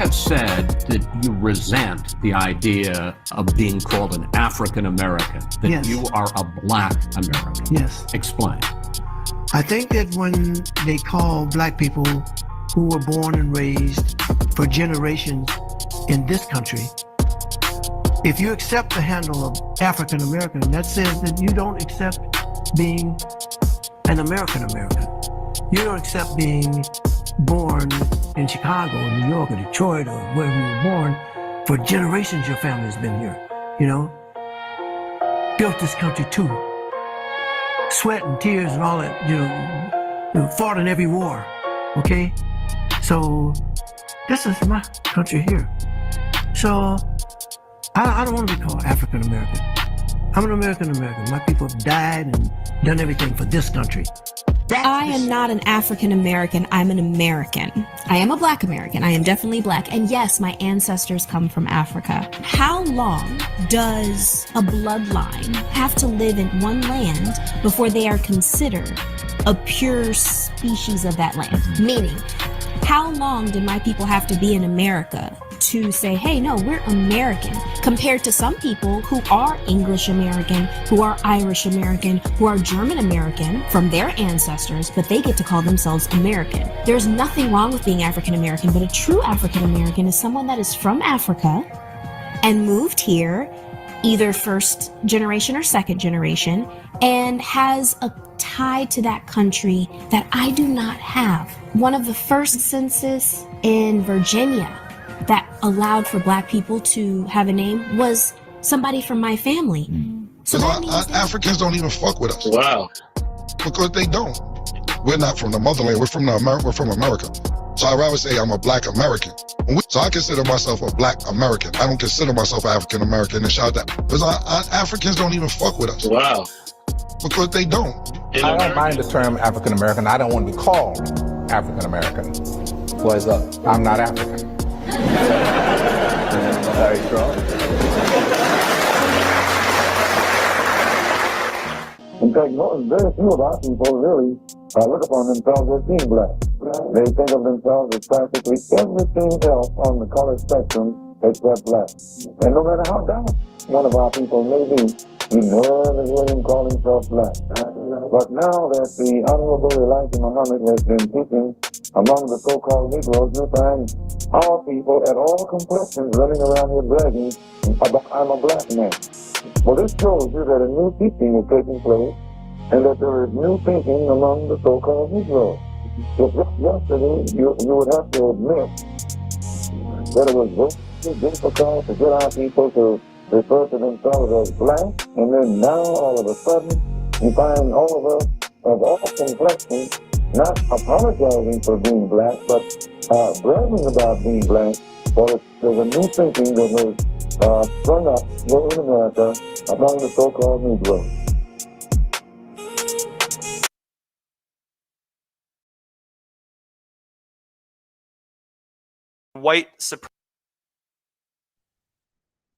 have said that you resent the idea of being called an African American, that Yes. you are a Black American. Yes. Explain. I think that when they call Black people who were born and raised for generations in this country, if you accept the handle of African American, that says that you don't accept being an American American. You don't accept being born in Chicago or New York or Detroit or wherever you were born. For generations, your family's been here, you know? Built this country too. Sweat and tears and all that, you know, fought in every war, okay? So this is my country here. So I don't want to be called African American. I'm an American American. My people have died and done everything for this country. I am not an African American, I'm an American. I am a Black American, I am definitely Black, and yes, my ancestors come from Africa. How long does a bloodline have to live in one land before they are considered a pure species of that land? Meaning, how long did my people have to be in America to say, hey, no, we're American, compared to some people who are English American, who are Irish American, who are German American from their ancestors, but they get to call themselves American. There's nothing wrong with being African American, but a true African American is someone that is from Africa and moved here, either first generation or second generation, and has a tie to that country that I do not have. One of the first census in Virginia that allowed for Black people to have a name was somebody from my family. So that means that Africans don't even fuck with us. Wow. Because they don't. We're not from the motherland. We're from America. So I'd rather say I'm a Black American. So I consider myself a Black American. I don't consider myself African American and shout that. Because Africans don't even fuck with us. Wow. Because they don't. I don't mind the term African American. I don't want to be called African American. Why is that? I'm not African. Very strong. In fact, very few of our people really look upon themselves as being Black. They think of themselves as practically everything else on the color spectrum except Black. And no matter how dark one of our people may be, we never hear him call himself Black. But now that the Honorable Elijah Muhammad has been teaching among the so-called Negroes, you find our people at all complexions running around here bragging about I'm a Black man. Well, this shows you that a new teaching is taking place and that there is new thinking among the so-called Negroes. If yesterday you would have to admit that it was very difficult to get our people to refer to themselves as Black, and then now all of a sudden you find all of us of all complexions not apologizing for being Black, but bragging about being Black. Well, there's a new thinking that has sprung up here in America among the so-called Negroes. White supremacy.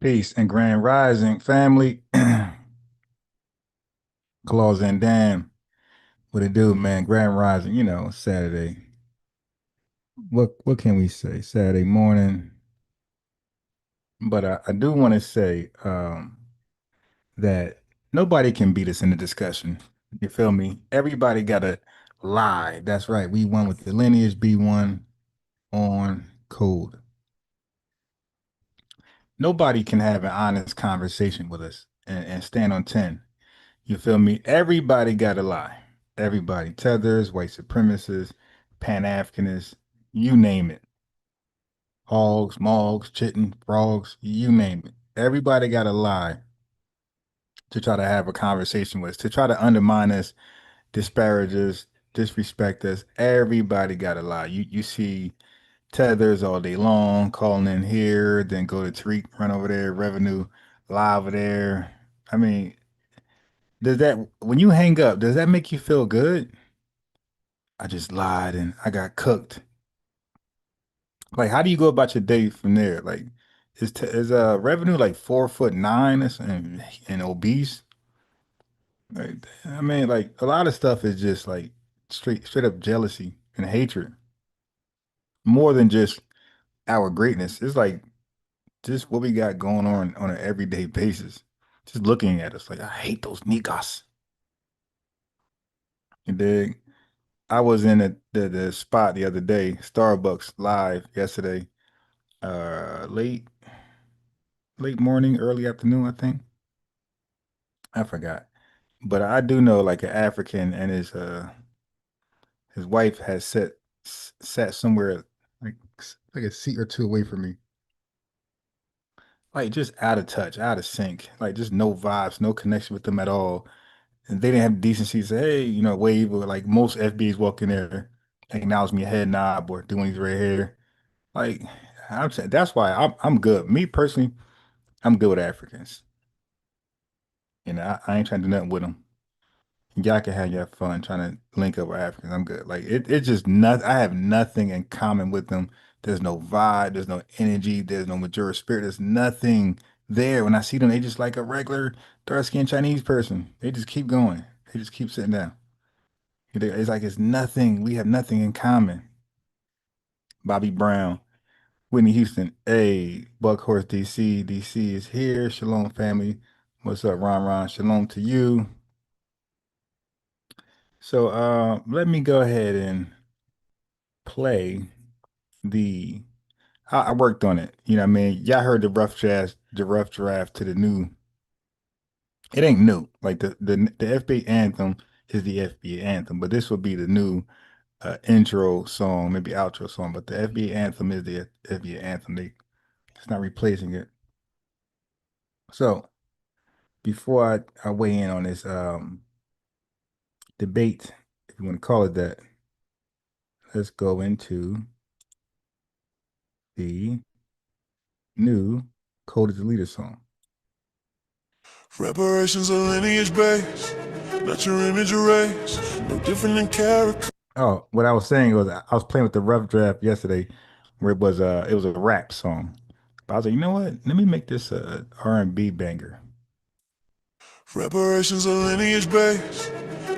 Peace and grand rising, family. Claus and Dan, what it do, man? Grand rising, you know, Saturday. What can we say? Saturday morning. But I do want to say that nobody can beat us in the discussion. You feel me? Everybody got to lie. That's right. We won with the lineage B1 on code. Nobody can have an honest conversation with us and stand on 10. You feel me? Everybody got to lie. Everybody. Tethers, white supremacists, Pan-Africanists, you name it. Hogs, mogs, chitin, frogs, you name it. Everybody got to lie to try to have a conversation with us, to try to undermine us, disparage us, disrespect us. Everybody got to lie. You see Tethers all day long, calling in here, then go to Tariq, run over there, revenue, lie over there. I mean, does that, when you hang up, does that make you feel good? I just lied and I got cooked. Like, how do you go about your day from there? Like, is revenue like 4'9" and obese? Like, I mean, like a lot of stuff is just like straight up jealousy and hatred. More than just our greatness. It's like just what we got going on an everyday basis. Just looking at us like, I hate those niggas. You dig? I was in the spot the other day, Starbucks live yesterday, late morning, early afternoon, I think. I forgot. But I do know like an African and his wife has sat somewhere like a seat or two away from me. Like just out of touch, out of sync, like just no vibes, no connection with them at all. And they didn't have decency to say, hey, wave, or like most FBs walk in there, acknowledge me, a head nod, or doing his red hair. Like I'm saying, that's why I'm good. Me personally, I'm good with Africans. I ain't trying to do nothing with them. Y'all can have your fun trying to link up with Africans. I'm good. Like it's just not. I have nothing in common with them. There's no vibe. There's no energy. There's no mature spirit. There's nothing there. When I see them, they just like a regular dark-skinned Chinese person. They just keep going. They just keep sitting down. It's like it's nothing. We have nothing in common. Bobby Brown, Whitney Houston, hey, Buckhorse, DC. DC is here. Shalom, family. What's up, Ron? Shalom to you. So let me go ahead and play I worked on it. You know what I mean? Y'all heard the rough draft to the new. It ain't new. Like the FBA anthem is the FBA anthem, but this will be the new intro song, maybe outro song. But the FBA anthem is the FBA anthem. It's not replacing it. So before I weigh in on this debate, if you want to call it that, let's go into the new Code is the Leader song. Reparations are lineage based, not your image erased, no different than character. Oh, what I was saying was I was playing with the rough draft yesterday, where it was a rap song. But I was like, you know what? Let me make this a R&B banger. Reparations are lineage based,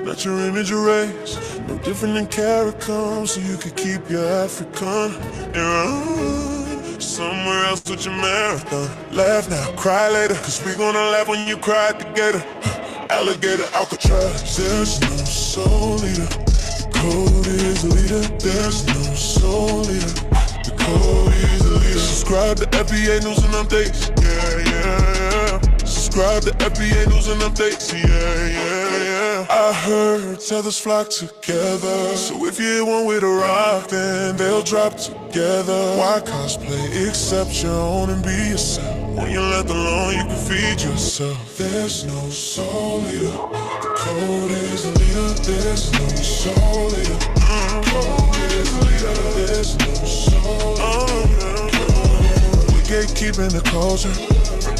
not your image erased, no different than character, so you could keep your African and run somewhere else with your marathon. Laugh now, cry later, cause we gonna laugh when you cry together. Alligator, Alcatraz, there's no soul leader. The code is the leader, there's no soul leader. The code is the leader. Subscribe to FBA News and Updates, yeah. Subscribe to FBA News and Updates, yeah. I heard tethers flock together, so if you hit one with a rock, then they'll drop together. Why cosplay? Accept your own and be yourself. When you're left alone, you can feed yourself. There's no soul leader. The code is the leader. There's no soul leader. The code is the leader. There's no soul leader. We gatekeeping the culture.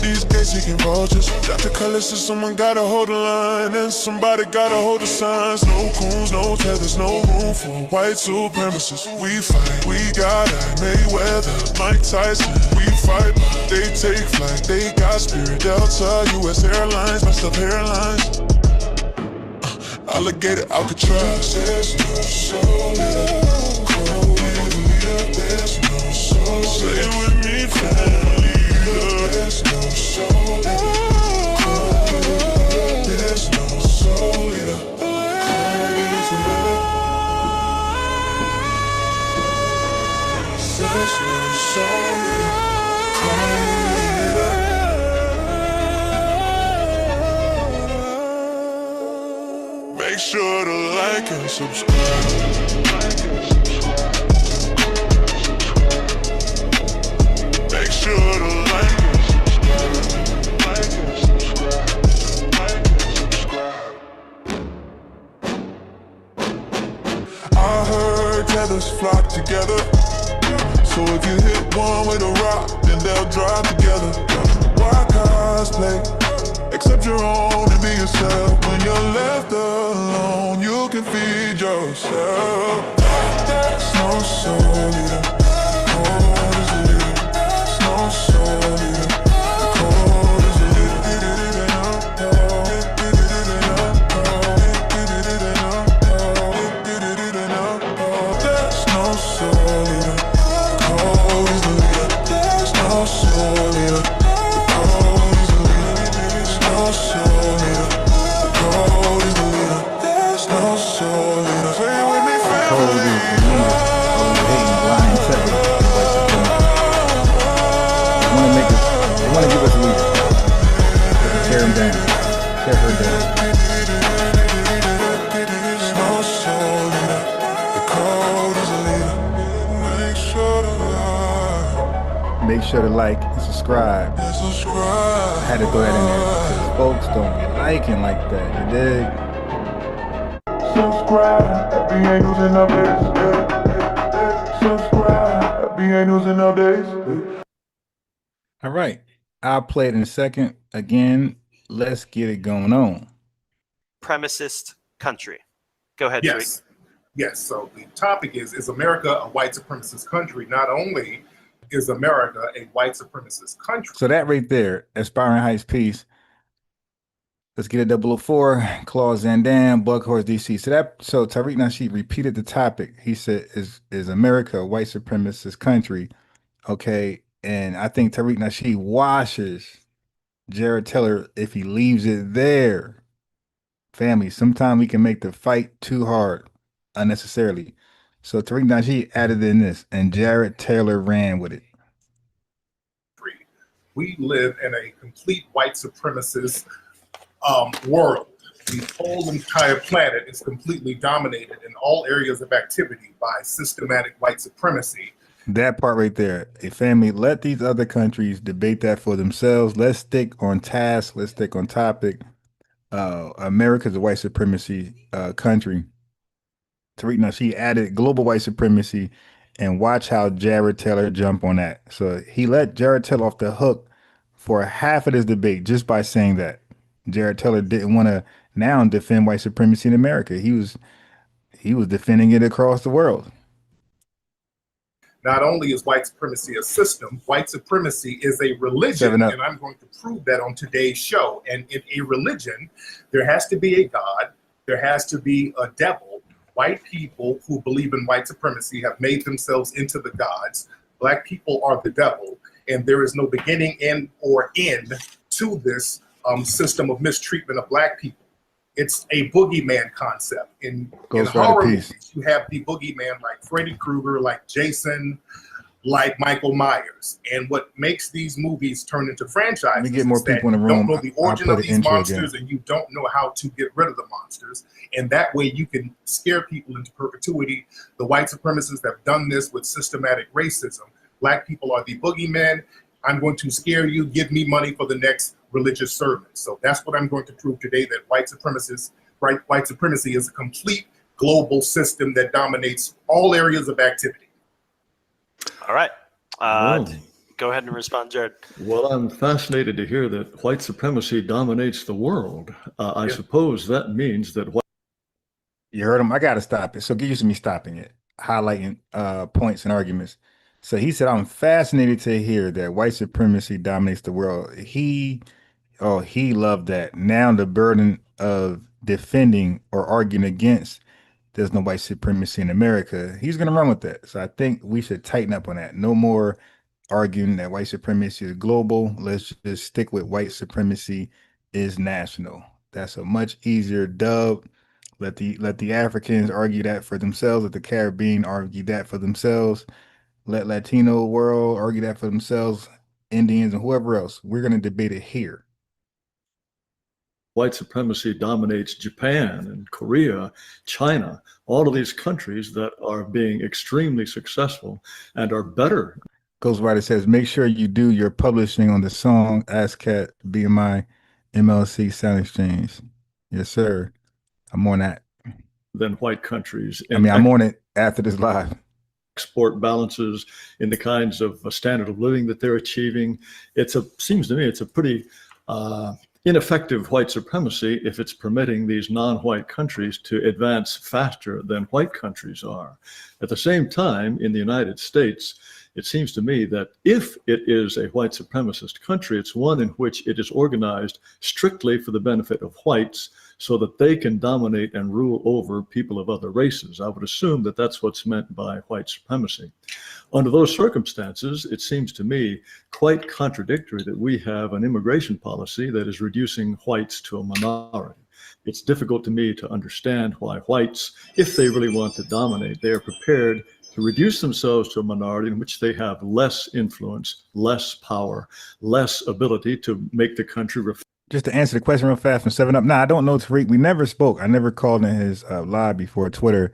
These gate-seeking vultures. Got the colors, so someone gotta hold the line, and somebody gotta hold the signs. No coons, no tethers, no room for white supremacists. We fight, we got it. Mayweather, Mike Tyson. We fight, they take flight. They got Spirit, Delta, U.S. Airlines, messed up hairlines. Alligator, Alcatraz. There's no soul leader. There's no soul leader. Say it with me, family. There's no soul leader. There's no soul leader. There's no soul leader. Make sure to like and subscribe. Make sure to like and subscribe. I heard tethers flock together, so if you hit one with a rock, then they'll drop together. Why cosplay? Accept your own and be yourself. When you're left alone, you can feed yourself. There's no soul leader. Code is the leader. There's no soul leader. Code is the leader. There's no soul leader. Code is the leader. Say it with me, Cold is the leader of the hating blind tether of white supremacy. They want to give us a leader. But to tear him down. Tear her down. no soul in it. The cold is a leader. Make sure to like. Make sure to like and subscribe. Subscribe. I had to throw that in there because folks don't be liking like that. You dig? Subscribe. FBA News and Updates. Subscribe. FBA News and Updates. All right. I'll play it in a second. Again, let's get it going on. Supremacist country. Go ahead, Yes. Tariq. Yes. So the topic is America a white supremacist country? Not only is America a white supremacist country. So that right there, Aspiring Heights piece. Let's get a 004, Claude Zandam, Buckhorse, DC. So Tariq Nasheed repeated the topic. He said, is America a white supremacist country? Okay. And I think Tariq Nasheed washes Jared Taylor if he leaves it there. Family, sometimes we can make the fight too hard unnecessarily. So Tariq Nasheed added in this, and Jared Taylor ran with it. We live in a complete white supremacist world. The whole entire planet is completely dominated in all areas of activity by systematic white supremacy. That part right there. A family, let these other countries debate that for themselves. Let's stick on task. Let's stick on topic. America's a white supremacy country. Tariq Nasheed added global white supremacy, and watch how Jared Taylor jump on that. So he let Jared Taylor off the hook for half of this debate just by saying that. Jared Taylor didn't want to now defend white supremacy in America. He was defending it across the world. Not only is white supremacy a system, white supremacy is a religion, and I'm going to prove that on today's show. And in a religion, there has to be a God, there has to be a devil. White people who believe in white supremacy have made themselves into the gods. Black people are the devil, and there is no beginning and or end to this system of mistreatment of black people. It's a boogeyman concept. In horror movies, you have the boogeyman like Freddy Krueger, like Jason, like Michael Myers. And what makes these movies turn into franchises Let me get more people in the room. You don't know the origin of these monsters and you don't know how to get rid of the monsters. And that way you can scare people into perpetuity. The white supremacists have done this with systematic racism. Black people are the boogeyman. I'm going to scare you. Give me money for the next religious sermon. So that's what I'm going to prove today, that white supremacy is a complete global system that dominates all areas of activity. All right. Go ahead and respond, Jared. Well, I'm fascinated to hear that white supremacy dominates the world. I suppose that means that you heard him. I got to stop it. So get used to me stopping it, highlighting points and arguments. So he said, I'm fascinated to hear that white supremacy dominates the world. He loved that. Now the burden of defending or arguing against there's no white supremacy in America, he's going to run with that. So I think we should tighten up on that. No more arguing that white supremacy is global. Let's just stick with white supremacy is national. That's a much easier dub. Let the Africans argue that for themselves. Let the Caribbean argue that for themselves. Let Latino world argue that for themselves. Indians and whoever else. We're going to debate it here. white supremacy dominates Japan and Korea, China, all of these countries that are being extremely successful and are better. Ghostwriter says, make sure you do your publishing on the song ASCAT BMI MLC Sound Exchange. Yes, sir. I'm on that. Than white countries. I'm on it after this live. Export balances in the kinds of standard of living that they're achieving. Seems to me it's a pretty ineffective white supremacy if it's permitting these non-white countries to advance faster than white countries are. At the same time, in the United States, it seems to me that if it is a white supremacist country, it's one in which it is organized strictly for the benefit of whites so that they can dominate and rule over people of other races. I would assume that that's what's meant by white supremacy. Under those circumstances, it seems to me quite contradictory that we have an immigration policy that is reducing whites to a minority. It's difficult to me to understand why whites, if they really want to dominate, they are prepared to reduce themselves to a minority in which they have less influence, less power, less ability to make the country Just to answer the question real fast from 7 Up. Now, I don't know Tariq. We never spoke. I never called in his live before Twitter.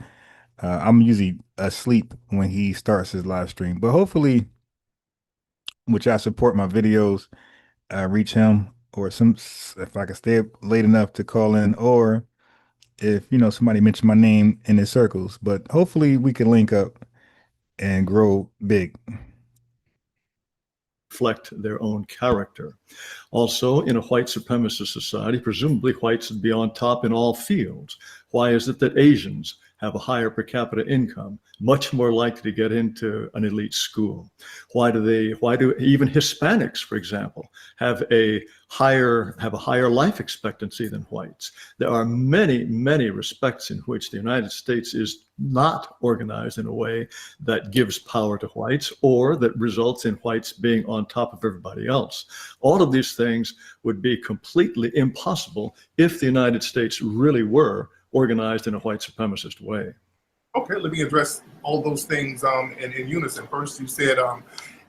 I'm usually asleep when he starts his live stream. But hopefully, which I support my videos, reach him, or if I can stay up late enough to call in, or if somebody mentioned my name in his circles. But hopefully we can link up and grow big. Reflect their own character. Also, in a white supremacist society, presumably whites would be on top in all fields. Why is it that Asians have a higher per capita income, much more likely to get into an elite school? Why do even Hispanics, for example, have a higher life expectancy than whites? There are many, many respects in which the United States is not organized in a way that gives power to whites or that results in whites being on top of everybody else. All of these things would be completely impossible if the United States really were organized in a white supremacist way. Okay, let me address all those things in unison. First, you said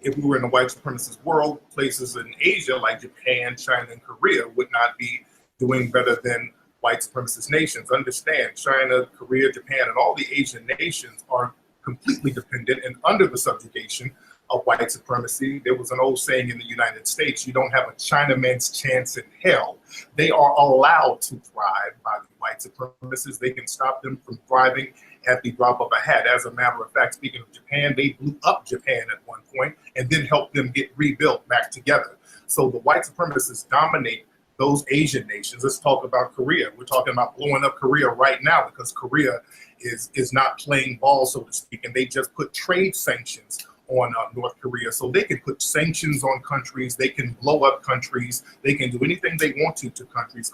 if we were in a white supremacist world, places in Asia like Japan, China, and Korea would not be doing better than white supremacist nations. Understand, China, Korea, Japan, and all the Asian nations are completely dependent and under the subjugation of white supremacy. There was an old saying in the United States, you don't have a Chinaman's chance in hell. They are allowed to thrive by the white supremacists. They can stop them from thriving at the drop of a hat. As a matter of fact, speaking of Japan, they blew up Japan at one point and then helped them get rebuilt back together. So the white supremacists dominate those Asian nations. Let's talk about Korea. We're talking about blowing up Korea right now because Korea is not playing ball, so to speak, and they just put trade sanctions on North Korea. So they can put sanctions on countries, they can blow up countries, they can do anything they want to countries,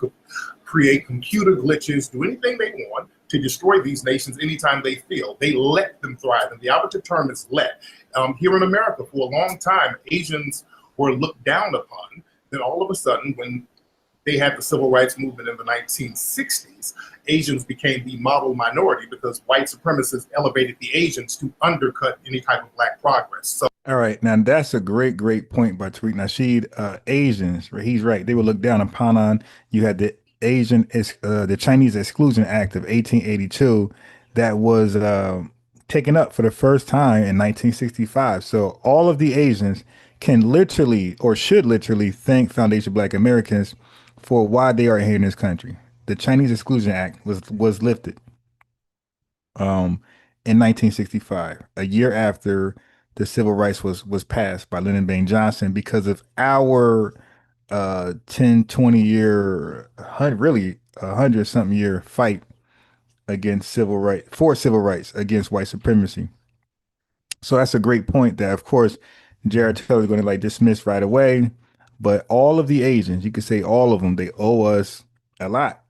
create computer glitches, do anything they want to destroy these nations anytime they feel. They let them thrive, and the operative term is let. Here in America, for a long time, Asians were looked down upon. Then all of a sudden, when they had the civil rights movement in the 1960s, Asians became the model minority because white supremacists elevated the Asians to undercut any type of black progress. So, all right, now that's a great point by Tariq Nasheed. Asians, he's right. They were looked down upon on. You had the the Chinese Exclusion Act of 1882 that was taken up for the first time in 1965. So all of the Asians can literally or should literally thank Foundation Black Americans for why they are here in this country. The Chinese Exclusion Act was lifted in 1965, a year after the civil rights was passed by Lyndon Baines Johnson, because of our 10, 20 year, really 100-something year fight against civil rights against white supremacy. So that's a great point that, of course, Jared Taylor is going to dismiss right away. But all of the Asians, you could say all of them, they owe us a lot.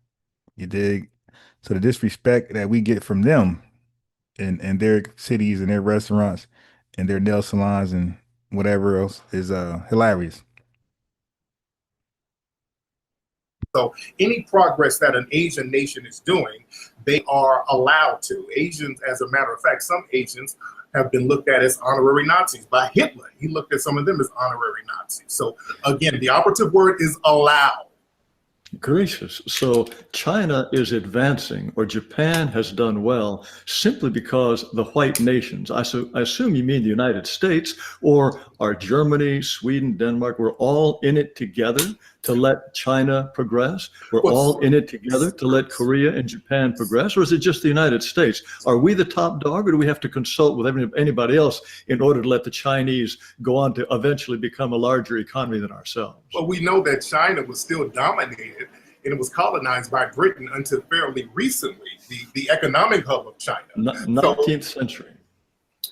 You dig? So the disrespect that we get from them and their cities and their restaurants and their nail salons and whatever else is hilarious. So any progress that an Asian nation is doing, they are allowed to. Asians, as a matter of fact, some Asians have been looked at as honorary Nazis by Hitler. He looked at some of them as honorary Nazis. So again, the operative word is allowed. Gracious. So China is advancing, or Japan has done well, simply because the white nations, I assume you mean the United States, or are Germany, Sweden, Denmark, we're all in it together to let China progress? We're all in it together to let Korea and Japan progress? Or is it just the United States? Are we the top dog, or do we have to consult with anybody else in order to let the Chinese go on to eventually become a larger economy than ourselves? Well, we know that China was still dominated and it was colonized by Britain until fairly recently, the economic hub of China. 19th century.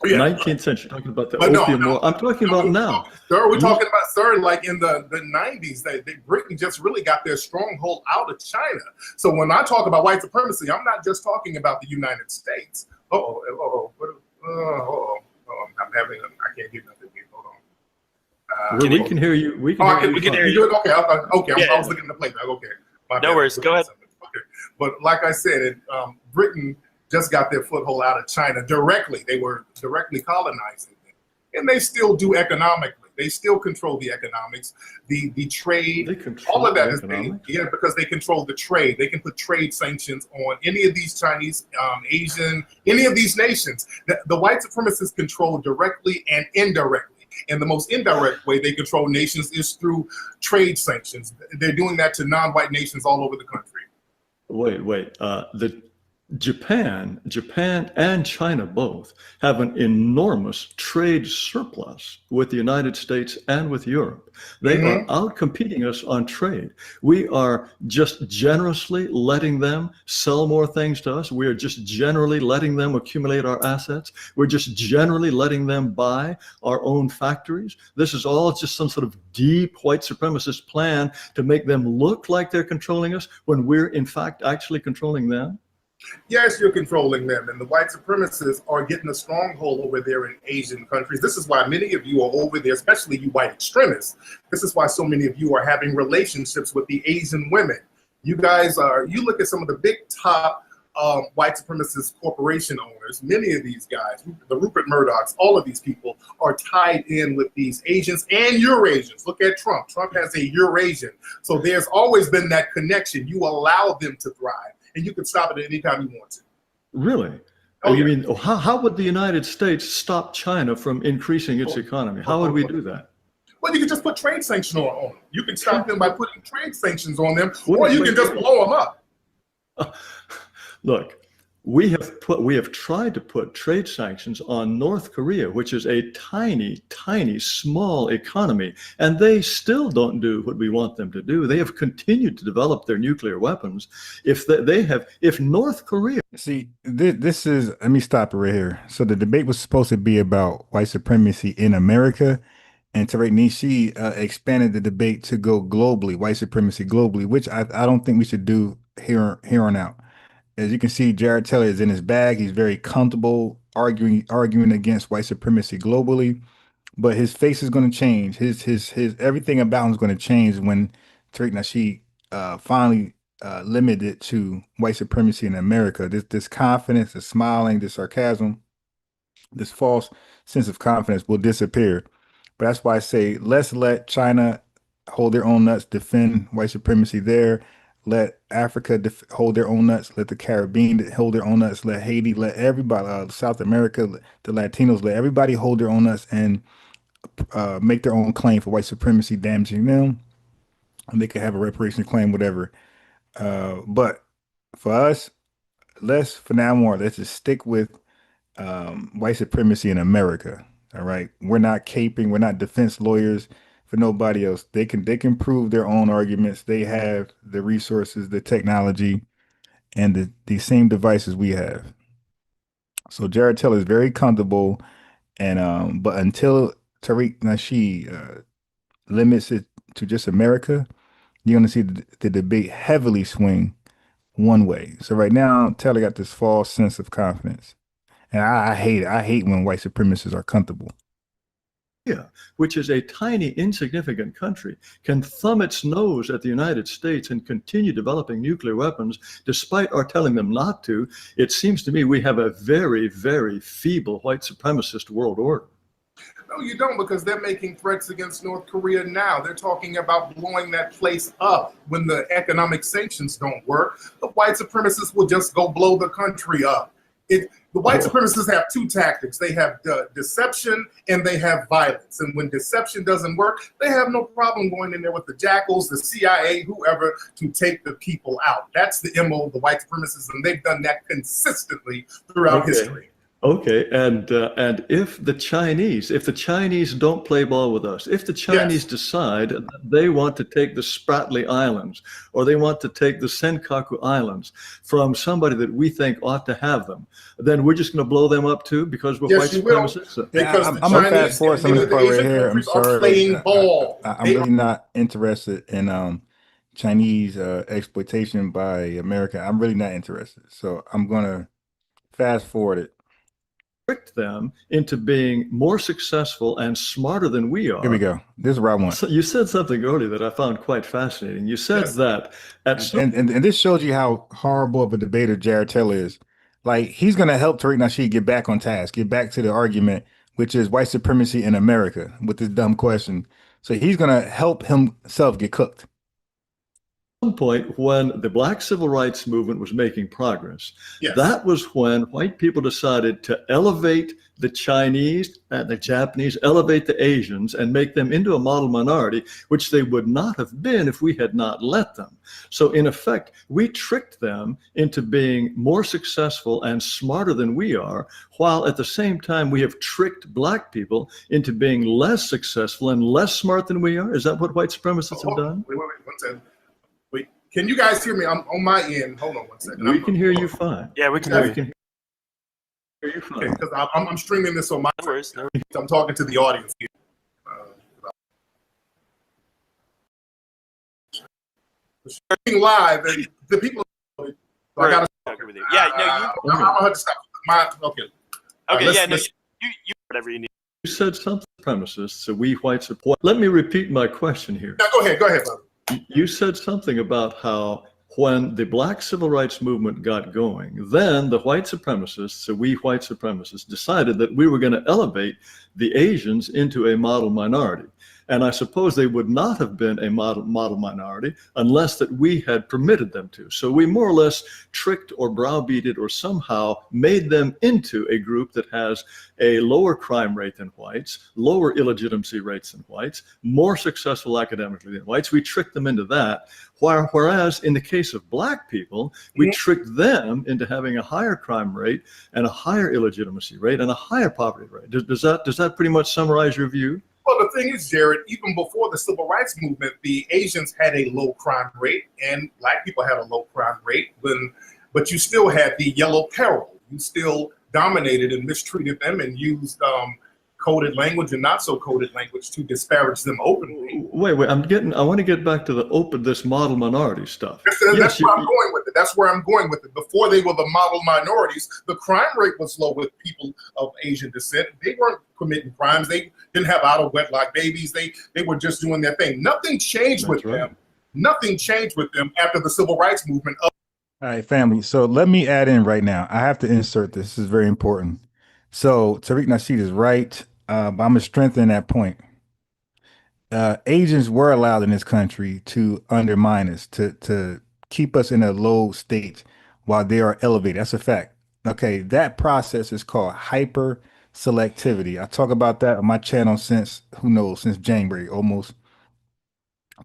Yeah. 19th century, talking about the opium war. I'm talking about now. Sir, we're talking about, sir, like in the 90s, Britain just really got their stronghold out of China. So when I talk about white supremacy, I'm not just talking about the United States. I'm having, I can't hear nothing here. Hold on. We can hear you. We can hear you. Okay, I was looking at the playback. Okay. No worries. Go ahead. Okay. But like I said, Britain just got their foothold out of China directly. They were directly colonizing them. And they still do economically. They still control the economics, the trade, all of that is being, because they control the trade. They can put trade sanctions on any of these Chinese, Asian, any of these nations. The white supremacists control directly and indirectly. And the most indirect way they control nations is through trade sanctions. They're doing that to non-white nations all over the country. Wait. Japan and China both have an enormous trade surplus with the United States and with Europe. They are out-competing us on trade. We are just generously letting them sell more things to us. We are just generally letting them accumulate our assets. We're just generally letting them buy our own factories. This is all just some sort of deep white supremacist plan to make them look like they're controlling us when we're in fact actually controlling them. Yes, you're controlling them, and the white supremacists are getting a stronghold over there in Asian countries. This is why many of you are over there, especially you white extremists. This is why so many of you are having relationships with the Asian women. You guys are, you look at some of the big top white supremacist corporation owners, many of these guys, the Rupert Murdochs, all of these people are tied in with these Asians and Eurasians. Look at Trump. Trump has a Eurasian. So there's always been that connection. You allow them to thrive. And you can stop it at any time you want to. Really? Oh, you yeah. mean, how would the United States stop China from increasing its economy? How would we do that? Well, you can just put trade sanctions on them. You can stop them by putting trade sanctions on them, or you can just blow them up. Look, we have tried to put trade sanctions on North Korea, which is a tiny, small economy, and they still don't do what we want them to do. They have continued to develop their nuclear weapons. If North Korea... See, this is, let me stop it right here. So the debate was supposed to be about white supremacy in America, and Tariq Nasheed expanded the debate to go globally, white supremacy globally, which I don't think we should do here on out. As you can see, Jared Taylor is in his bag. He's very comfortable arguing against white supremacy globally, but his face is going to change. His everything about him is going to change when Tariq Nasheed finally limited it to white supremacy in America. This confidence, this smiling, this sarcasm, this false sense of confidence will disappear. But that's why I say let's let China hold their own nuts, defend white supremacy there. Let Africa hold their own nuts. Let the Caribbean hold their own nuts. Let Haiti, let everybody, South America, the Latinos, let everybody hold their own nuts and make their own claim for white supremacy damaging them. And they could have a reparation claim, whatever. But for us, for now on, let's just stick with white supremacy in America. All right. We're not caping. We're not defense lawyers for nobody else. They can prove their own arguments. They have the resources, the technology, and the same devices we have. So Jared Taylor is very comfortable, and but until Tariq Nasheed limits it to just America, you're gonna see the debate heavily swing one way. So right now, Taylor got this false sense of confidence, and I hate it. I hate when white supremacists are comfortable. Which is a tiny, insignificant country, can thumb its nose at the United States and continue developing nuclear weapons despite our telling them not to. It seems to me we have a very, very feeble white supremacist world order. No, you don't, because they're making threats against North Korea now. They're talking about blowing that place up when the economic sanctions don't work. The white supremacists will just go blow the country up. The white supremacists have two tactics. They have deception and they have violence. And when deception doesn't work, they have no problem going in there with the jackals, the CIA, whoever, to take the people out. That's the MO of the white supremacists, and they've done that consistently throughout history. Okay, and if the Chinese don't play ball with us, if the Chinese decide that they want to take the Spratly Islands or they want to take the Senkaku Islands from somebody that we think ought to have them, then we're just going to blow them up too because we're white supremacists. Because I'm going to fast forward some of the part right here. I'm sorry. Playing ball. I'm really not interested in Chinese exploitation by America. I'm really not interested. So I'm going to fast forward it. tricked them into being more successful and smarter than we are. Here we go. This is what I want. So you said something earlier that I found quite fascinating. You said that and this shows you how horrible of a debater Jared Taylor is. Like, he's going to help Tariq Nasheed get back on task, get back to the argument, which is white supremacy in America, with this dumb question. So he's going to help himself get cooked. Some point when the Black civil rights movement was making progress, that was when white people decided to elevate the Chinese and the Japanese, elevate the Asians, and make them into a model minority, which they would not have been if we had not let them. So in effect, we tricked them into being more successful and smarter than we are, while at the same time we have tricked Black people into being less successful and less smart than we are. Is that what white supremacists have done? Wait, one second. Can you guys hear me? I'm on my end. Hold on one second. We can hear you fine. Yeah, we can hear you. Okay, because I'm streaming this on my. No worries, no worries. I'm talking to the audience here. Streaming live, and the people. So I gotta. Agree with you. Yeah, no, you. I'm gonna have to stop. Okay. Okay, yeah, no, you whatever you need. You said something, supremacists, so we white support. Let me repeat my question here. No, go ahead, brother. You said something about how when the Black civil rights movement got going, then the white supremacists, so we white supremacists, decided that we were going to elevate the Asians into a model minority. And I suppose they would not have been a model minority unless that we had permitted them to. So we more or less tricked or browbeated or somehow made them into a group that has a lower crime rate than whites, lower illegitimacy rates than whites, more successful academically than whites. We tricked them into that. Whereas in the case of Black people, we tricked them into having a higher crime rate and a higher illegitimacy rate and a higher poverty rate. Does that pretty much summarize your view? Well, the thing is, Jared, even before the civil rights movement, the Asians had a low crime rate and Black people had a low crime rate, but you still had the yellow peril. You still dominated and mistreated them and used coded language and not so coded language to disparage them openly. Wait, I want to get back to this model minority stuff. That's where I'm going with it. That's where I'm going with it. Before they were the model minorities, the crime rate was low with people of Asian descent. They weren't committing crimes. They didn't have out of wedlock babies. They were just doing their thing. Nothing changed with them. Nothing changed with them after the civil rights movement. All right, family. So let me add in right now. I have to insert this. This is very important. So Tariq Nasheed is right. But I'm going to strengthen that point. Asians were allowed in this country to undermine us, to keep us in a low state while they are elevated. That's a fact. Okay, that process is called hyper-selectivity. I talk about that on my channel since January, almost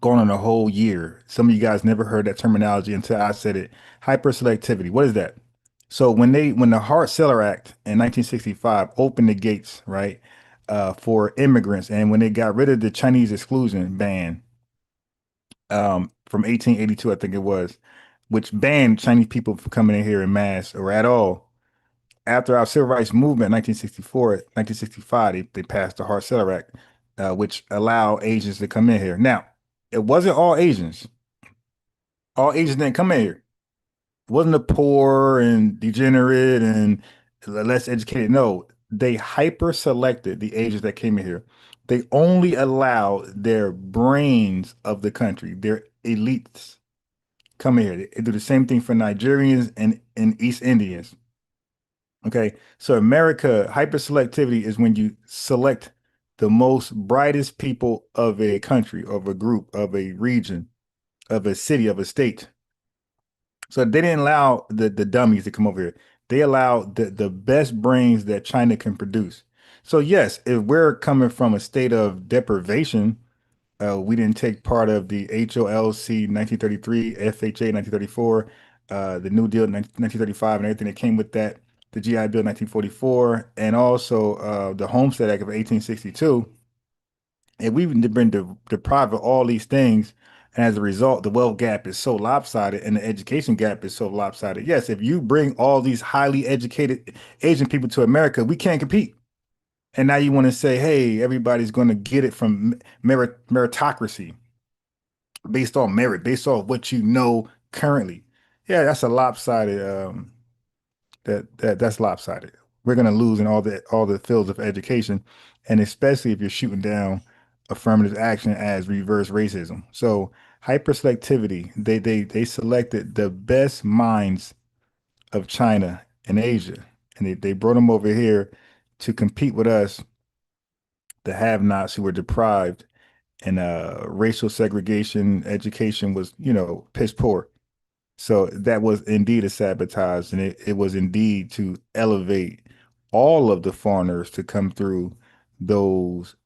going on a whole year. Some of you guys never heard that terminology until I said it. Hyper-selectivity. What is that? So when the Hart-Celler Act in 1965 opened the gates, right, for immigrants, and when they got rid of the Chinese exclusion ban from 1882, I think it was, which banned Chinese people from coming in here in mass or at all. After our civil rights movement in 1965, they passed the Hart-Celler Act, which allowed Asians to come in here. Now, it wasn't all Asians. All Asians didn't come in here. It wasn't the poor and degenerate and less educated. No, they hyper-selected the Asians that came in here. They only allowed their brains of the country, their elites, come in here. They do the same thing for Nigerians and East Indians. Okay, so America, hyper-selectivity is when you select the most brightest people of a country, of a group, of a region, of a city, of a state. So they didn't allow the dummies to come over here. They allowed the best brains that China can produce. So yes, if we're coming from a state of deprivation, we didn't take part of the HOLC 1933, FHA 1934, the New Deal 1935, and everything that came with that, the GI Bill 1944, and also the Homestead Act of 1862. And we've been deprived of all these things. And as a result, the wealth gap is so lopsided and the education gap is so lopsided. Yes, if you bring all these highly educated Asian people to America, we can't compete. And now you want to say, hey, everybody's going to get it from meritocracy based on merit, based on what you know currently. Yeah, that's a lopsided. That's lopsided. we're going to lose in all the fields of education, and especially if you're shooting down affirmative action as reverse racism. So hyperselectivity, they selected the best minds of China and Asia, and they brought them over here to compete with us, the have-nots who were deprived, and racial segregation, education was, piss poor. So that was indeed a sabotage, and it was indeed to elevate all of the foreigners to come through those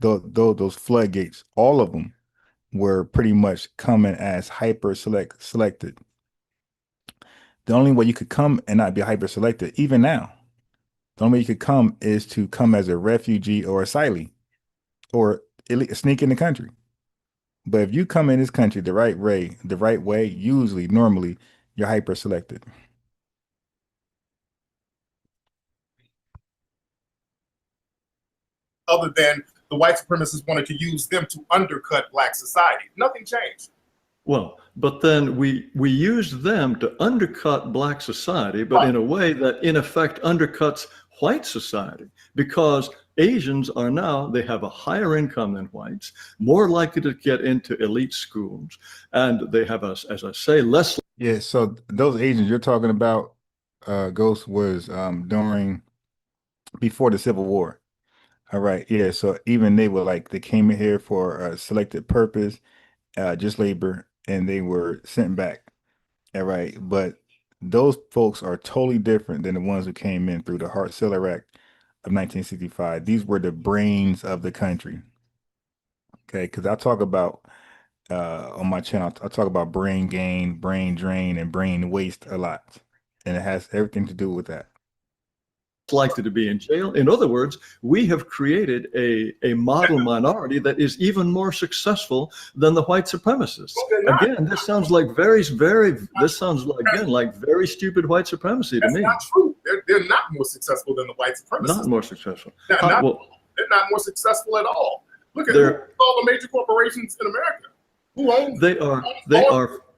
those floodgates. All of them were pretty much coming as selected. The only way you could come and not be hyper selected, even now, the only way you could come is to come as a refugee or asylee, or sneak in the country. But if you come in this country the right way, usually, normally, you're hyper selected. Other than the white supremacists wanted to use them to undercut Black society. Nothing changed. Well, but then we used them to undercut Black society, but in a way that in effect undercuts white society, because Asians are now, they have a higher income than whites, more likely to get into elite schools, and they have, as I say, less. Yeah, so those Asians you're talking about, Ghost, was before the Civil War. All right, yeah, so even they came in here for a selected purpose, just labor, and they were sent back. All right, but those folks are totally different than the ones who came in through the Hart-Celler Act of 1965. These were the brains of the country. Okay, because I talk about on my channel, I talk about brain gain, brain drain, and brain waste a lot, and it has everything to do with that. Likely to be in jail. In other words, we have created a model minority that is even more successful than the white supremacists. Again, this sounds like very stupid white supremacy to me. That's not true. They're not more successful than the white supremacists. Not more successful. They're not more successful at all. Look at all the major corporations in America. Who owns? They are.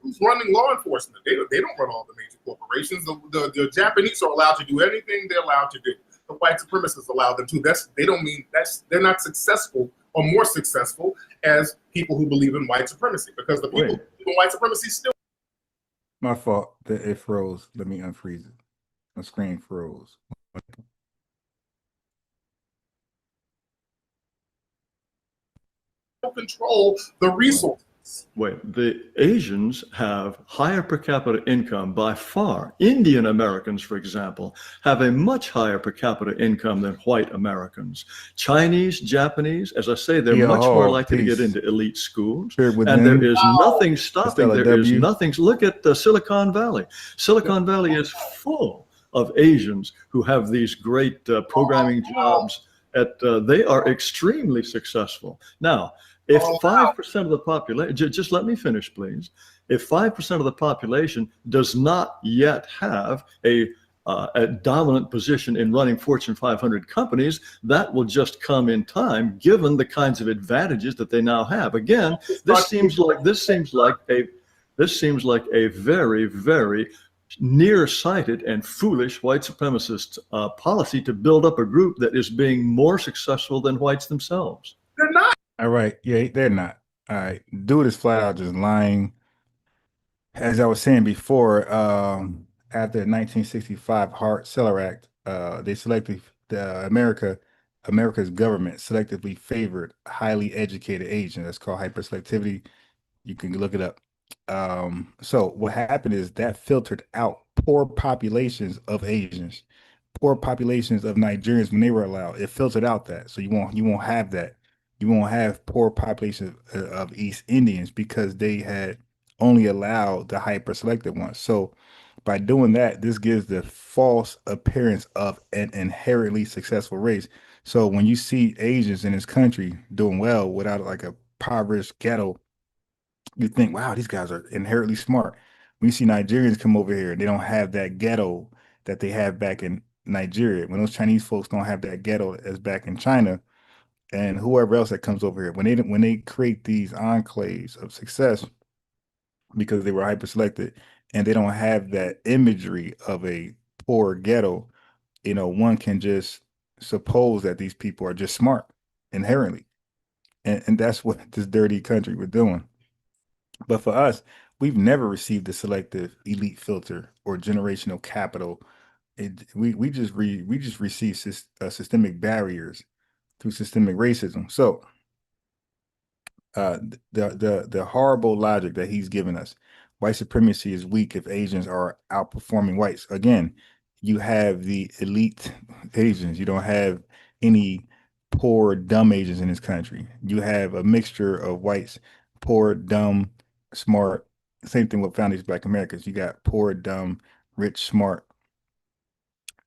Who's running law enforcement? They don't run all the major corporations. The Japanese are allowed to do anything they're allowed to do. The white supremacists allow them to. They're not successful or more successful as people who believe in white supremacy, because the people who believe in white supremacy still. My fault. It froze. Let me unfreeze it. My screen froze. Control the resources. Wait, the Asians have higher per capita income by far. Indian Americans, for example, have a much higher per capita income than white Americans. Chinese, Japanese, as I say, they're much more likely to get into elite schools. And there is nothing stopping. There is nothing. Look at Silicon Valley. Silicon Valley is full of Asians who have these great programming jobs. They are extremely successtle. Now, if 5% of the population, just let me finish, please. If 5% of the population does not yet have a dominant position in running Fortune 500 companies, that will just come in time, given the kinds of advantages that they now have. Again, this seems like a very, very nearsighted and foolish white supremacist policy to build up a group that is being more successful than whites themselves. They're not. All right. Yeah, they're not. All right. Dude is flat out just lying. As I was saying before, after the 1965 Hart-Celler Act, they selected America's government selectively favored highly educated Asians. That's called hyper-selectivity. You can look it up. So what happened is that filtered out poor populations of Asians, poor populations of Nigerians when they were allowed. It filtered out that. So you won't have that. You won't have poor populations of East Indians because they had only allowed the hyper-selected ones. So by doing that, this gives the false appearance of an inherently successful race. So when you see Asians in this country doing well without like a impoverished ghetto, you think, wow, these guys are inherently smart. When you see Nigerians come over here, they don't have that ghetto that they have back in Nigeria. When those Chinese folks don't have that ghetto as back in China, and whoever else that comes over here, when they create these enclaves of success because they were hyper selected and they don't have that imagery of a poor ghetto one can just suppose that these people are just smart inherently. And that's what this dirty country we're doing. But for us, we've never received the selective elite filter or generational capital. We just receive systemic barriers through systemic racism. So the horrible logic that he's given us, white supremacy is weak if Asians are outperforming whites. Again, you have the elite Asians. You don't have any poor, dumb Asians in this country. You have a mixture of whites, poor, dumb, smart. Same thing with founding Black Americans. You got poor, dumb, rich, smart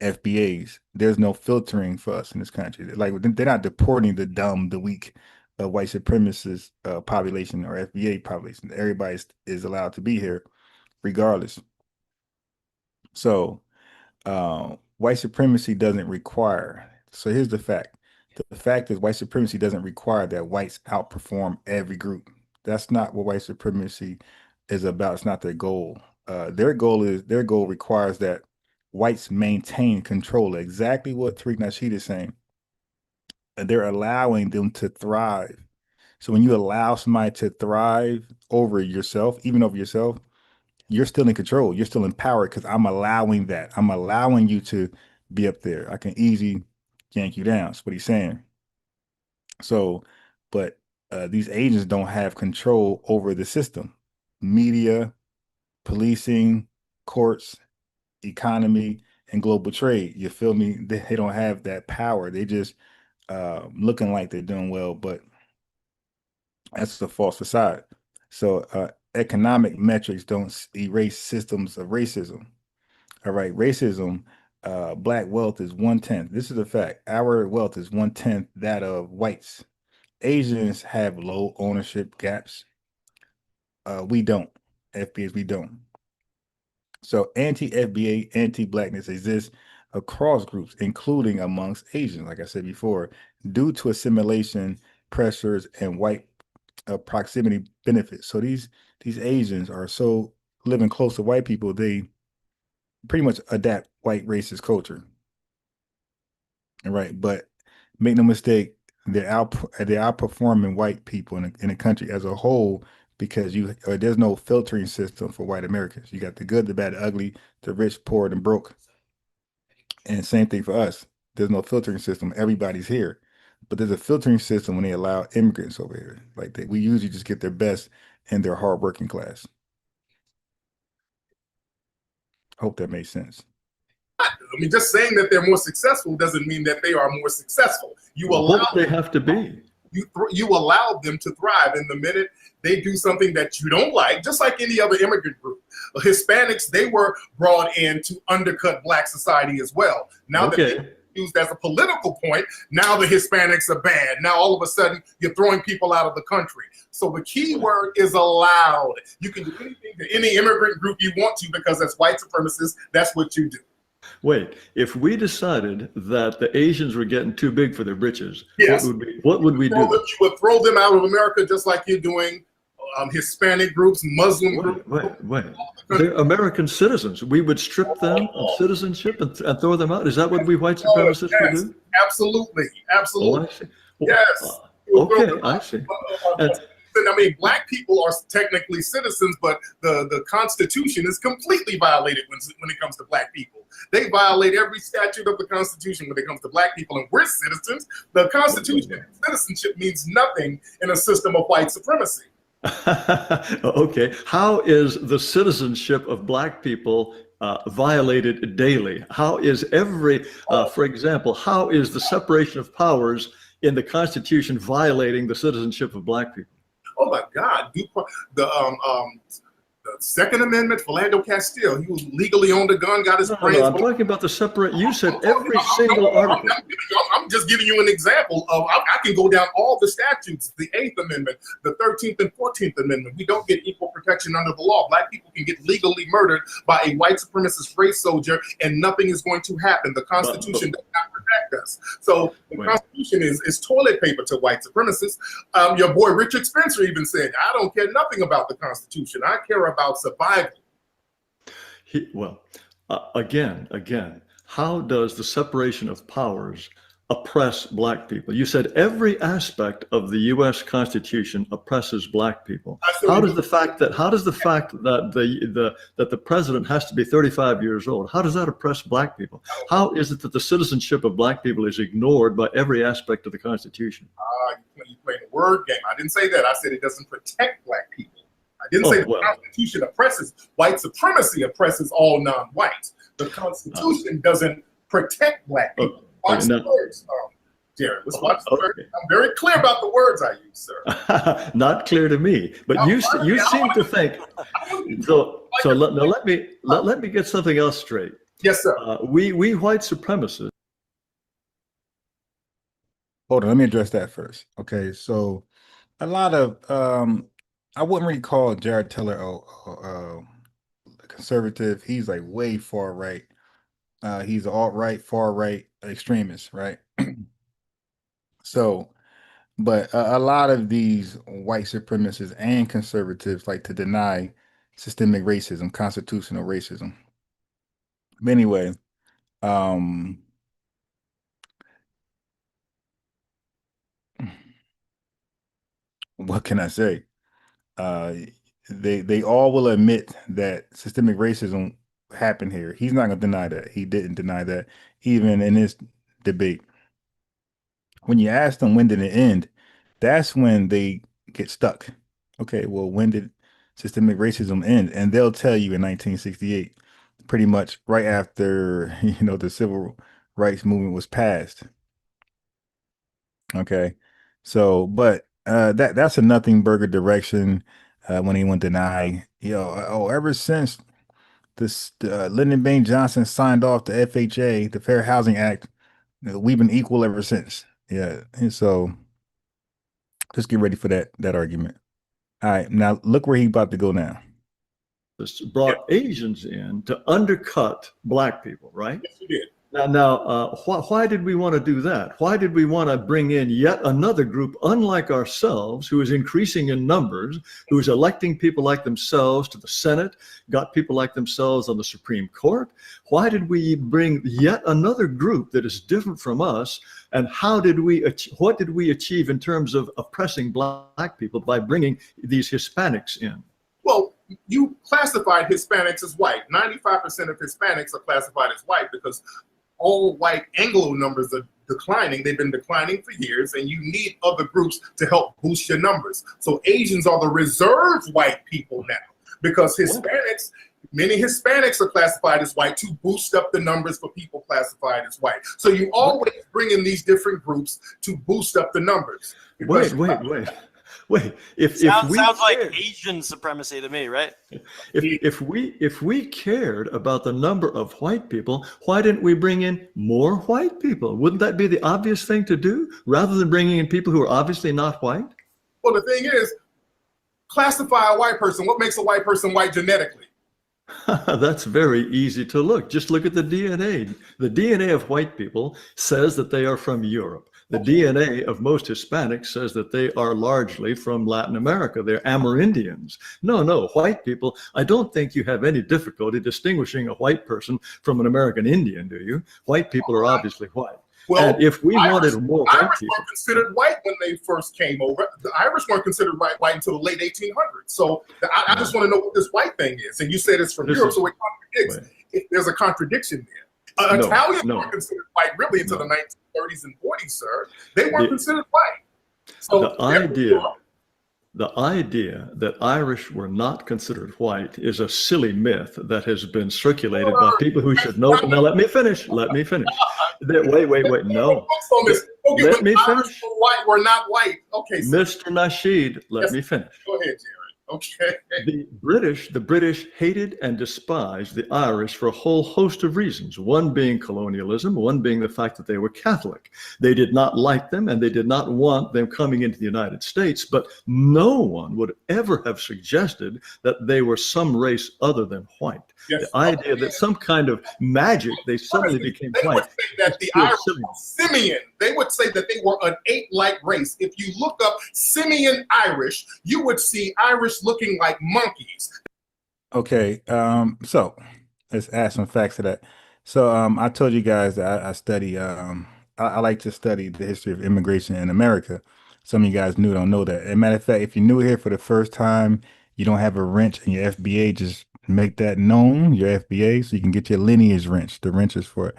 FBAs. There's no filtering for us in this country. Like, they're not deporting the dumb, the weak, white supremacist population or FBA population. Everybody is allowed to be here regardless. So white supremacy doesn't require. So here's the fact. The fact is white supremacy doesn't require that whites outperform every group. That's not what white supremacy is about. It's not their goal. Their goal requires that whites maintain control. Exactly what Tariq Nasheed is saying. They're allowing them to thrive. So when you allow somebody to thrive over yourself, even over yourself, you're still in control. You're still empowered because I'm allowing that. I'm allowing you to be up there. I can easily yank you down. That's what he's saying. So, but these agents don't have control over the system. Media, policing, courts, economy, and global trade. You feel me? They don't have that power. They just looking like they're doing well, but that's a false facade. So economic metrics don't erase systems of racism. All right, racism, Black wealth is 1/10. This is a fact. Our wealth is 1/10 that of whites. Asians have low ownership gaps. We don't. FBAs, we don't. So anti-FBA, anti-Blackness exists across groups, including amongst Asians, like I said before, due to assimilation pressures and white proximity benefits. So these Asians are so living close to white people, they pretty much adapt white racist culture. All right, but make no mistake, they're outperforming white people in the country as a whole because there's no filtering system for white Americans. You got the good, the bad, the ugly, the rich, poor, and broke. And same thing for us. There's no filtering system. Everybody's here. But there's a filtering system when they allow immigrants over here. Like we usually just get their best and their hard working class. Hope that makes sense. I mean, just saying that they're more successful doesn't mean that they are more successful. You allow they have to be. You allow them to thrive, and the minute they do something that you don't like, just like any other immigrant group, Hispanics, they were brought in to undercut Black society as well. Now that they're used as a political point, now the Hispanics are bad. Now all of a sudden you're throwing people out of the country. So the key word is allowed. You can do anything to any immigrant group you want to because as white supremacists, that's what you do. Wait, if we decided that the Asians were getting too big for their britches, yes, what would we do? You would throw them out of America just like you're doing Hispanic groups, Muslim groups. Wait. They're American citizens. We would strip them of citizenship and throw them out. Is that what we white supremacists would do? Absolutely. Absolutely. Oh, I see. Yes. Okay, I see. I mean, Black people are technically citizens, but the Constitution is completely violated when it comes to Black people. They violate every statute of the Constitution when it comes to Black people, and we're citizens. The Constitution and citizenship means nothing in a system of white supremacy. Okay, how is the citizenship of Black people violated daily? How is for example, how is the separation of in the Constitution violating the citizenship of Black people? Oh my God! The Second Amendment, Philando Castile, he was legally owned a gun, got his brains. No, I'm talking about the separate. You said every single article. I'm just giving you an example of. I can go down all the statutes: the 8th Amendment, the 13th and 14th Amendment. We don't get equal protection under the law. Black people can get legally murdered by a white supremacist race soldier, and nothing is going to happen. The Constitution does not protect us. So the Constitution is toilet paper to white supremacists. Your boy Richard Spencer even said, "I don't care nothing about the Constitution. I care about survival." Again, how does the separation of powers oppress black people? You said every aspect of the U.S. Constitution oppresses black people. How does the fact that the president has to be 35 years old, how does that oppress black people? How is it that the citizenship of black people is ignored by every aspect of the Constitution? You played a word game. I didn't say that. I said it doesn't protect black people. I didn't say the Constitution oppresses. White supremacy oppresses all non-whites. The Constitution doesn't protect black people. Watch the words, Jared. Let's watch the words. I'm very clear about the words I use, sir. Not clear to me, but you seem to think. So let me get something else straight. Yes, sir. We white supremacists. Hold on, let me address that first. Okay, so a lot of I wouldn't really call Jared Teller a conservative. He's like way far right. He's an alt-right, far-right extremist, right? So, but a lot of these white supremacists and conservatives like to deny systemic racism, constitutional racism. But anyway, what can I say? They all will admit that systemic racism happened here. He's not going to deny that. He didn't deny that even in this debate. When you ask them when did it end, that's when they get stuck. Okay, well, when did systemic racism end? And they'll tell you in 1968, pretty much right after the civil rights movement was passed. Okay, so but that's a nothing burger direction. When anyone deny, ever since this Lyndon Baines Johnson signed off the FHA, the Fair Housing Act, we've been equal ever since. Yeah, and so just get ready for that argument. All right, now look where he's about to go now. This brought Asians in to undercut black people, right? Yes, you did. Now, why did we want to do that? Why did we want to bring in yet another group, unlike ourselves, who is increasing in numbers, who is electing people like themselves to the Senate, got people like themselves on the Supreme Court? Why did we bring yet another group that is different from us? And what did we achieve in terms of oppressing black people by bringing these Hispanics in? Well, you classified Hispanics as white. 95% of Hispanics are classified as white because all white Anglo numbers are declining. They've been declining for years, and you need other groups to help boost your numbers. So Asians are the reserve white people now because many Hispanics are classified as white to boost up the numbers for people classified as white. So you always bring in these different groups to boost up the numbers. Wait. Sounds like Asian supremacy to me, right? If we cared about the number of white people, why didn't we bring in more white people? Wouldn't that be the obvious thing to do, rather than bringing in people who are obviously not white? Well, the thing is, classify a white person. What makes a white person white genetically? That's very easy to look. Just look at the DNA. The DNA of white people says that they are from Europe. The DNA of most Hispanics says that they are largely from Latin America. They're Amerindians. No, white people, I don't think you have any difficulty distinguishing a white person from an American Indian, do you? White people are obviously white. Well, and if we wanted more white Irish people, weren't considered white when they first came over. The Irish weren't considered white until the late 1800s. So I just want to know what this white thing is. And you said it's from Europe, so it contradicts. There's a contradiction there. Italians weren't considered white really until the 1930s and 40s, sir. They weren't considered white. So the idea that Irish were not considered white is a silly myth that has been circulated by people who should know. Now let me finish. Wait. No. Let me finish. White, we're not white. Okay. Mr. Nasheed, let me finish. Go ahead, Jared. Okay. The British hated and despised the Irish for a whole host of reasons, one being colonialism, one being the fact that they were Catholic. They did not like them, and they did not want them coming into the United States, but no one would ever have suggested that they were some race other than white. Yes. The idea that some kind of magic, they suddenly became white. They would say that the Irish were simian. They would say that they were an ape-like race. If you look up simian Irish, you would see Irish looking like monkeys. Okay, so let's add some facts to that. So I told you guys that I study I like to study the history of immigration in America. Some of you guys don't know that. As a matter of fact, if you're new here for the first time, you don't have a wrench in your FBA, just make that known, your FBA, so you can get your lineage wrench. The wrench is for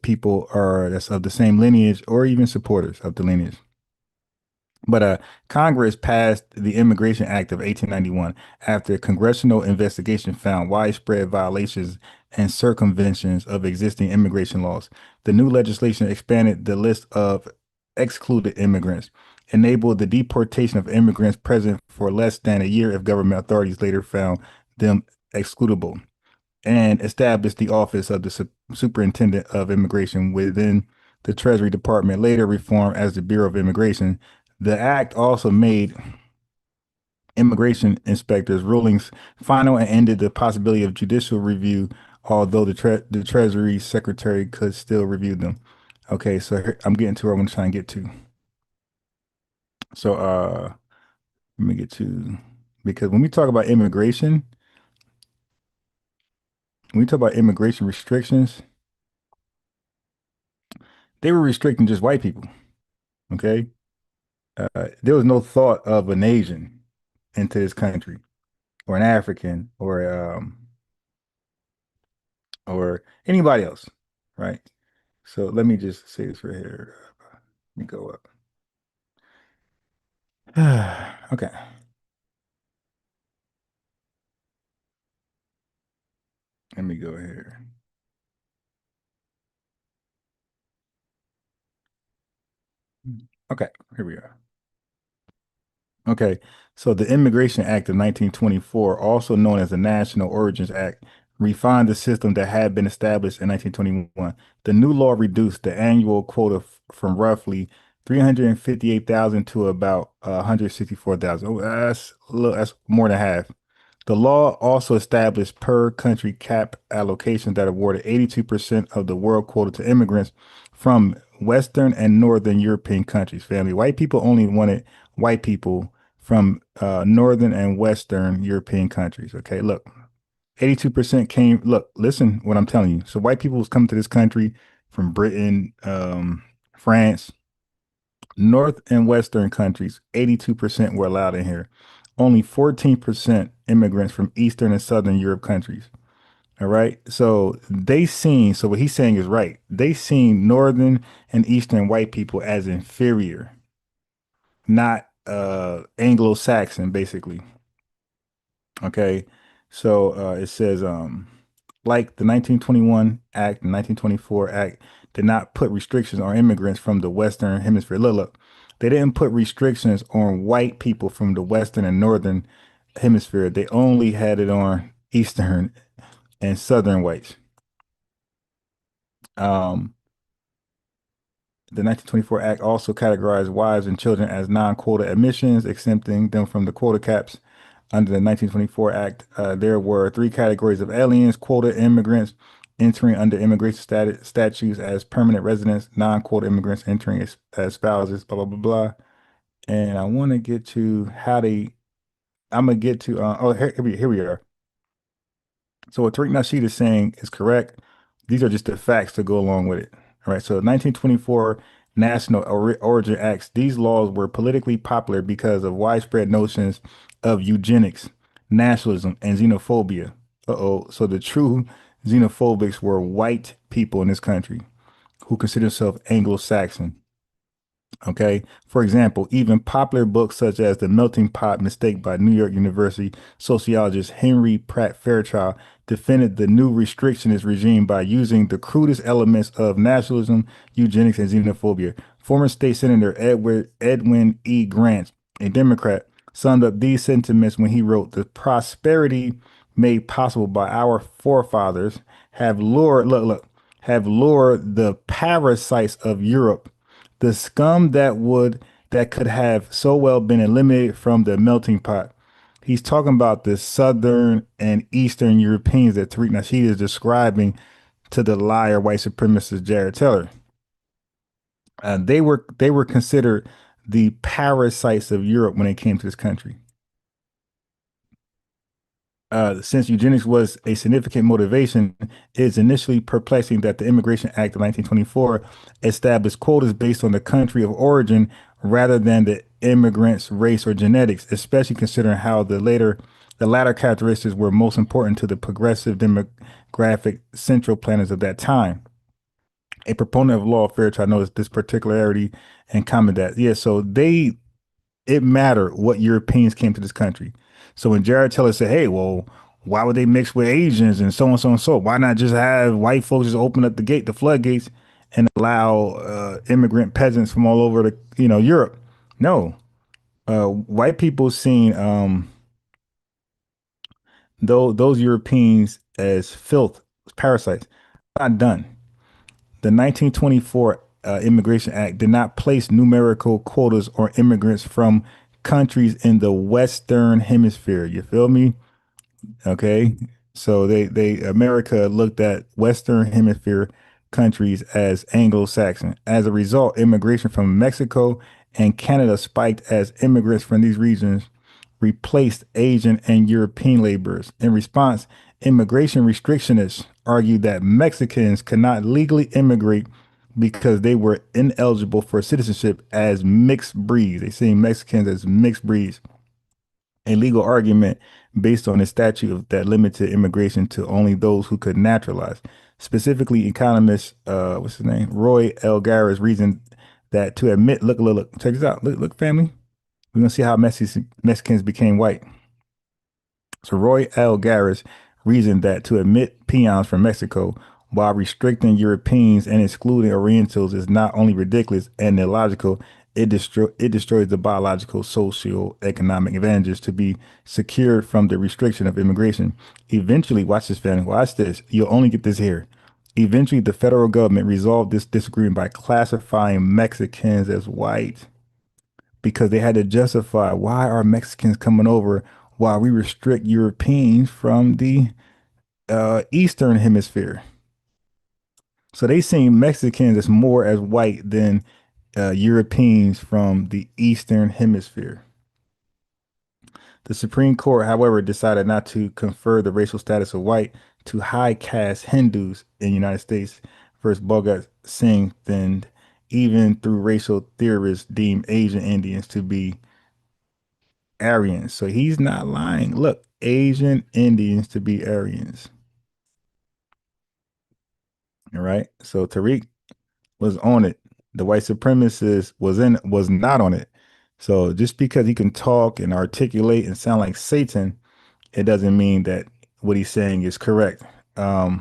people are that's of the same lineage or even supporters of the lineage. But Congress passed the Immigration Act of 1891 after a congressional investigation found widespread violations and circumventions of existing immigration laws. The new legislation expanded the list of excluded immigrants, enabled the deportation of immigrants present for less than a year if government authorities later found them excludable, and established the office of the Superintendent of Immigration within the Treasury Department, later reformed as the Bureau of Immigration. The act also made immigration inspectors' rulings final and ended the possibility of judicial review, although the Treasury Secretary could still review them. Okay, so here, I'm getting to where I'm trying to get to. So let me get to, because when we talk about immigration, restrictions, they were restricting just white people. Okay. There was no thought of an Asian into this country, or an African, or anybody else, right? So let me just say this right here. Let me go up. Okay. Let me go here. Okay, here we are. Okay, so the Immigration Act of 1924, also known as the National Origins Act, refined the system that had been established in 1921. The new law reduced the annual quota from roughly 358,000 to about 164,000. Oh, that's more than half. The law also established per country cap allocations that awarded 82% of the world quota to immigrants from Western and Northern European countries. Family, white people only wanted white people from Northern and Western European countries. Okay, look, 82% came. Look, listen what I'm telling you. So white people was coming to this country from Britain, France, North and Western countries. 82% were allowed in here. Only 14% immigrants from Eastern and Southern Europe countries. All right. So so what he's saying is right. They seen Northern and Eastern white people as inferior, not Anglo-Saxon, basically. Okay. So it says, like the 1921 Act, the 1924 Act did not put restrictions on immigrants from the Western Hemisphere. Look, they didn't put restrictions on white people from the Western and Northern Hemisphere. They only had it on Eastern and Southern whites. The 1924 Act also categorized wives and children as non-quota admissions, exempting them from the quota caps. Under the 1924 Act, there were three categories of aliens: quota immigrants entering under immigration statutes as permanent residents, non-quota immigrants entering as spouses, blah, blah, blah, blah. And I want to get to I'm going to get to, here we are. So what Tariq Nasheed is saying is correct. These are just the facts to go along with it. All right. So 1924 National Origin Acts. These laws were politically popular because of widespread notions of eugenics, nationalism, and xenophobia. So the true xenophobics were white people in this country who consider themselves Anglo-Saxon. Okay. For example, even popular books such as The Melting Pot Mistake by New York University sociologist Henry Pratt Fairchild defended the new restrictionist regime by using the crudest elements of nationalism, eugenics, and xenophobia. Former state senator Edwin E. Grant, a Democrat, summed up these sentiments when he wrote, "The prosperity made possible by our forefathers have lured the parasites of Europe, the scum that could have so well been eliminated from the melting pot." He's talking about the Southern and Eastern Europeans that Tariq Nasheed is describing to the liar white supremacist Jared Taylor. They were considered the parasites of Europe when they came to this country. since eugenics was a significant motivation, it's initially perplexing that the Immigration Act of 1924 established quotas based on the country of origin rather than the immigrant's race or genetics, especially considering how the latter characteristics were most important to the progressive demographic central planners of that time. A proponent of law, Fairchild noticed this particularity and commented that, yeah, so it mattered what Europeans came to this country. So when Jared Taylor said, hey, well, why would they mix with Asians and so on, so on, so why not just have white folks just open up the floodgates and allow immigrant peasants from all over Europe? No, white people seen those Europeans as filth, parasites. Not done. The 1924 Immigration Act did not place numerical quotas on immigrants from countries in the Western Hemisphere. You feel me? Okay. So America looked at Western Hemisphere countries as Anglo-Saxon. As a result, immigration from Mexico and Canada spiked as immigrants from these regions replaced Asian and European laborers. In response, immigration restrictionists argued that Mexicans could not legally immigrate because they were ineligible for citizenship as mixed breeds. They see Mexicans as mixed breeds. A legal argument based on a statute that limited immigration to only those who could naturalize. Specifically, economist, what's his name? Roy L. Garris reasoned that to admit, look, check this out. Look, family. We're going to see how Mexicans became white. So Roy L. Garris reasoned that to admit peons from Mexico while restricting Europeans and excluding Orientals is not only ridiculous and illogical, it destroys the biological, social, economic advantages to be secured from the restriction of immigration. Eventually, watch this, family. Watch this. You'll only get this here. Eventually, the federal government resolved this disagreement by classifying Mexicans as white, because they had to justify why are Mexicans coming over while we restrict Europeans from the Eastern Hemisphere. So they seen Mexicans as more as white than Europeans from the Eastern Hemisphere. The Supreme Court, however, decided not to confer the racial status of white to high caste Hindus in the United States versus Bhagat Singh, then even through racial theorists deem Asian Indians to be Aryans. So he's not lying. Look, Asian Indians to be Aryans. All right. So Tariq was on it. The white supremacist was not on it. So just because he can talk and articulate and sound like Satan, it doesn't mean that what he's saying is correct. But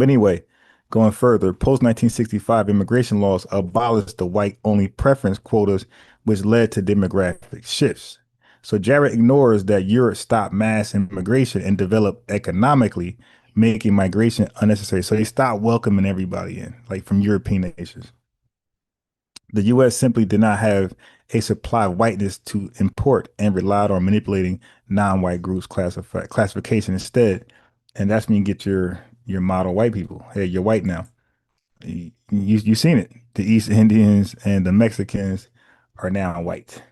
anyway, going further, post 1965 immigration laws abolished the white only preference quotas, which led to demographic shifts. So Jarrett ignores that Europe stopped mass immigration and developed economically, making migration unnecessary. So they stopped welcoming everybody in, like from European nations. The U.S. simply did not have a supply of whiteness to import and relied on manipulating non-white groups classification instead. And that's when you get your model white people. Hey, you're white now. You seen it. The East Indians and the Mexicans are now white.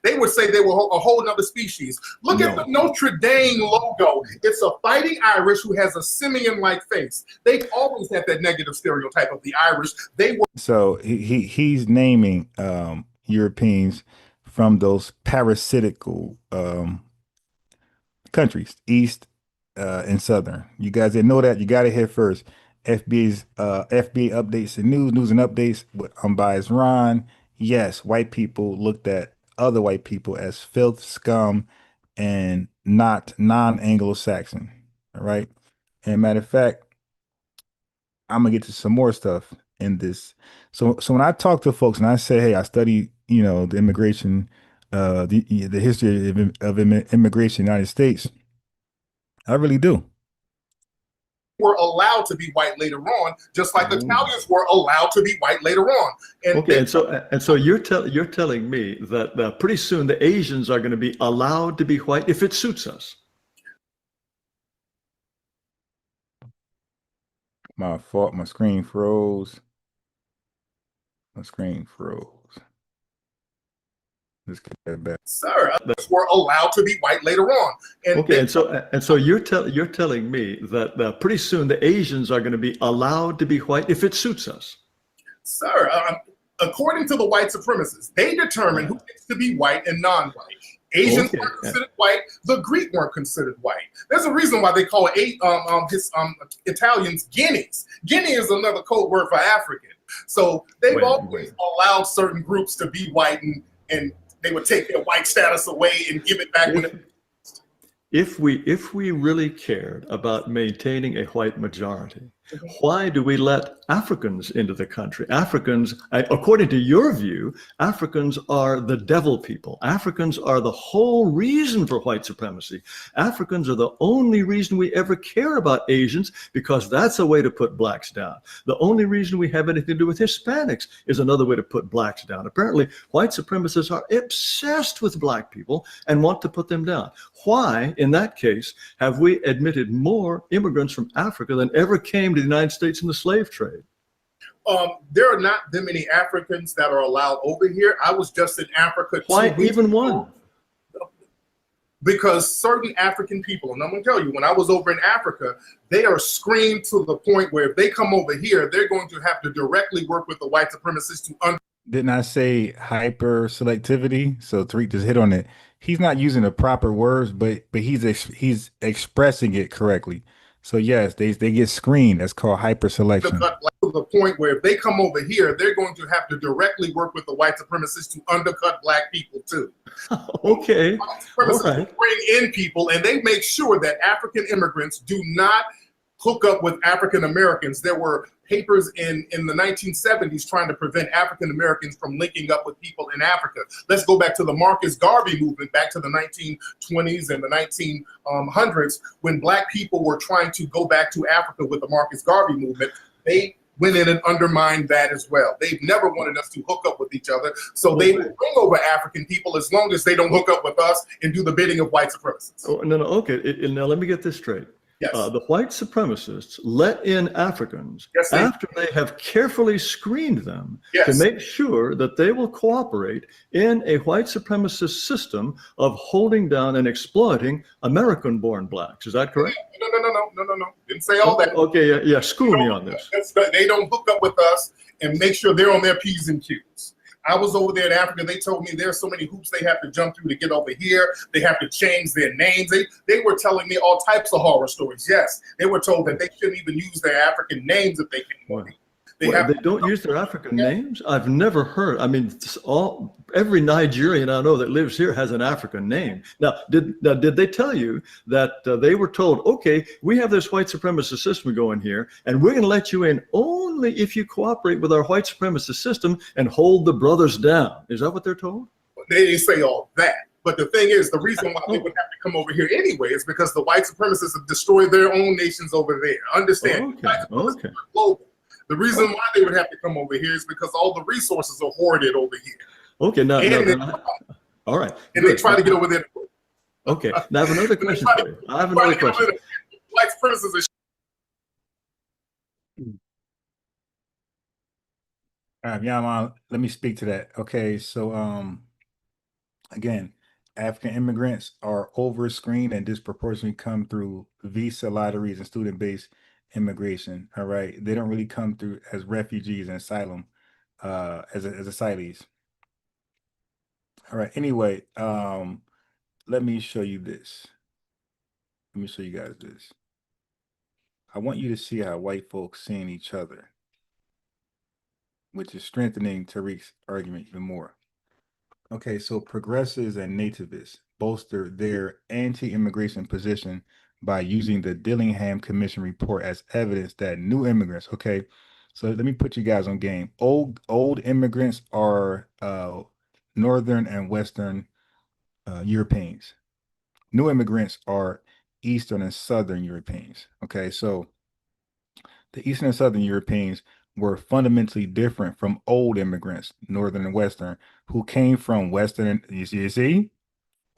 They would say they were a whole nother species. Look at the Notre Dame logo. It's a fighting Irish who has a simian-like face. They've always had that negative stereotype of the Irish. They were so he's naming Europeans from those parasitical countries, East and Southern. You guys didn't know that? You got to hear first. FBA updates and news and updates with unbiased Ron. Yes, white people looked at other white people as filth, scum, and not non-Anglo-Saxon. All right. And matter of fact, I'm gonna get to some more stuff in this. So when I talk to folks and I say, hey, I study, the immigration, the history of immigration in the United States, I really do. Were allowed to be white later on, just like Italians were allowed to be white later on. And so you're telling me that pretty soon the Asians are going to be allowed to be white if it suits us. My fault. My screen froze. Let's get that back. Sir, others were allowed to be white later on. And so you're telling me that pretty soon the Asians are going to be allowed to be white if it suits us. Sir, according to the white supremacists, they determine who gets to be white and non-white. Asians weren't considered white. The Greek weren't considered white. There's a reason why they call Italians Guineas. Guinea is another code word for African. So they've always allowed certain groups to be white, and they would take their white status away and give it back when it. If we really cared about maintaining a white majority, why do we let Africans into the country? Africans, according to your view, Africans are the devil people. Africans are the whole reason for white supremacy. Africans are the only reason we ever care about Asians, because that's a way to put blacks down. The only reason we have anything to do with Hispanics is another way to put blacks down. Apparently, white supremacists are obsessed with black people and want to put them down. Why, in that case, have we admitted more immigrants from Africa than ever came to the United States in the slave trade? There are not that many Africans that are allowed over here. I was just in Africa. Why even one? Because certain African people, and I'm going to tell you, when I was over in Africa, they are screened to the point where if they come over here, they're going to have to directly work with the white supremacists to Didn't I say hyper-selectivity? So Tariq just hit on it. He's not using the proper words, but he's expressing it correctly. So yes, they get screened. That's called hyper-selection. To the point where if they come over here, they're going to have to directly work with the white supremacists to undercut black people too. Okay. White supremacists bring in people, and they make sure that African immigrants do not hook up with African Americans. There were papers in the 1970s trying to prevent African Americans from linking up with people in Africa. Let's go back to the Marcus Garvey movement, back to the 1920s and the 1900s, when black people were trying to go back to Africa with the Marcus Garvey movement. They went in and undermined that as well. They've never wanted us to hook up with each other, so they will bring over African people as long as they don't hook up with us and do the bidding of white supremacists. Oh, no, okay. Now let me get this straight. Yes. The white supremacists let in Africans Yes, after they have carefully screened them Yes. to make sure that they will cooperate in a white supremacist system of holding down and exploiting American-born blacks. Is that correct? No. Didn't say all that. Okay, yeah. School me on this. They don't hook up with us and make sure they're on their P's and Q's. I was over there in Africa. They told me there's so many hoops they have to jump through to get over here. They have to change their names. They were telling me all types of horror stories. Yes, they were told that they shouldn't even use their African names if they can. They don't use their African names? I've never heard. I mean, every Nigerian I know that lives here has an African name. Now, did they tell you that they were told, okay, we have this white supremacist system going here, and we're going to let you in only if you cooperate with our white supremacist system and hold the brothers down? Is that what they're told? They didn't say all that. But the thing is, the reason why they would have to come over here anyway is because the white supremacists have destroyed their own nations over there. Understand? Okay. Global. The reason why they would have to come over here is because all the resources are hoarded over here. Okay, now all right. And they try to get over there. Okay, now I have another question for you. I have another question. White supremacists Yeah, let me speak to that. Okay, so again, African immigrants are over-screened and disproportionately come through visa lotteries and student-based immigration. All right, they don't really come through as refugees and asylum as asylees. All right, anyway, let me show you this. Let me show you guys this. I want you to see how white folks seeing each other, which is strengthening Tariq's argument even more. Okay, so progressives and nativists bolster their anti-immigration position by using the Dillingham Commission report as evidence that new immigrants, okay, so let me put you guys on game. Old immigrants are Northern and Western Europeans. New immigrants are Eastern and Southern Europeans, okay? So the Eastern and Southern Europeans were fundamentally different from old immigrants, Northern and Western, who came from Western, you see?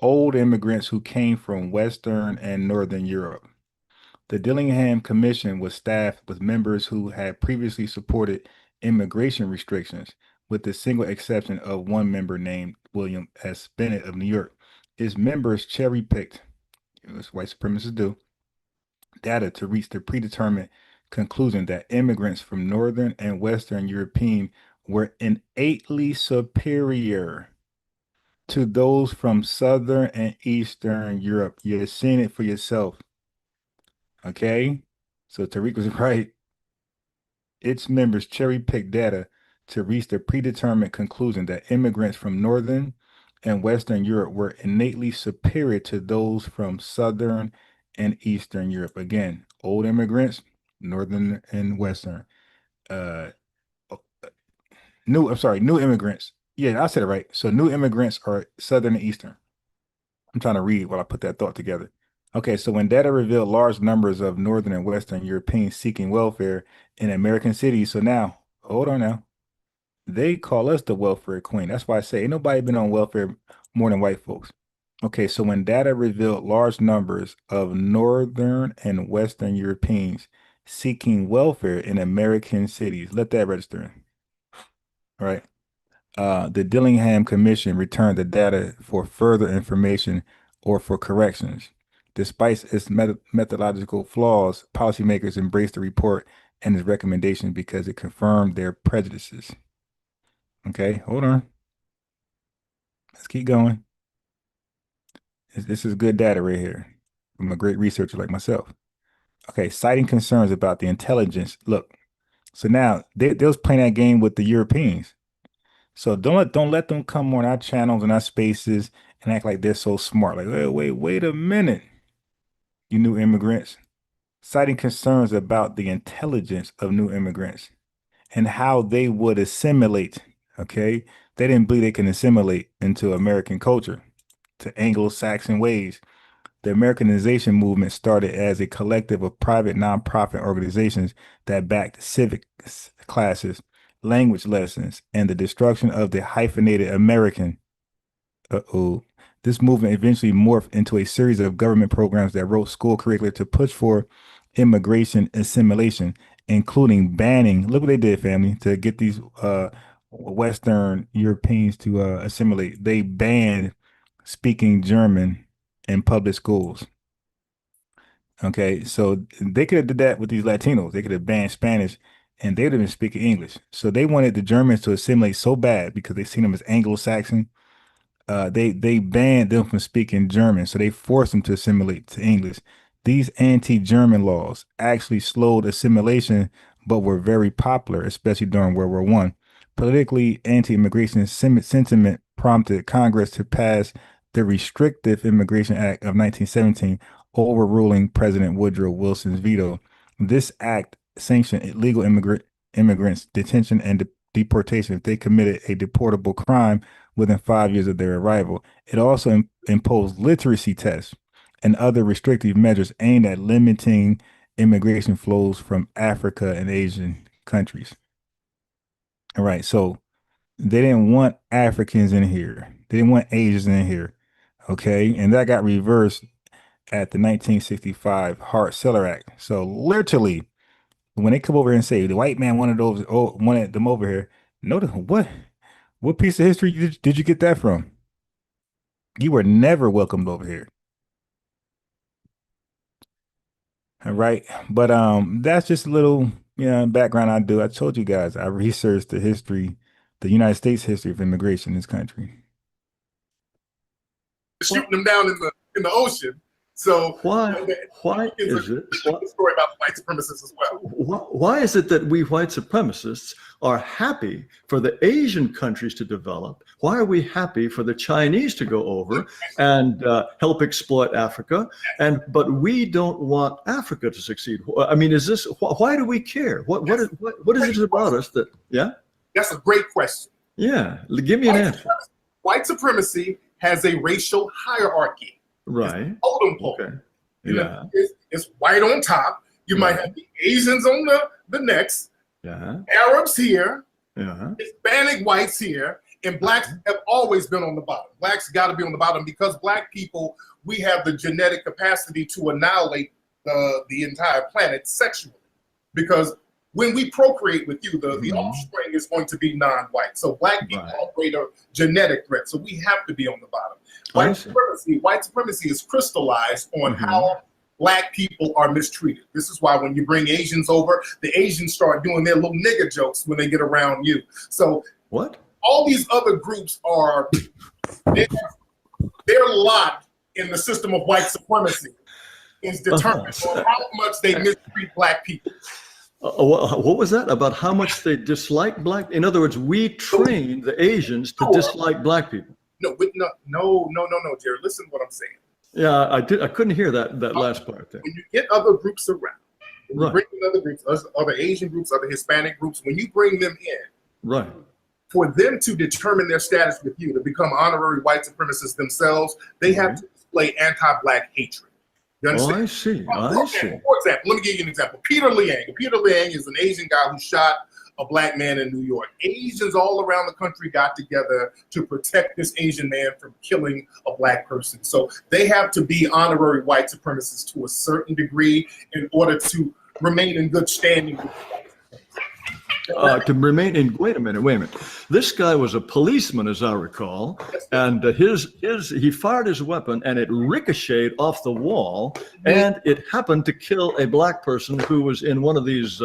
Old immigrants who came from Western and Northern Europe. The Dillingham Commission was staffed with members who had previously supported immigration restrictions, with the single exception of one member named William S. Bennett of New York. Its members cherry-picked, as white supremacists do, data to reach the predetermined conclusion that immigrants from Northern and Western European were innately superior to those from Southern and Eastern Europe. You're seeing it for yourself. Okay? So Tariq was right. Its members cherry-picked data to reach the predetermined conclusion that immigrants from Northern and Western Europe were innately superior to those from Southern and Eastern Europe. Again, old immigrants, Northern and Western. New immigrants. Yeah, I said it right. So new immigrants are Southern and Eastern. I'm trying to read while I put that thought together. Okay, so when data revealed large numbers of Northern and Western Europeans seeking welfare in American cities, so now, hold on now, they call us the welfare queen. That's why I say ain't nobody been on welfare more than white folks. Okay, so when data revealed large numbers of Northern and Western Europeans seeking welfare in American cities, let that register in. All right. The Dillingham Commission returned the data for further information or for corrections. Despite its methodological flaws, policymakers embraced the report and its recommendations because it confirmed their prejudices. Okay, hold on. Let's keep going. This is good data right here from a great researcher like myself. Okay, citing concerns about the intelligence. Look, so now they was playing that game with the Europeans. So don't let them come on our channels and our spaces and act like they're so smart. Like, wait a minute, you new immigrants. Citing concerns about the intelligence of new immigrants and how they would assimilate. Okay, they didn't believe they can assimilate into American culture, to Anglo-Saxon ways. The Americanization movement started as a collective of private nonprofit organizations that backed civic classes, language lessons, and the destruction of the hyphenated American. This movement eventually morphed into a series of government programs that wrote school curricula to push for immigration assimilation, including banning, look what they did, family, to get these Western Europeans to assimilate. They banned speaking German in public schools. Okay, so they could have did that with these Latinos. They could have banned Spanish and they would have been speaking English. So they wanted the Germans to assimilate so bad because they seen them as Anglo-Saxon. They banned them from speaking German. So they forced them to assimilate to English. These anti-German laws actually slowed assimilation, but were very popular, especially during World War I. Politically, anti-immigration sentiment prompted Congress to pass the Restrictive Immigration Act of 1917, overruling President Woodrow Wilson's veto. This act sanctioned illegal immigrants' detention and deportation if they committed a deportable crime within 5 years of their arrival. It also imposed literacy tests and other restrictive measures aimed at limiting immigration flows from Africa and Asian countries. All right, so they didn't want Africans in here. They didn't want Asians in here. Okay, and that got reversed at the 1965 Hart-Celler Act. So literally, when they come over here and say the white man wanted them over here, notice what piece of history did you get that from? You were never welcomed over here. All right, but that's just a little background I do. I told you guys I researched the history, the United States history of immigration in this country. Shooting them down in the ocean. So why is it? Story about the white supremacists as well. Why is it that we white supremacists are happy for the Asian countries to develop? Why are we happy for the Chinese to go over and help exploit Africa? But we don't want Africa to succeed. I mean, is this why do we care? What is it about us that? Yeah, that's a great question. Yeah, give me an answer. White supremacy has a racial hierarchy. Right. Okay. Yeah. It's white on top. You might have the Asians on the next. Yeah. Arabs here. Yeah. Hispanic whites here. And blacks have always been on the bottom. Blacks got to be on the bottom because black people, we have the genetic capacity to annihilate the entire planet sexually. Because when we procreate with you, the offspring is going to be non-white. So black people operate a genetic threat. So we have to be on the bottom. White supremacy is crystallized on how black people are mistreated. This is why when you bring Asians over, the Asians start doing their little nigger jokes when they get around you. So all these other groups are, their lot in the system of white supremacy is determined on how much they mistreat black people. What was that about how much they dislike black? In other words, we train the Asians to dislike black people. No, Jared. Listen to what I'm saying. Yeah, I couldn't hear that last part there. When you get other groups around, when you bring in other groups, other Asian groups, other Hispanic groups, when you bring them in, for them to determine their status with you, to become honorary white supremacists themselves, they have to display anti-black hatred. You understand? I see. For example, let me give you an example. Peter Liang. Peter Liang is an Asian guy who shot a black man in New York. Asians all around the country got together to protect this Asian man from killing a black person. So they have to be honorary white supremacists to a certain degree in order to remain in good standing. To remain in, wait a minute. This guy was a policeman, as I recall, and he fired his weapon and it ricocheted off the wall, and it happened to kill a black person who was in one of these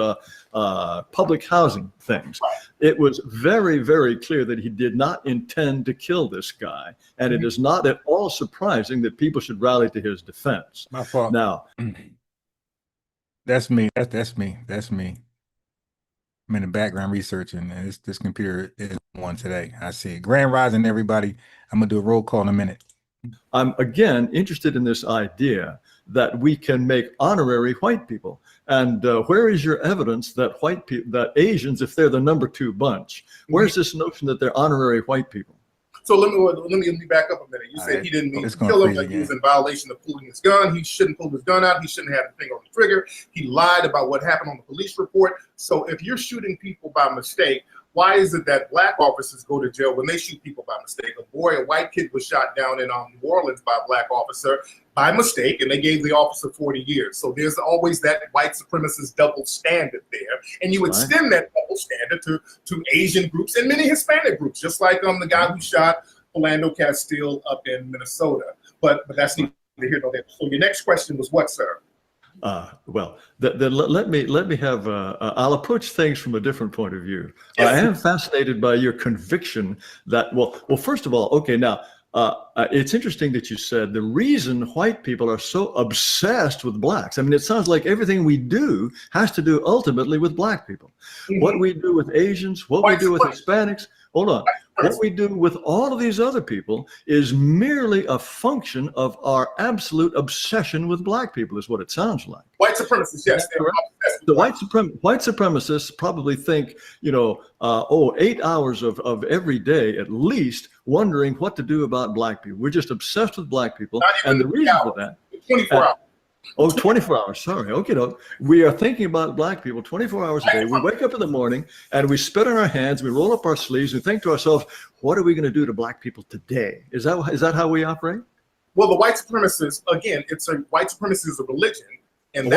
public housing things. It was very, very clear that he did not intend to kill this guy, and it is not at all surprising that people should rally to his defense. My fault. Now, that's me. That's me. I'm in the background researching, and this computer is on today. I see it. Grand Rising, everybody. I'm going to do a roll call in a minute. I'm, again, interested in this idea that we can make honorary white people. And where is your evidence that that Asians, if they're the number 2 bunch, where's this notion that they're honorary white people? So let me back up a minute. You said he didn't mean to kill him, that he was in violation of pulling his gun. He shouldn't pull his gun out. He shouldn't have the finger on the trigger. He lied about what happened on the police report. So if you're shooting people by mistake, why is it that black officers go to jail when they shoot people by mistake? A white kid was shot down in New Orleans by a black officer by mistake, and they gave the officer 40 years. So there's always that white supremacist double standard there. And you extend that double standard to Asian groups and many Hispanic groups, just like the guy who shot Philando Castile up in Minnesota. But that's neither here nor there. So your next question was what, sir? Well, then let me have. I'll approach things from a different point of view. I am fascinated by your conviction that well, first of all, okay, now it's interesting that you said the reason white people are so obsessed with blacks. I mean, it sounds like everything we do has to do ultimately with black people. What we do with Asians, what we do with Hispanics. Hold on. What we do with all of these other people is merely a function of our absolute obsession with black people, is what it sounds like. White supremacists, yes. The white supremacists probably think, 8 hours of every day at least wondering what to do about black people. We're just obsessed with black people. And the reason for that. 24 hours. 24 hours. Sorry. Okay, no. We are thinking about black people 24 hours a day. We wake up in the morning and we spit on our hands, we roll up our sleeves, and think to ourselves, what are we going to do to black people today? Is that how we operate? Well, the white supremacists, again, white supremacy is a religion. And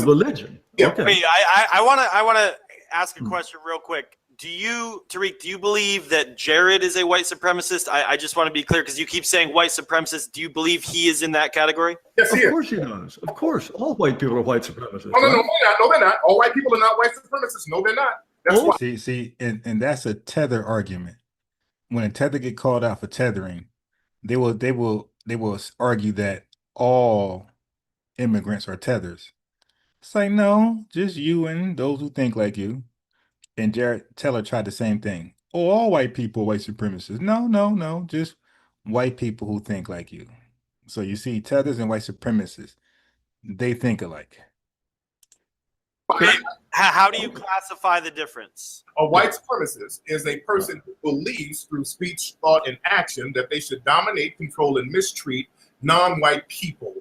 religion. Yeah. Okay. Wait, I want to ask a question real quick. Tariq, do you believe that Jared is a white supremacist? I just want to be clear because you keep saying white supremacist. Do you believe he is in that category? Yes, he is. Of course he does. Of course. All white people are white supremacists. No, they're not. All white people are not white supremacists. No, they're not. That's why. See, and that's a tether argument. When a tether get called out for tethering, they will argue that all immigrants are tethers. It's like, no, just you and those who think like you. And Jared Teller tried the same thing. Oh, all white people are white supremacists. No, just white people who think like you. So you see tethers and white supremacists, they think alike. How do you classify the difference? A white supremacist is a person who believes through speech, thought, and action that they should dominate, control, and mistreat non-white people.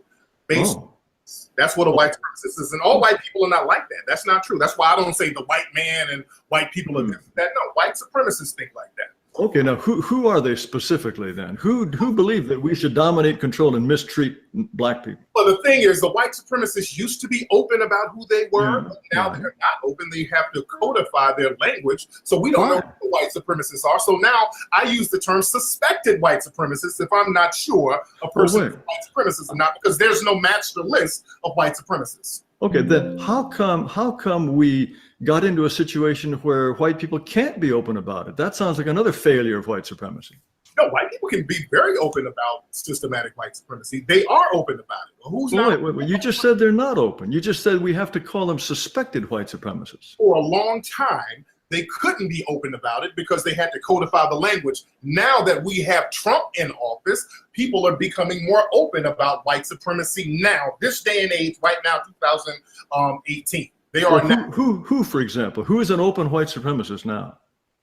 That's what a white supremacist is. And all white people are not like that. That's not true. That's why I don't say the white man and white people are this. No, white supremacists think like that. Okay, now who are they specifically then? Who believe that we should dominate, control, and mistreat black people? Well, the thing is, the white supremacists used to be open about who they were, but now they're not open. They have to codify their language, so we don't know who the white supremacists are. So now I use the term suspected white supremacists if I'm not sure a person is a white supremacist or not, because there's no master list of white supremacists. Okay, then how come we got into a situation where white people can't be open about it? That sounds like another failure of white supremacy. No, white people can be very open about systematic white supremacy. They are open about it. Well, who's not? Wait, you just said they're not open. You just said we have to call them suspected white supremacists. For a long time, they couldn't be open about it because they had to codify the language. Now that we have Trump in office, people are becoming more open about white supremacy now, this day and age, right now, 2018. They are now. Who, for example, who is an open white supremacist now?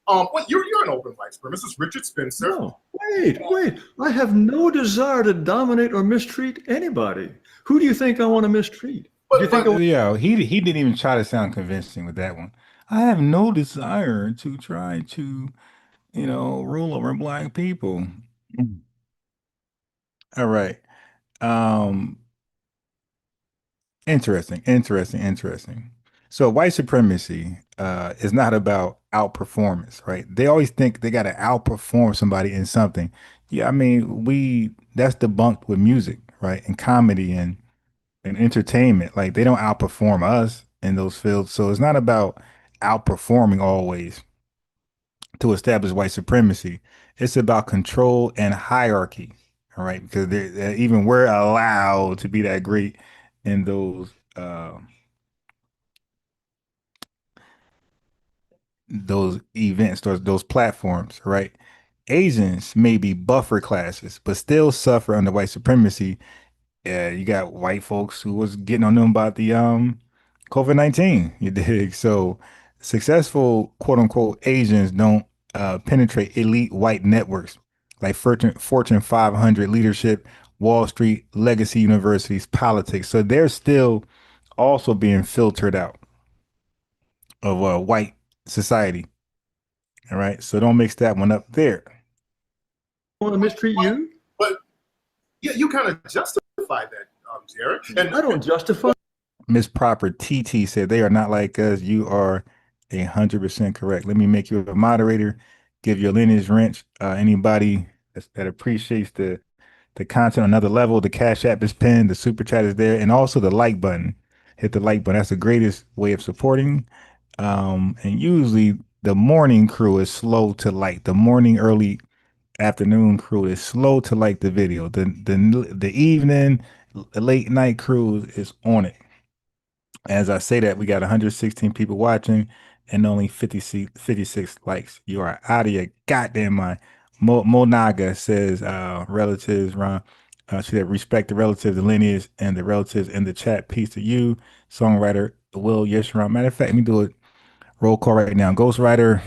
Well, you're an open white supremacist, Richard Spencer. No, wait. I have no desire to dominate or mistreat anybody. Who do you think I want to mistreat? He didn't even try to sound convincing with that one. I have no desire to try to, rule over black people. All right. Interesting. So white supremacy is not about outperformance, right? They always think they got to outperform somebody in something. Yeah, I mean, that's debunked with music, right? And comedy and entertainment. Like, they don't outperform us in those fields. So it's not about outperforming always to establish white supremacy. It's about control and hierarchy, all right? Because even we're allowed to be that great in those events, those platforms, right? Asians may be buffer classes, but still suffer under white supremacy. You got white folks who was getting on them about the COVID-19. You dig? So successful quote unquote Asians don't penetrate elite white networks like Fortune 500 leadership, Wall Street, legacy universities, politics. So they're still also being filtered out of white society. All right. So don't mix that one up there. I want to mistreat you? But yeah, you kind of justify that, Jared. And I don't justify. Miss Proper TT said they are not like us. You are 100% correct. Let me make you a moderator, give your lineage wrench. Anybody that appreciates the content on another level, the Cash App is pinned, the super chat is there, and also the like button. Hit the like button. That's the greatest way of supporting. And usually the morning crew is slow to like. The morning, early afternoon crew is slow to like the video. The evening, late night crew is on it. As I say that, we got 116 people watching and only 56 likes. You are out of your goddamn mind. Mo Naga says relatives, Ron. She said respect the relatives, the lineage, and the relatives in the chat. Peace to you, songwriter Will Yeshurun. Matter of fact, let me do it. Roll call right now. Ghostwriter,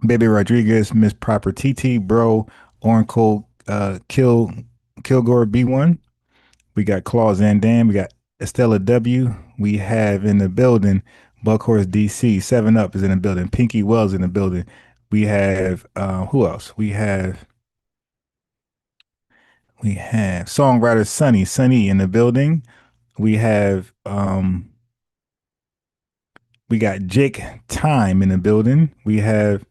Baby Rodriguez, Miss Proper TT, Bro, Orange Cold, Kilgore B1. We got Claus Zandan. We got Estella W. We have in the building Buckhorse DC. 7 Up is in the building. Pinky Wells in the building. We have who else? We have songwriter Sunny in the building. We have we got Jake Time in the building. We have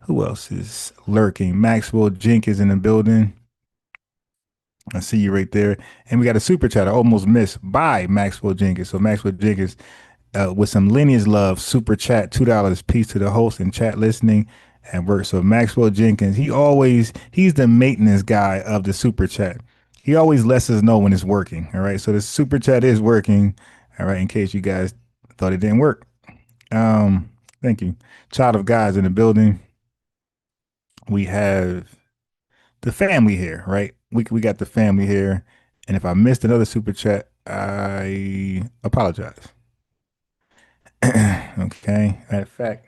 who else is lurking? Maxwell Jenkins in the building. I see you right there. And we got a super chat I almost missed by Maxwell Jenkins. So Maxwell Jenkins with some lineage love, super chat, $2. Peace to the host and chat listening and work. So Maxwell Jenkins, he's the maintenance guy of the super chat. He always lets us know when it's working. All right. So the super chat is working. All right. In case you guys thought it didn't work. Thank you. Child of God's in the building. We have the family here, right? We got the family here. And if I missed another super chat, I apologize. Okay. Matter of fact.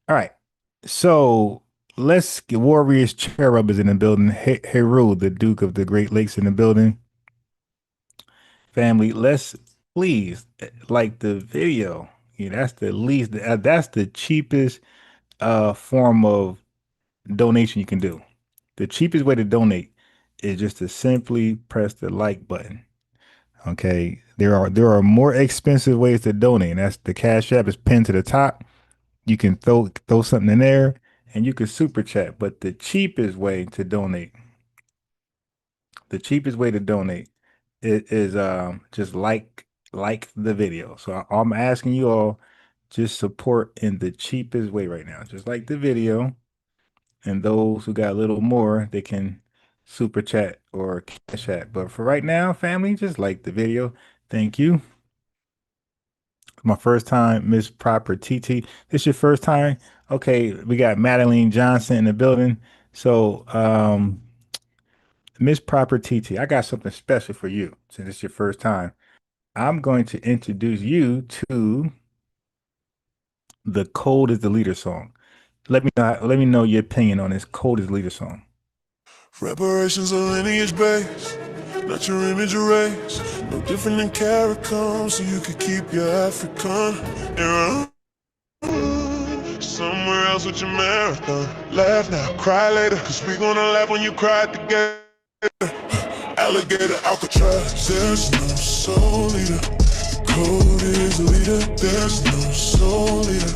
All right. So let's get Warriors Cherub is in the building. Heru, the Duke of the Great Lakes in the building. Family, let's please like the video. Yeah, that's the least, that's the cheapest form of donation you can do. The cheapest way to donate is just to simply press the like button. Okay, there are more expensive ways to donate. And that's the Cash App is pinned to the top. You can throw something in there, and you can super chat. But the cheapest way to donate, is just like the video. So I'm asking you all, just support in the cheapest way right now. Just like the video, and those who got a little more, they can super chat or cash app. But for right now, family, just like the video. Thank you. My first time, Miss Proper TT. This your first time? Okay, we got Madeline Johnson in the building. So, Miss Proper TT, I got something special for you since it's your first time. I'm going to introduce you to the Code is the Leader song. Let me know your opinion on this Code is the Leader song. Reparations are lineage based, not your image erased. No different than carrot comes, so you could keep your African and run somewhere else with your marathon. Laugh now, cry later, cause we gonna laugh when you cry together. Alligator Alcatraz, there's no soul leader. The code is the leader, there's no soul leader.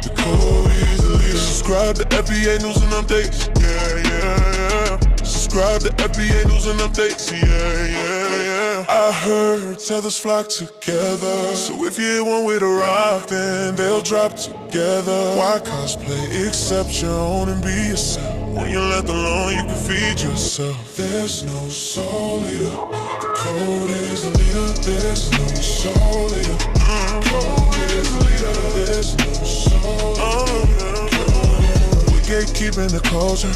The code is the leader. Subscribe to FBA News and Updates, yeah. Subscribe to FBA News and Updates, yeah. I heard tethers flock together, so if you want with a rock, then they'll drop together. Why cosplay? Accept your own and be yourself. When you're left alone, you can feed yourself. There's no soul leader. The code is the leader. There's no soul leader. The code is the leader. There's no soul leader. We gatekeeping the culture.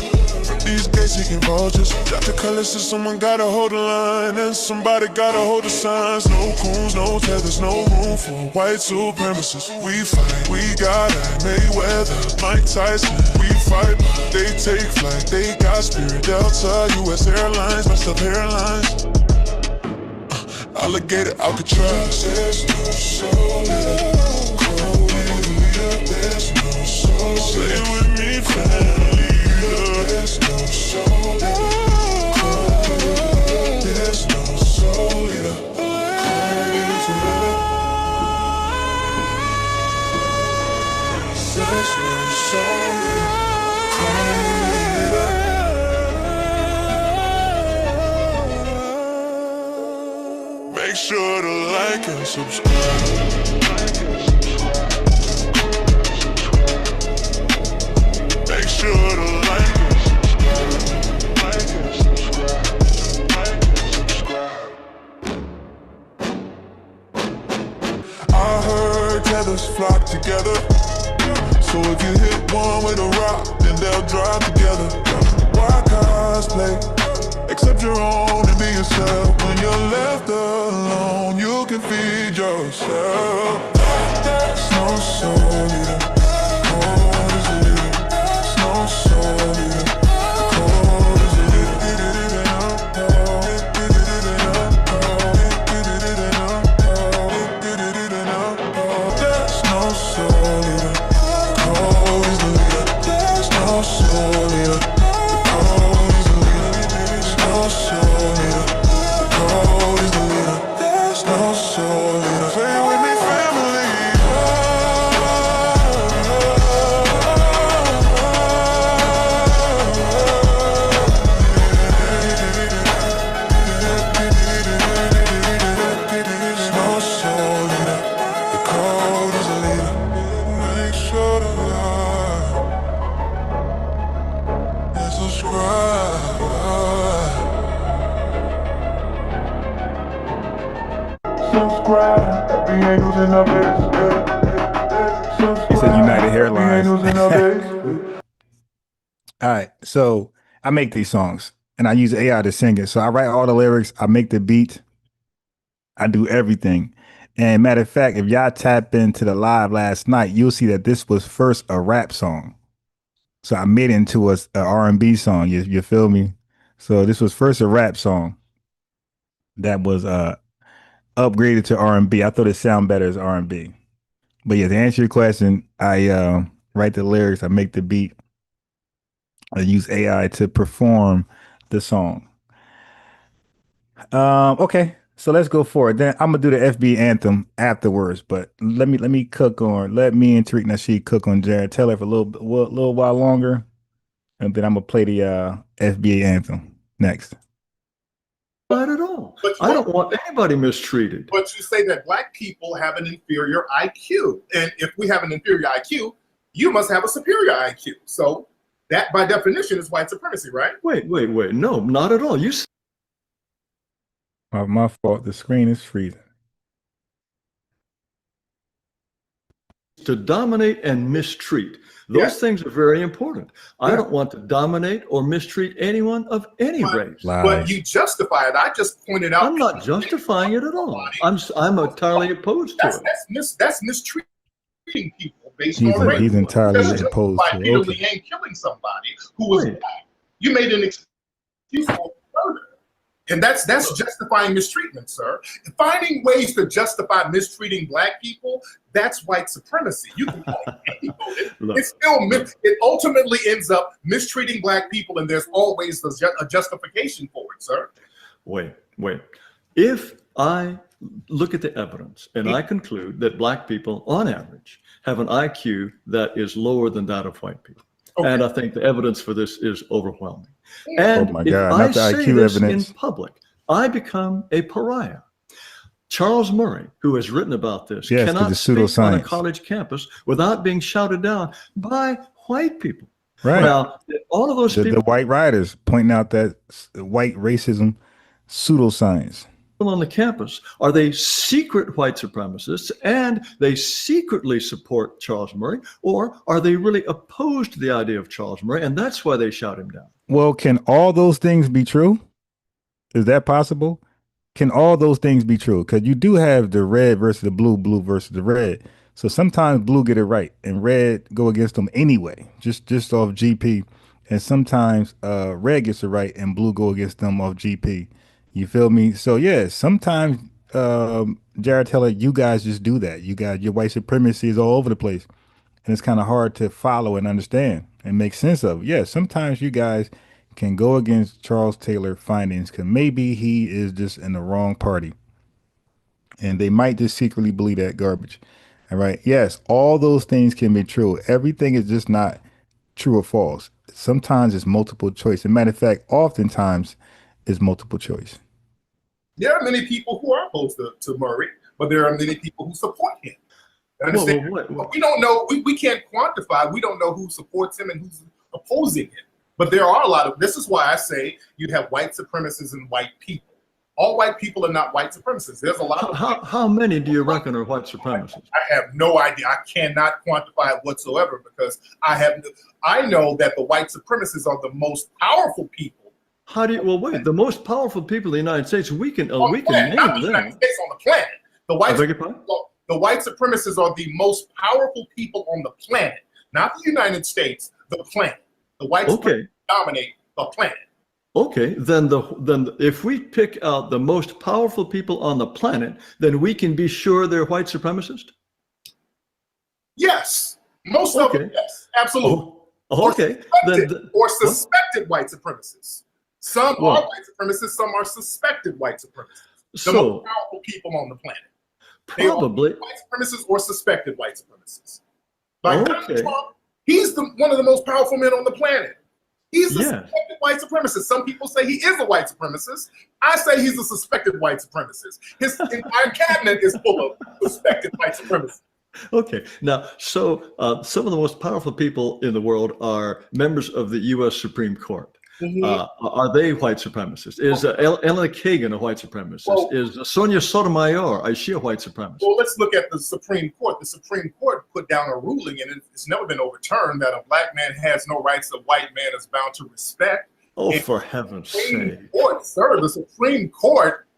From these gate-seeking vultures. Dr. Color says someone gotta hold the line, and somebody gotta hold the signs. No coons, no tethers, no room for white supremacists. We fight, we got it. Mayweather, Mike Tyson. We fight, they take flight. They got Spirit, Delta, U.S. Airlines, messed up airlines. Alligator Alcatraz. There's no soul leader. Code is the leader. There's no soul leader. Say it with me, family. There's no soul leader. There's no soul leader. There's no soul leader. Make sure to like and subscribe. Make sure to like and subscribe. I heard tethers flock together, so if you hit one with a rock, then they'll drop together. Why cosplay? Accept your own and be yourself. When you're left alone, you can feed yourself. There's no soul leader. The code is the leader. There's no soul leader. The code is the leader. There's no soul leader. The code is the leader. There's no soul leader. The code is the leader. There's no soul leader. The code is the leader. There's no soul leader. Say it with me, family. There's no soul leader. The code is the leader. Make sure to like and subscribe. Subscribe. FBA News and Updates. He said United Airlines. All right, so I make these songs and I use AI to sing it. So I write all the lyrics, I make the beat, I do everything. And matter of fact, if y'all tap into the live last night, you'll see that this was first a rap song. So I made it into a R&B song. You feel me? So this was first a rap song that was upgraded to R&B. I thought it sounded better as R&B. But yeah, to answer your question, I write the lyrics, I make the beat, use AI to perform the song. Okay, so let's go for it. Then I'm gonna do the FB anthem afterwards. But let me cook on. Let me and Tariq Nasheed cook on Jared Taylor for a little while longer, and then I'm gonna play the FBA anthem next. Not at all. I don't want anybody mistreated. But you say that black people have an inferior IQ, and if we have an inferior IQ, you must have a superior IQ. So that, by definition, is white supremacy, right? Wait. No, not at all. You. My fault. The screen is freezing. To dominate and mistreat. Those things are very important. I don't want to dominate or mistreat anyone of any race. But you justify it. I just pointed out. I'm not justifying it at all. I'm entirely opposed to it. That's mistreating people based on race. He's entirely opposed to it. Okay. And killing somebody who was black. You made an excuse for murder. And that's justifying mistreatment, sir. Finding ways to justify mistreating black people, that's white supremacy. You can call it it's still it ultimately ends up mistreating black people, and there's always a justification for it, sir. Wait. If I look at the evidence and I conclude that black people, on average, have an IQ that is lower than that of white people, and I think the evidence for this is overwhelming. And if I say this in public, I become a pariah. Charles Murray, who has written about this, cannot speak on a college campus without being shouted down by white people. Right. Now, all of those people, the white writers pointing out that white racism, pseudoscience. On the campus, are they secret white supremacists and they secretly support Charles Murray, or are they really opposed to the idea of Charles Murray, and that's why they shout him down? Well, can all those things be true? Is that possible? Can all those things be true? Because you do have the red versus the blue, blue versus the red. So sometimes blue get it right and red go against them anyway, just off GP. And sometimes red gets it right and blue go against them off GP. You feel me? So yeah, sometimes Jared Taylor, you guys just do that. You got your white supremacy is all over the place, and it's kind of hard to follow and understand and make sense of. Yeah, sometimes you guys can go against Charles Taylor findings because maybe he is just in the wrong party, and they might just secretly believe that garbage. All right. Yes, all those things can be true. Everything is just not true or false. Sometimes it's multiple choice. As a matter of fact, oftentimes it's multiple choice. There are many people who are opposed to Murray, but there are many people who support him. Understand? Well, we don't know. We can't quantify. We don't know who supports him and who's opposing him. But there are a lot of. This is why I say you have white supremacists and white people. All white people are not white supremacists. There's a lot of. How many do you reckon are white supremacists? I have no idea. I cannot quantify it whatsoever because I know that the white supremacists are the most powerful people. How do you? Well, wait. The most powerful people in the United States. We can name them. Not the United States, on the planet. The white supremacists are the most powerful people on the planet, not the United States. The planet. The white supremacists dominate the planet. Okay, then if we pick out the most powerful people on the planet, then we can be sure they're white supremacists? Yes. Most of them, yes. Absolutely. Okay. Or suspected white supremacists. Some are white supremacists, some are suspected white supremacists. The most powerful people on the planet. Probably. White supremacists or suspected white supremacists. Like Donald Trump, he's one of the most powerful men on the planet. He's a suspected white supremacist. Some people say he is a white supremacist. I say he's a suspected white supremacist. His entire cabinet is full of suspected white supremacists. Okay. Now, so some of the most powerful people in the world are members of the U.S. Supreme Court. Are they white supremacists? Is Ellen Kagan a white supremacist? Well, is Sonia Sotomayor, is she a white supremacist? Well, let's look at the Supreme Court. The Supreme Court put down a ruling, and it's never been overturned, that a black man has no rights a white man is bound to respect. Oh, and for heaven's sake. The Supreme Court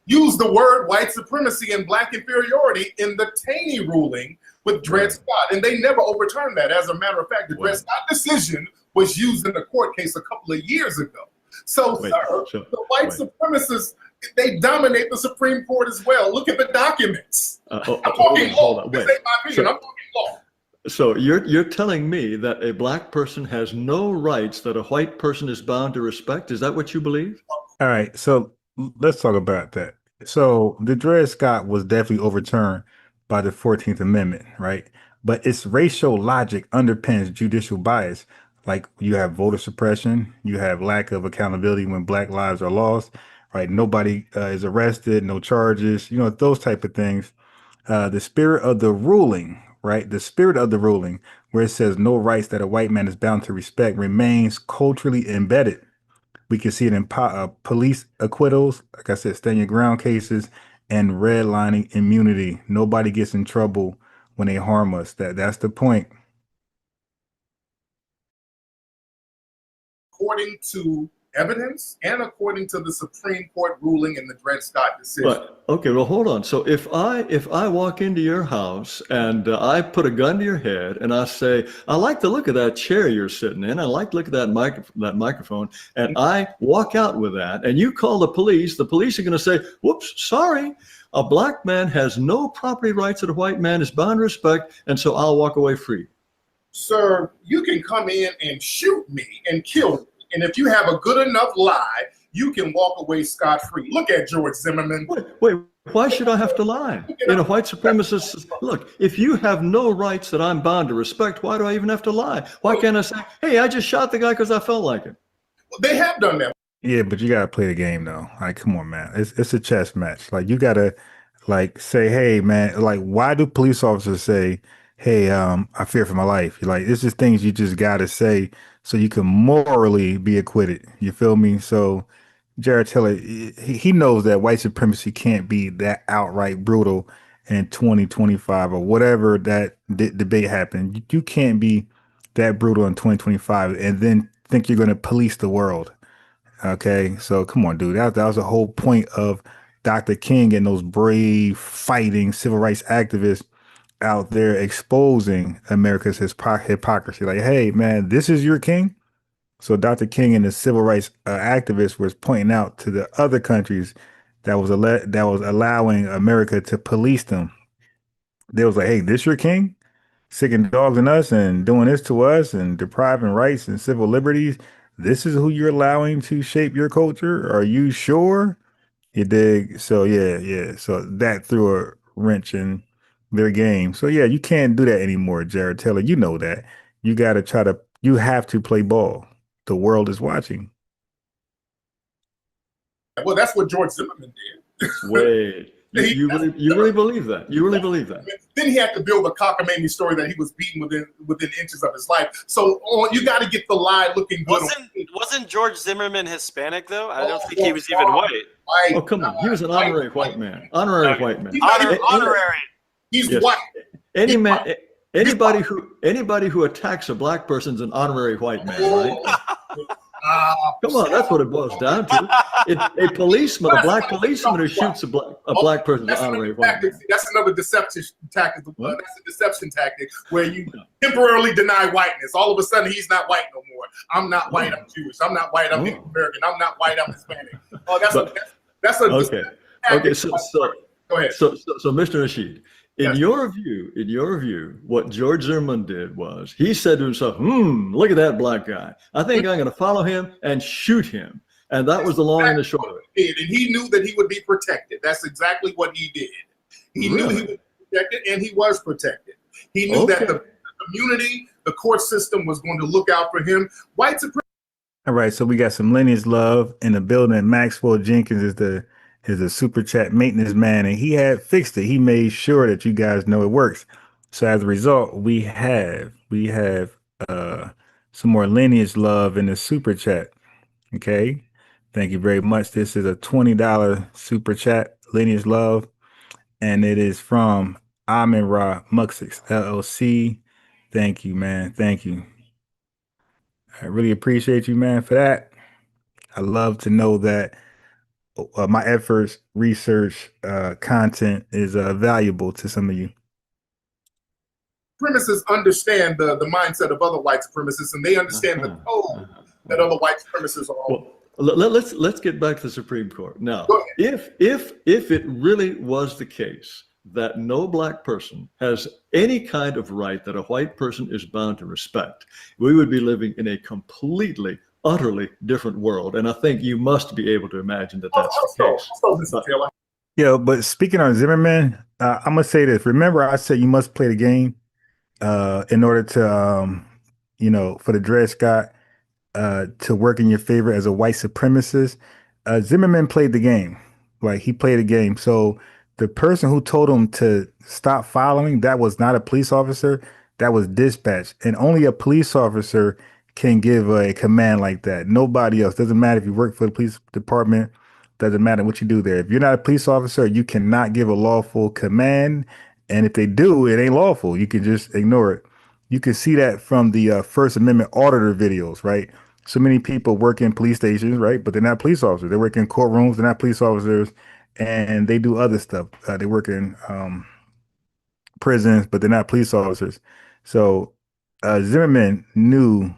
used the word white supremacy and black inferiority in the Taney ruling with Dred Scott, and they never overturned that. As a matter of fact, the Dred Scott decision was used in a court case a couple of years ago. So, the white supremacists, they dominate the Supreme Court as well. Look at the documents. I'm talking law. This ain't my opinion. I'm talking law. So you're telling me that a black person has no rights that a white person is bound to respect? Is that what you believe? All right, so let's talk about that. So the Dred Scott was definitely overturned by the 14th Amendment, right? But its racial logic underpins judicial bias. Like you have voter suppression, you have lack of accountability when black lives are lost, right? Nobody is arrested, no charges, those type of things. The spirit of the ruling, right? The spirit of the ruling, where it says no rights that a white man is bound to respect, remains culturally embedded. We can see it in police acquittals, like I said, stand your ground cases, and redlining immunity. Nobody gets in trouble when they harm us. That's the point. According to evidence and according to the Supreme Court ruling in the Dred Scott decision. But, okay, well, hold on. So if I walk into your house and I put a gun to your head and I say, I like the look of that chair you're sitting in, I like the look of that microphone, and I walk out with that, and you call the police are going to say, whoops, sorry, a black man has no property rights that a white man is bound to respect, and so I'll walk away free. Sir, you can come in and shoot me and kill me. And if you have a good enough lie, you can walk away scot-free. Look at George Zimmerman. Wait, why should I have to lie? In a white supremacist, look, if you have no rights that I'm bound to respect, why do I even have to lie? Why can't I say, hey, I just shot the guy because I felt like it? Well, they have done that. Yeah, but you gotta play the game though. Like, come on, man. It's a chess match. Like, you gotta say, hey, man. Like, why do police officers say, hey, I fear for my life? Like, it's just things you just gotta say so you can morally be acquitted. You feel me? So Jared Taylor, he knows that white supremacy can't be that outright brutal in 2025 or whatever that debate happened. You can't be that brutal in 2025 and then think you're going to police the world. Okay, so come on, dude. That was the whole point of Dr. King and those brave fighting civil rights activists out there exposing America's hypocrisy. Like, hey, man, this is your king. So Dr. King and the civil rights activists was pointing out to the other countries that was allowing America to police them. They was like, hey, this your king? Sicking dogs in us and doing this to us and depriving rights and civil liberties. This is who you're allowing to shape your culture? Are you sure? You dig? So yeah. So that threw a wrench in their game. So yeah, you can't do that anymore, Jared Taylor. You know that. You have to play ball. The world is watching. Well, that's what George Zimmerman did. Wait, you really believe that? You really believe that? Then he had to build a cockamamie story that he was beaten within inches of his life. So you got to get the lie looking good. Wasn't George Zimmerman Hispanic though? I don't think he was even white. Oh, come on. He was an honorary white man. Honorary white man. Honorary. He's white. Anybody who attacks a black person's an honorary white man, right? Come on, that's what it boils down to. A policeman, a black policeman who shoots a black person is an honorary white man. That's another deception tactic. That's a deception tactic where you temporarily deny whiteness. All of a sudden, he's not white no more. I'm not white. I'm Jewish. I'm not white. I'm Native American. I'm not white. I'm Hispanic. Oh, that's a okay. So go ahead. So Mr. Nasheed, in your view, what George Zimmerman did was he said to himself, look at that black guy. I think I'm going to follow him and shoot him. And that was the long and the short of it. And he knew that he would be protected. That's exactly what he did. He knew he would be protected, and he was protected. He knew that the community, the court system was going to look out for him. White supremacy. All right, so we got some lineage love in the building. Maxwell Jenkins is the super chat maintenance man, and he had fixed it. He made sure that you guys know it works. So as a result, we have some more lineage love in the super chat. Okay, thank you very much. This is a $20 super chat, lineage love, and it is from Amin Ra Muxix LLC. Thank you, man. Thank you. I really appreciate you, man, for that. I love to know that my efforts, research, content is valuable to some of you. Supremacists understand the mindset of other white supremacists, and they understand the code that other white supremacists are on. Well, let's get back to the Supreme Court now. If it really was the case that no black person has any kind of right that a white person is bound to respect, we would be living in a completely, utterly different world. And I think you must be able to imagine that that's the case. Yeah, but speaking on Zimmerman, I'm gonna say this. Remember, I said you must play the game in order to, for the Dred Scott to work in your favor as a white supremacist. Zimmerman played the game. Like, he played the game. So the person who told him to stop following, that was not a police officer. That was dispatch. And only a police officer can give a command like that. Nobody else. Doesn't matter if you work for the police department. Doesn't matter what you do there. If you're not a police officer, you cannot give a lawful command. And if they do, it ain't lawful. You can just ignore it. You can see that from the First Amendment auditor videos, right? So many people work in police stations, right? But they're not police officers. They work in courtrooms. They're not police officers, and they do other stuff. They work in prisons, but they're not police officers. So Zimmerman knew,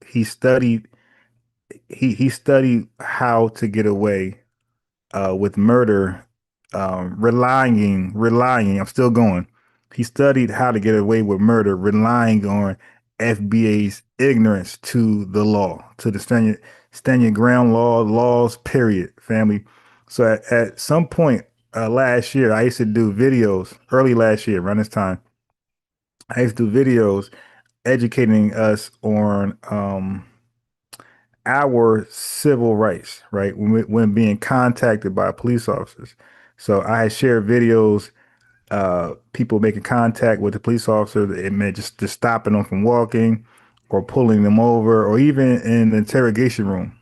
he studied how to get away with murder, relying. I'm still going. He studied how to get away with murder, relying on FBA's ignorance to the law, to the stand your ground laws, period, family. So at some point last year, I used to do videos, early last year, around this time, I used to do videos educating us on our civil rights, right? When being contacted by police officers. So I had shared videos, people making contact with the police officer. It meant just stopping them from walking or pulling them over, or even in the interrogation room.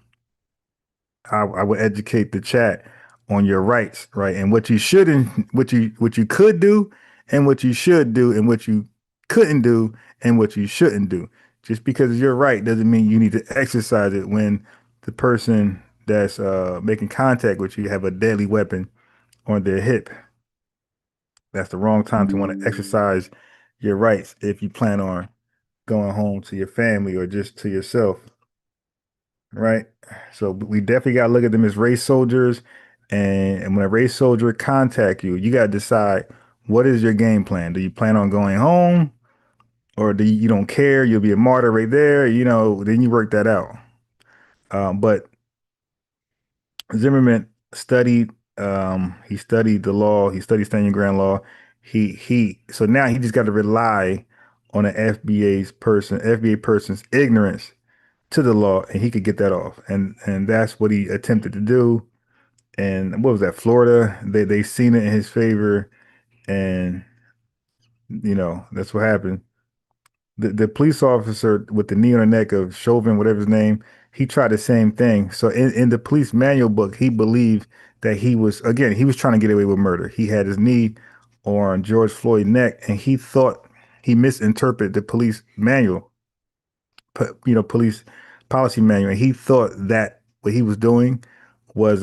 I would educate the chat on your rights, right? And what you shouldn't, what you could do, and what you should do, and what you couldn't do, and what you shouldn't do. Just because you're right doesn't mean you need to exercise it when the person that's making contact with you have a deadly weapon on their hip. That's the wrong time to want to exercise your rights if you plan on going home to your family or just to yourself, right? So we definitely got to look at them as race soldiers. And when a race soldier contact you, you got to decide, what is your game plan? Do you plan on going home? Or you don't care, you'll be a martyr right there, then you work that out. But Zimmerman studied, he studied the law, he studied stand your ground law. So now he just got to rely on an FBA person's ignorance to the law, and he could get that off. And that's what he attempted to do. And what was that, Florida? They seen it in his favor, and that's what happened. The police officer with the knee on the neck of Chauvin, whatever his name, he tried the same thing. So in the police manual book, he believed that he was trying to get away with murder. He had his knee on George Floyd's neck, and he thought he misinterpreted the police manual, police policy manual. And he thought that what he was doing was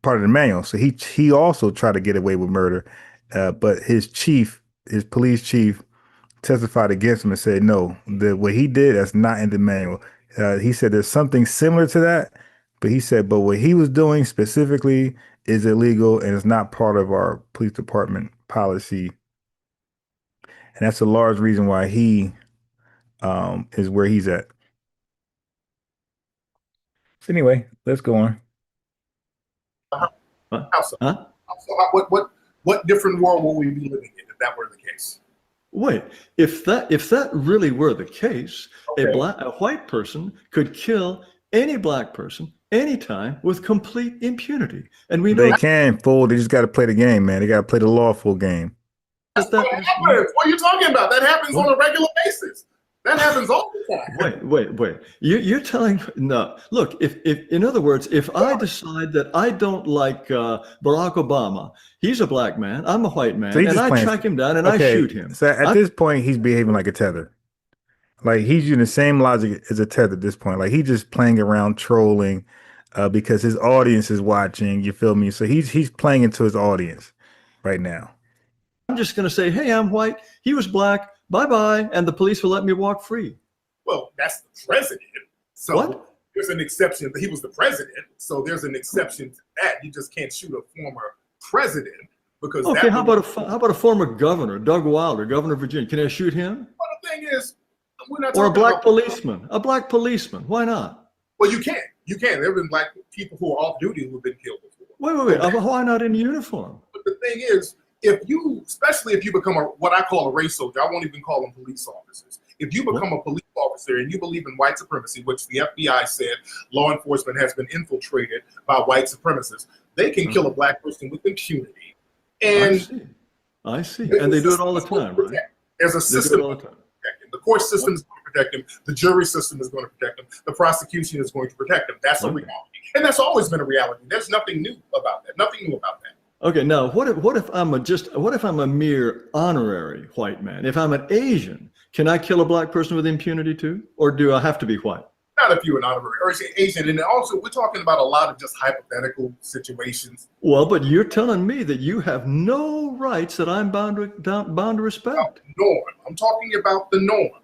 part of the manual. So he also tried to get away with murder. But his police chief, testified against him and said, no, what he did, that's not in the manual. He said there's something similar to that, but he said, but what he was doing specifically is illegal and it's not part of our police department policy. And that's a large reason why he is where he's at. So anyway, let's go on. What different world will we be living in if that were the case? Wait, if that really were the case, okay, a white person could kill any black person anytime with complete impunity. And we know they can, fool. They just got to play the game, man. They got to play the lawful game. What are you talking about? That happens on a regular basis. That happens all the time. Wait. You're telling, no, look, if in other words, if I decide that I don't like Barack Obama, he's a black man, I'm a white man, so and I track him down and I shoot him. So at this point, he's behaving like a tether. Like, he's using the same logic as a tether at this point. Like, he's just playing around, trolling, because his audience is watching, you feel me? So he's playing into his audience right now. I'm just going to say, hey, I'm white, he was black, bye-bye, and the police will let me walk free. Well, that's the president. So what? There's an exception. He was the president, so there's an exception to that. You just can't shoot a former president. because okay, how about a former governor, Doug Wilder, governor of Virginia? Can I shoot him? Well, the thing is, we're not or a talking black about policeman? A black policeman? Why not? Well, you can. You can. There have been black people who are off duty who have been killed before. Wait. Why not in uniform? But the thing is, especially if you become what I call a race soldier, I won't even call them police officers. If you become a police officer and you believe in white supremacy, which the FBI said law enforcement has been infiltrated by white supremacists, they can kill a black person with impunity. And I see. And they do it all the time, right? There's a system to protect him. The court system is going to protect him. The jury system is going to protect him. The prosecution is going to protect him. That's a reality. And that's always been a reality. There's nothing new about that. Nothing new about that. Okay, now what if I'm a mere honorary white man? If I'm an Asian, can I kill a black person with impunity too? Or do I have to be white? Not if you're an honorary or Asian. And also, we're talking about a lot of just hypothetical situations. Well, but you're telling me that you have no rights that I'm bound to respect. Norm. I'm talking about the norm.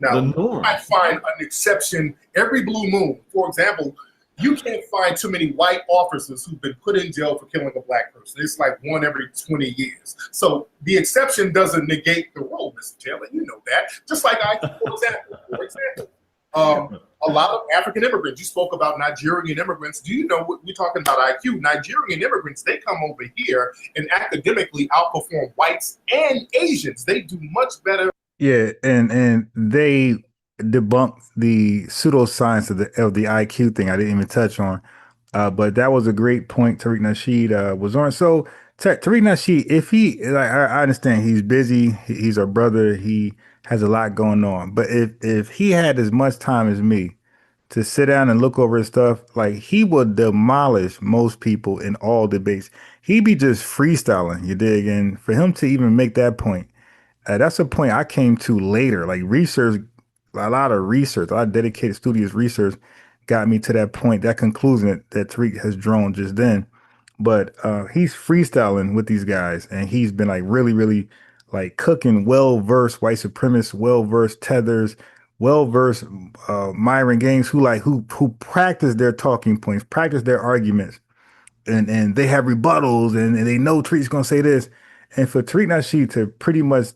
Now, the norm. I find an exception every blue moon. For example, you can't find too many white officers who've been put in jail for killing a black person. It's like one every 20 years. So the exception doesn't negate the rule, Mr. Taylor. You know that. Just like for example, a lot of African immigrants, you spoke about Nigerian immigrants. Do you know what we're talking about IQ? Nigerian immigrants, they come over here and academically outperform whites and Asians. They do much better. Yeah, and they debunked the pseudoscience of the IQ thing. I didn't even touch on, but that was a great point Tariq Nasheed was on. So Tariq Nasheed, if I understand he's busy, he's our brother, he has a lot going on, but if he had as much time as me to sit down and look over his stuff, like he would demolish most people in all debates. He'd be just freestyling, you dig? And for him to even make that point, that's a point I came to later. Like a lot of dedicated studious research got me to that point, that conclusion that Tariq has drawn just then. But he's freestyling with these guys, and he's been like really like cooking well-versed white supremacists, well-versed tethers, well-versed Myron Gaines who practice their talking points, practice their arguments, and they have rebuttals, and they know Tariq's gonna say this. And for Tariq Nasheed to pretty much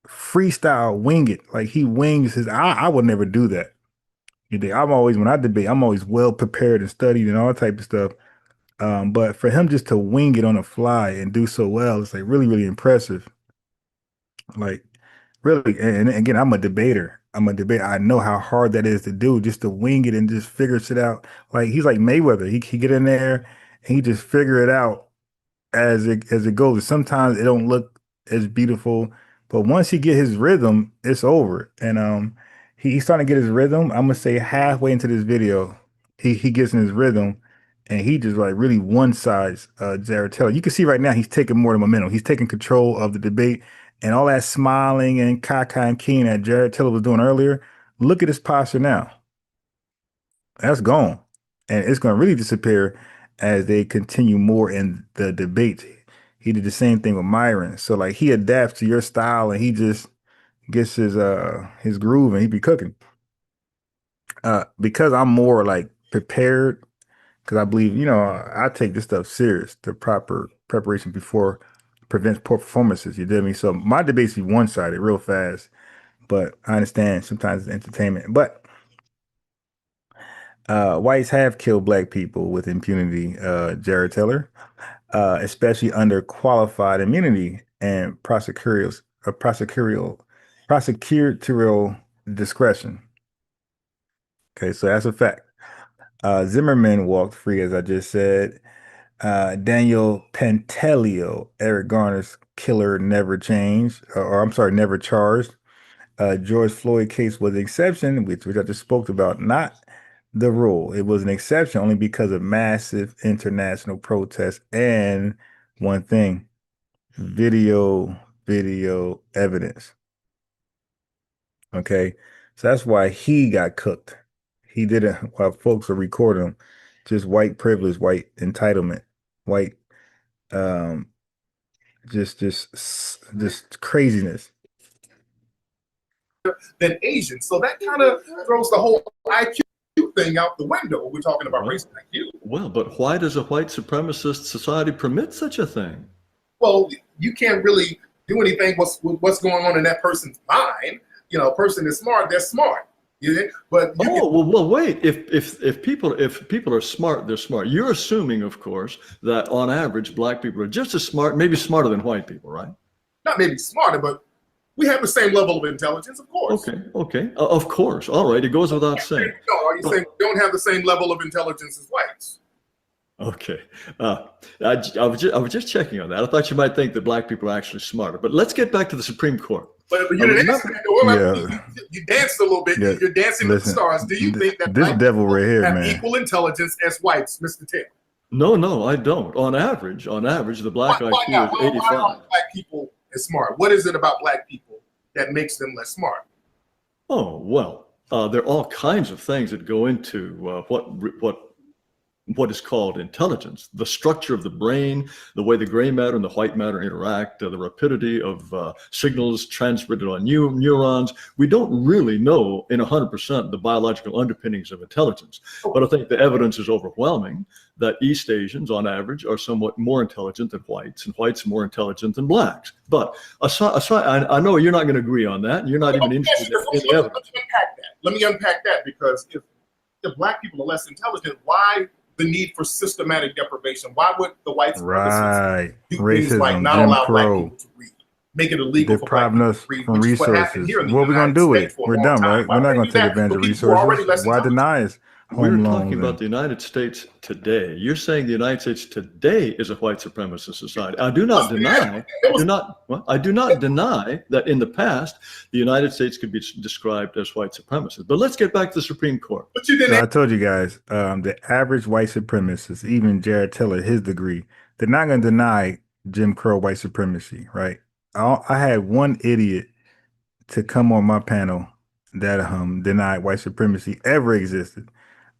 freestyle wing it, like he wings his, I would never do that. When I debate, I'm always well prepared and studied and all type of stuff. But for him just to wing it on the fly and do so well, it's like really impressive. Like really, and again, I'm a debater. I know how hard that is to do, just to wing it and just figure shit out. Like he's like Mayweather. He get in there and he just figure it out as it goes. Sometimes it don't look as beautiful, but once he get his rhythm, it's over. And he's starting to get his rhythm. I'm gonna say halfway into this video, he gets in his rhythm, and he just like really one-sides Jared Taylor. You can see right now he's taking more of the momentum. He's taking control of the debate, and all that smiling and caca and keen that Jared Taylor was doing earlier. Look at his posture now. That's gone, and it's going to really disappear as they continue more in the debate. He did the same thing with Myron. So like he adapts to your style, and he just gets his groove, and he be cooking. Because I'm more like prepared, because I believe, I take this stuff serious. The proper preparation before prevents poor performances. You did me. So my debates be one-sided real fast, but I understand sometimes it's entertainment. But whites have killed black people with impunity, Jared Taylor, especially under qualified immunity and prosecutorial discretion. Okay, so that's a fact. Zimmerman walked free, as I just said. Daniel Pantaleo, Eric Garner's killer, never changed, never charged. George Floyd case was an exception, which I just spoke about, not the rule. It was an exception only because of massive international protests and one thing, video evidence. Okay, so that's why he got cooked. He did it while folks are recording him. Just white privilege, white entitlement, white, just craziness. Than Asian. So that kind of throws the whole IQ thing out the window when we're talking about race and IQ. Well, but why does a white supremacist society permit such a thing? Well, you can't really do anything with what's going on in that person's mind. You know, a person is smart, they're smart. But well, wait. If people are smart, they're smart. You're assuming, of course, that on average, black people are just as smart, maybe smarter than white people, right? Not maybe smarter, but we have the same level of intelligence, of course. Okay. Of course. All right. It goes without saying. No, are you saying we don't have the same level of intelligence as whites? Okay. I was just checking on that. I thought you might think that black people are actually smarter. But let's get back to the Supreme Court. But you didn't answer that. You danced a little bit. Yeah. You're dancing with the stars. Do you think that this devil right here, have man, equal intelligence as whites, Mr. Taylor? No, I don't. On average, the black IQ is 85. Why are black people as smart? What is it about black people that makes them less smart? Oh, well, there are all kinds of things that go into what is called intelligence, the structure of the brain, the way the gray matter and the white matter interact, the rapidity of signals transmitted on neurons. We don't really know in 100% the biological underpinnings of intelligence, but I think the evidence is overwhelming that East Asians on average are somewhat more intelligent than whites, and whites are more intelligent than blacks. But aside, I know you're not going to agree on that, and you're not even interested in the evidence. Let me unpack that, because if black people are less intelligent, why the need for systematic deprivation? Why would the whites do things like not allow black people to read, make it illegal for black people to read, from resources? What we're gonna do with it? We're done, right? We're not gonna take advantage of resources. Why deny us? We're talking about the United States today. You're saying the United States today is a white supremacist society. I do not deny that in the past the United States could be described as white supremacist. But let's get back to the Supreme Court. So I told you guys, the average white supremacist, even Jared Taylor, his degree, they're not going to deny Jim Crow white supremacy, right? I had one idiot to come on my panel that denied white supremacy ever existed.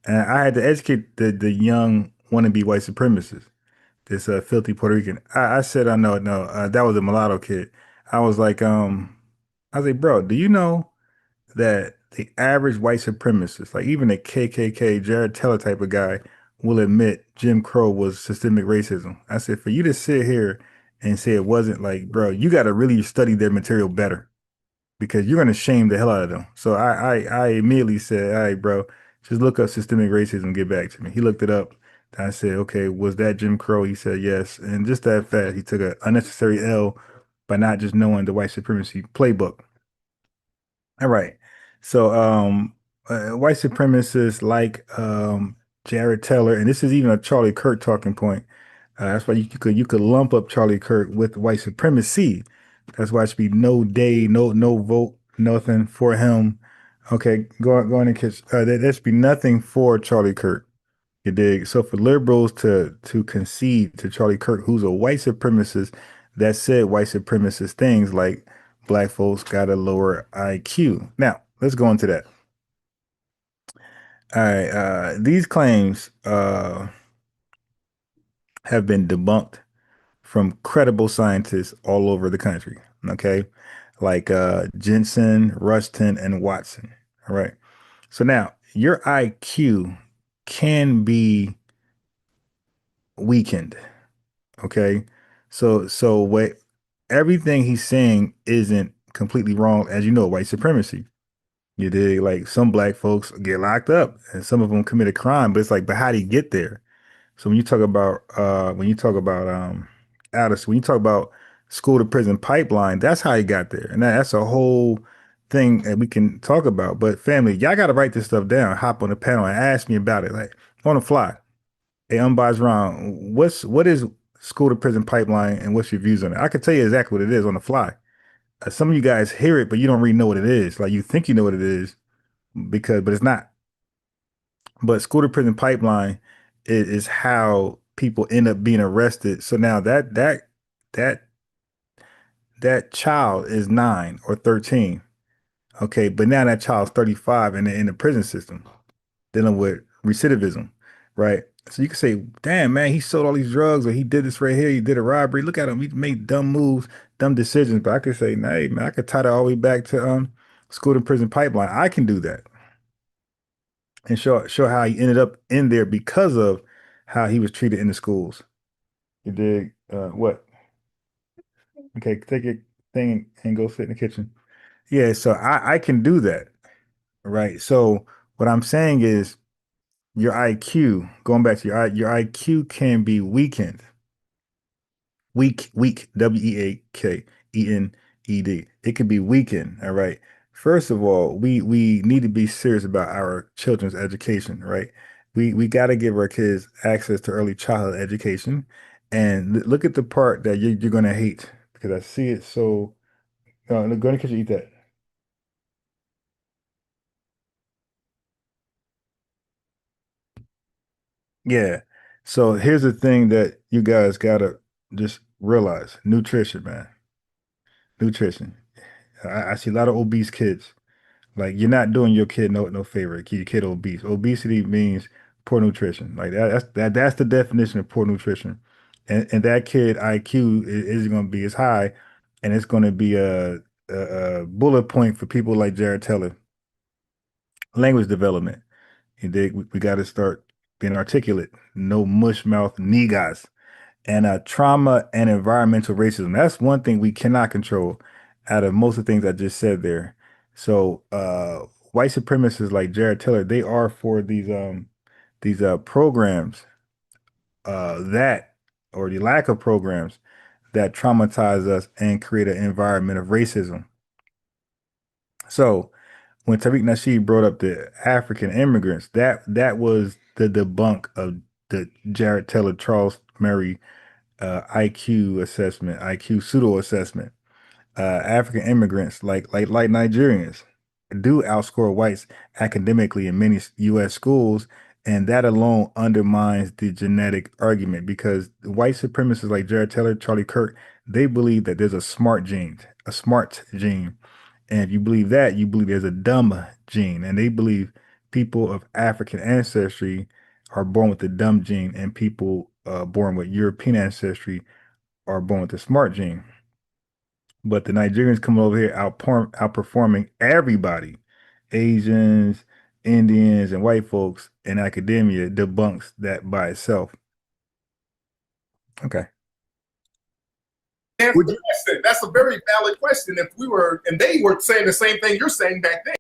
And I had to educate the young wannabe white supremacists, this filthy Puerto Rican. I said, no, that was a mulatto kid. I was like, bro, do you know that the average white supremacist, like even a KKK, Jared Taylor type of guy, will admit Jim Crow was systemic racism? I said, for you to sit here and say it wasn't, like, bro, you got to really study their material better, because you're going to shame the hell out of them. So I immediately said, all right, bro, just look up systemic racism, get back to me. He looked it up. I said, okay, was that Jim Crow? He said, yes. And just that fact, he took an unnecessary L by not just knowing the white supremacy playbook. All right. So white supremacists like Jared Taylor, and this is even a Charlie Kirk talking point. That's why you could lump up Charlie Kirk with white supremacy. That's why it should be no day, no vote, nothing for him. Okay, go on and catch. There should be nothing for Charlie Kirk. You dig? So for liberals to concede to Charlie Kirk, who's a white supremacist that said white supremacist things like black folks got a lower IQ. Now let's go into that. All right, these claims have been debunked from credible scientists all over the country. Okay, like Jensen, Rustin, and Watson. All right. So now your IQ can be weakened. Okay. So what everything he's saying isn't completely wrong, as you know, white supremacy. You dig? Like some black folks get locked up and some of them commit a crime, but it's like, but how do you get there? So when you talk about Alice, when you talk about school to prison pipeline, that's how he got there. And that's a whole thing that we can talk about. But family, y'all got to write this stuff down, hop on the panel and ask me about it, like on the fly. Hey, unbiased round, what is school to prison pipeline and what's your views on it? I can tell you exactly what it is on the fly. Some of you guys hear it, but you don't really know what it is. Like you think you know what it is but it's not. But school to prison pipeline is how people end up being arrested. So now that child is 9 or 13. Okay, but now that child's 35 and in the prison system, dealing with recidivism, right? So you can say, damn, man, he sold all these drugs, or he did this right here, he did a robbery. Look at him, he made dumb moves, dumb decisions. But I could say, nah, hey, man, I could tie that all the way back to school to prison pipeline. I can do that and show how he ended up in there because of how he was treated in the schools. You dig? What? Okay, take your thing and go sit in the kitchen. Yeah, so I can do that, right? So what I'm saying is your IQ, going back to your IQ can be weakened. Weak, WEAKENED. It can be weakened, all right? First of all, we need to be serious about our children's education, right? We got to give our kids access to early childhood education. And look at the part that you're going to hate because I see it so. Go in the kitchen, eat that. Yeah. So here's the thing that you guys gotta just realize: nutrition, man. Nutrition. I see a lot of obese kids. Like you're not doing your kid no favor. Keep your kid obese. Obesity means poor nutrition. Like that's the definition of poor nutrition. And that kid IQ isn't going to be as high, and it's going to be a bullet point for people like Jared Taylor. Language development. And we got to start being articulate. No mush mouth niggas. And trauma and environmental racism. That's one thing we cannot control out of most of the things I just said there. So white supremacists like Jared Taylor, they are for these programs that or the lack of programs that traumatize us and create an environment of racism. So when Tariq Nasheed brought up the African immigrants, that was the debunk of the Jared Taylor, Charles Murray IQ assessment, IQ pseudo assessment. African immigrants like Nigerians do outscore whites academically in many U.S. schools, and that alone undermines the genetic argument because white supremacists like Jared Taylor, Charlie Kirk, they believe that there's a smart gene, and if you believe that, you believe there's a dumb gene, and they believe people of African ancestry are born with the dumb gene, and people born with European ancestry are born with the smart gene. But the Nigerians come over here outperforming everybody, Asians, Indians, and white folks in academia debunks that by itself. Okay. Answer the question. That's a very valid question. If we were, and they were saying the same thing you're saying back then.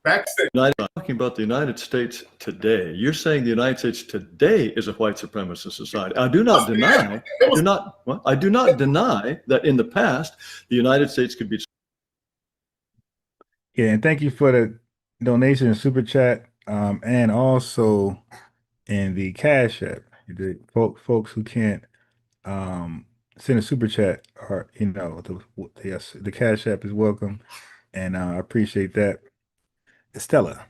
I'm talking about the United States today. You're saying the United States today is a white supremacist society. I do not deny. I do not deny that in the past the United States could be. Yeah, and thank you for the donation and super chat, and also in the Cash App. The folks who can't send a super chat are, the Cash App is welcome, and I appreciate that. Stella.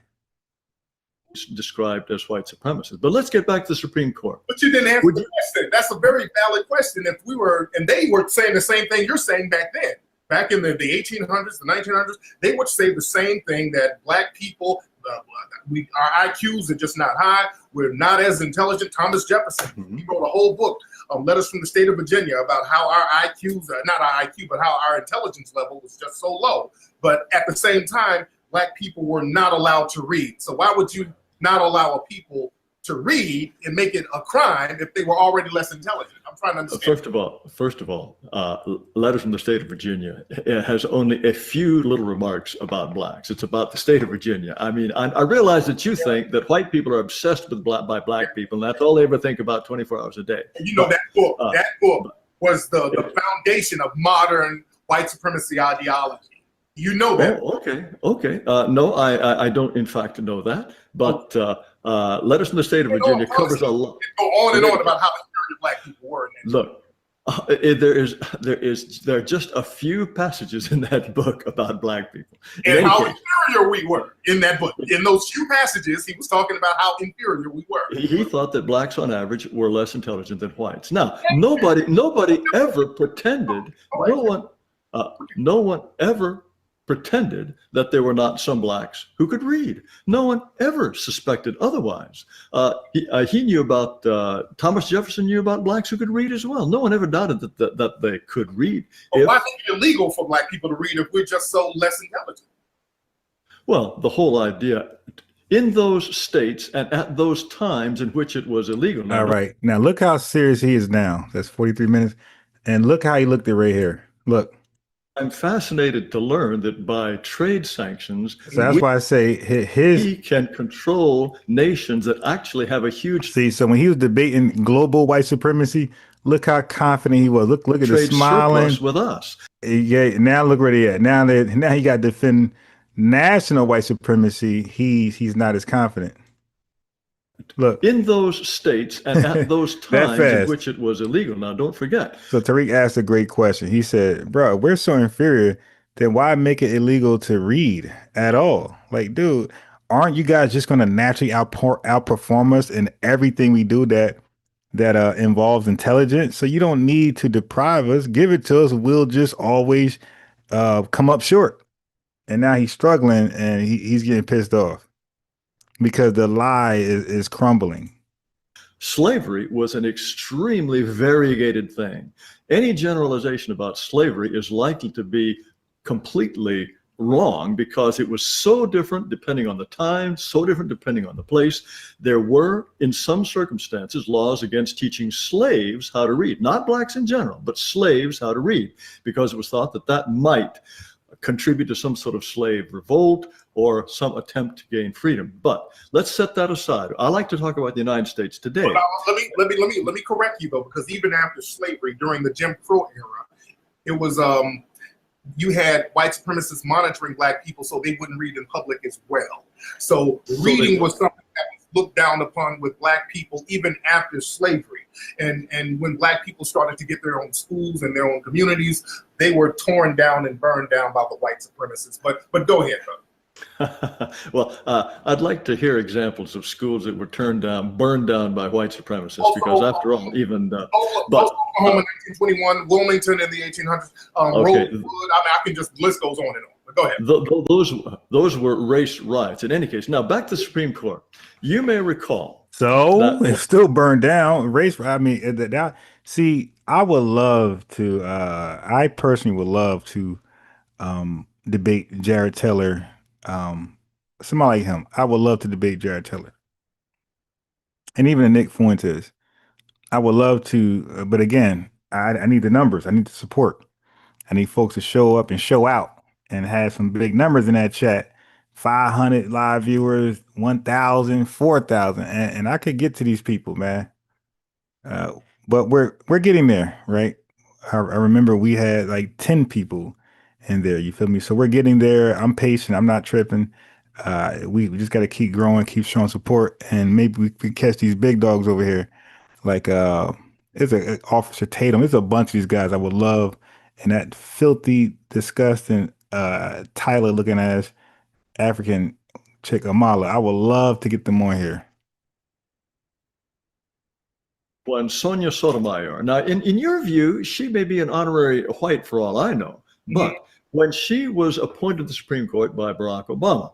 Described as white supremacists. But let's get back to the Supreme Court. But you didn't answer the question. That's a very valid question. If we were, and they were saying the same thing you're saying back then. Back in the 1800s, the 1900s, they would say the same thing, that black people, our IQs are just not high. We're not as intelligent. Thomas Jefferson, he wrote a whole book, Letters from the State of Virginia, about how our IQs, not our IQ, but how our intelligence level was just so low. But at the same time, black people were not allowed to read. So why would you not allow a people to read and make it a crime if they were already less intelligent? I'm trying to understand. First of all, Letters from the State of Virginia has only a few little remarks about blacks. It's about the state of Virginia. I mean, I realize that you think that white people are obsessed with by black people, and that's all they ever think about 24 hours a day. You know, that book was the foundation of modern white supremacy ideology. You know that. Oh, okay. No, I don't in fact know that, but Letters from the State of Virginia covers a lot. Go on and on about how inferior black people were. Look, there are just a few passages in that book about black people. And how inferior we were in that book. In those few passages, he was talking about how inferior we were. He thought that blacks on average were less intelligent than whites. Now, nobody ever pretended, no one ever pretended that there were not some blacks who could read. No one ever suspected otherwise. He knew about, Thomas Jefferson knew about blacks who could read as well. No one ever doubted that they could read. Well, why is it illegal for black people to read if we're just so less intelligent? Well, the whole idea in those states and at those times in which it was illegal. All right. Now look how serious he is now. That's 43 minutes. And look how he looked at right here. Look. I'm fascinated to learn that by trade sanctions, so that's why I say he can control nations that actually have a huge. See, so when he was debating global white supremacy, look how confident he was. Look at the smiling surplus with us. Yeah, now look where he at. Now he got to defend national white supremacy. He's not as confident. Look, in those states and at those times in which it was illegal. Now, don't forget. So Tariq asked a great question. He said, bro, we're so inferior, then why make it illegal to read at all? Like, dude, aren't you guys just going to naturally outperform us in everything we do that involves intelligence? So you don't need to deprive us. Give it to us. We'll just always come up short. And now he's struggling and he's getting pissed off because the lie is crumbling. Slavery was an extremely variegated thing. Any generalization about slavery is likely to be completely wrong because it was so different depending on the time, so different depending on the place. There were, in some circumstances, laws against teaching slaves how to read, not blacks in general, but slaves how to read, because it was thought that that might contribute to some sort of slave revolt or some attempt to gain freedom. But let's set that aside. I like to talk about the United States today. Well, let me correct you though, because even after slavery, during the Jim Crow era, it was you had white supremacists monitoring black people so they wouldn't read in public as well. So reading was something that was looked down upon with black people even after slavery. And when black people started to get their own schools and their own communities, they were torn down and burned down by the white supremacists. But go ahead, brother. Well, I'd like to hear examples of schools that were burned down by white supremacists, because after all, even Oklahoma in 1921, Wilmington in the 1800s, Rosewood, I can just, list goes on and on. But go ahead. Those were race riots. In any case, now back to the Supreme Court. You may recall. So it's still burned down. Race. I mean, see, I would love to. I personally would love to debate Jared Taylor. Somebody like him. I would love to debate Jared Taylor. And even Nick Fuentes. I would love to, but again, I need the numbers. I need the support. I need folks to show up and show out and have some big numbers in that chat. 500 live viewers, 1,000, 4,000. And I could get to these people, man. But we're getting there, right? I remember we had like 10 people in there, you feel me? So we're getting there. I'm patient. I'm not tripping. We just got to keep growing, keep showing support, and maybe we can catch these big dogs over here. Like it's a Officer Tatum. It's a bunch of these guys I would love, and that filthy, disgusting Tyler looking ass African chick Amala. I would love to get them on here. When Sonia Sotomayor. Now, in your view, she may be an honorary white for all I know, but when she was appointed to the Supreme Court by Barack Obama,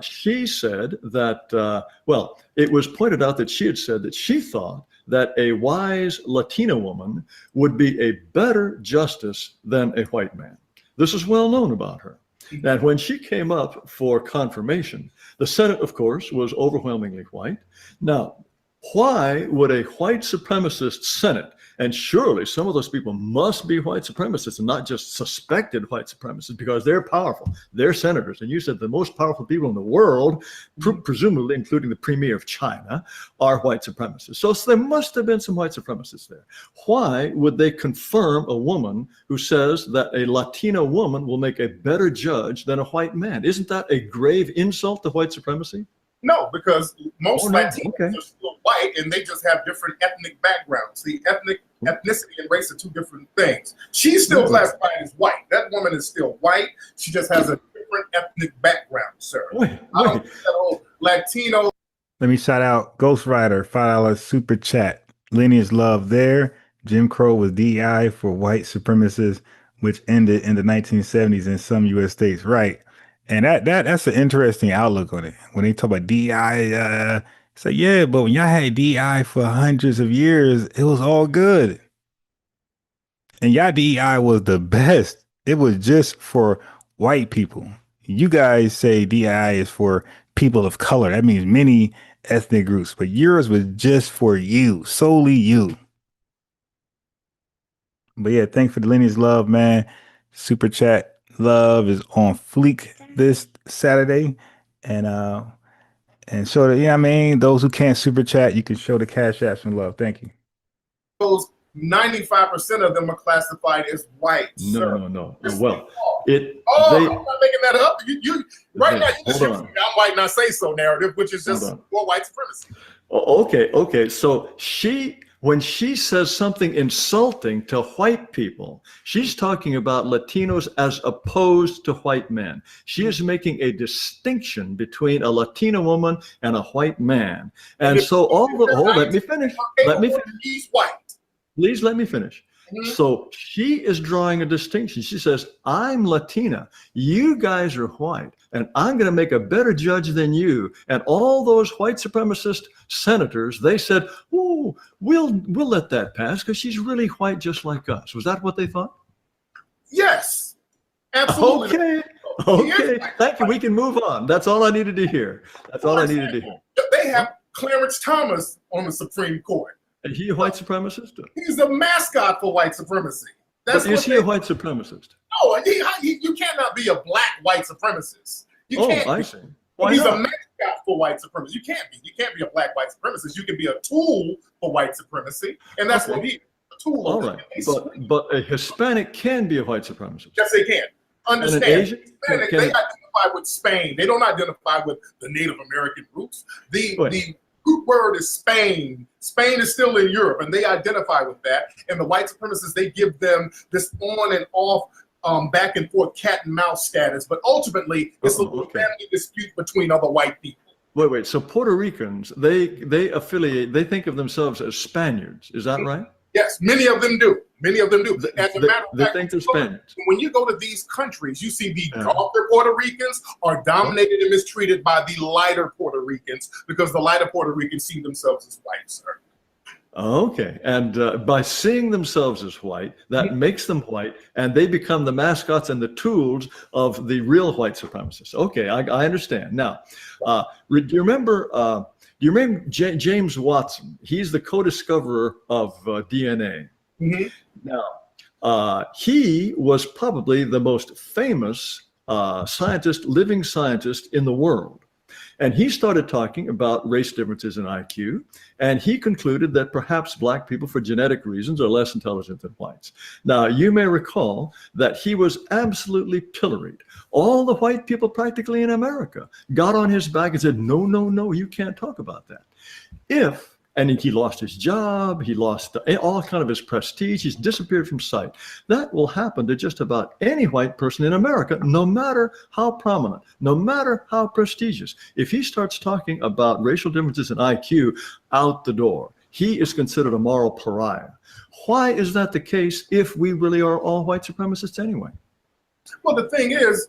she said that, well, it was pointed out that she had said that she thought that a wise Latina woman would be a better justice than a white man. This is well known about her. And when she came up for confirmation, the Senate, of course, was overwhelmingly white. Now, why would a white supremacist Senate, and surely some of those people must be white supremacists and not just suspected white supremacists, because they're powerful, they're senators. And you said the most powerful people in the world, presumably including the premier of China, are white supremacists. So there must have been some white supremacists there. Why would they confirm a woman who says that a Latina woman will make a better judge than a white man? Isn't that a grave insult to white supremacy? No, because most Latinos are still white and they just have different ethnic backgrounds. The ethnicity and race are two different things. She's still classified as white. That woman is still white. She just has a different ethnic background, sir. I don't think that whole Latino. Let me shout out Ghost Rider, $5 super chat. Lineage love there. Jim Crow was DEI for white supremacists, which ended in the 1970s in some U.S. states. Right. And that's an interesting outlook on it. When they talk about DEI, it's like, yeah, but when y'all had DEI for hundreds of years, it was all good. And y'all DEI was the best. It was just for white people. You guys say DEI is for people of color. That means many ethnic groups, but yours was just for you, solely you. But yeah, thanks for the lineage love, man. Super chat love is on fleek this Saturday. And show the, you know what I mean? Those who can't super chat, you can show the cash app some love. Thank you. Those 95% of them are classified as white. No. Yes, Well, I'm not making that up. You right now you just use the "I'm white not say so" narrative, which is just more white supremacy. Okay. So when she says something insulting to white people, she's talking about Latinos as opposed to white men. She is making a distinction between a Latina woman and a white man. And so let me finish. He's white. Please let me finish. So she is drawing a distinction. She says, I'm Latina, you guys are white, and I'm going to make a better judge than you. And all those white supremacist senators, they said, oh, we'll let that pass because she's really white just like us. Was that what they thought? Yes, absolutely. Okay. Thank you. We can move on. That's all I needed to hear. They have Clarence Thomas on the Supreme Court. Is he a white supremacist? He's a mascot for white supremacy. Is he a white supremacist? No, you cannot be a black white supremacist. I see. Why He's not? a mascot for white supremacy. You can't be. You can't be a black white supremacist. You can be a tool for white supremacy, and that's what he is. A tool. All right, but a Hispanic can be a white supremacist. Yes, they can. Understand? And an Asian they identify with Spain. They don't identify with the Native American roots. The root word is Spain. Spain is still in Europe, and they identify with that. And the white supremacists, they give them this on and off, back and forth cat and mouse status. But ultimately, it's a family dispute between other white people. Wait. So Puerto Ricans, they think of themselves as Spaniards. Is that right? Yes, many of them do. As a matter of fact, they think they're Spaniards. When you go to these countries, you see the darker Puerto Ricans are dominated and mistreated by the lighter Puerto Ricans because the lighter Puerto Ricans see themselves as white, sir. Okay, and by seeing themselves as white, that makes them white, and they become the mascots and the tools of the real white supremacists. Okay, I understand. Now, do you remember James Watson? He's the co-discoverer of DNA. Now, he was probably the most famous living scientist in the world. And he started talking about race differences in IQ, and he concluded that perhaps black people, for genetic reasons, are less intelligent than whites. Now, you may recall that he was absolutely pilloried. All the white people practically in America got on his back and said, no, you can't talk about that. And he lost his job, he lost all kind of his prestige, he's disappeared from sight. That will happen to just about any white person in America, no matter how prominent, no matter how prestigious. If he starts talking about racial differences in IQ, out the door. He is considered a moral pariah. Why is that the case if we really are all white supremacists anyway? Well, the thing is,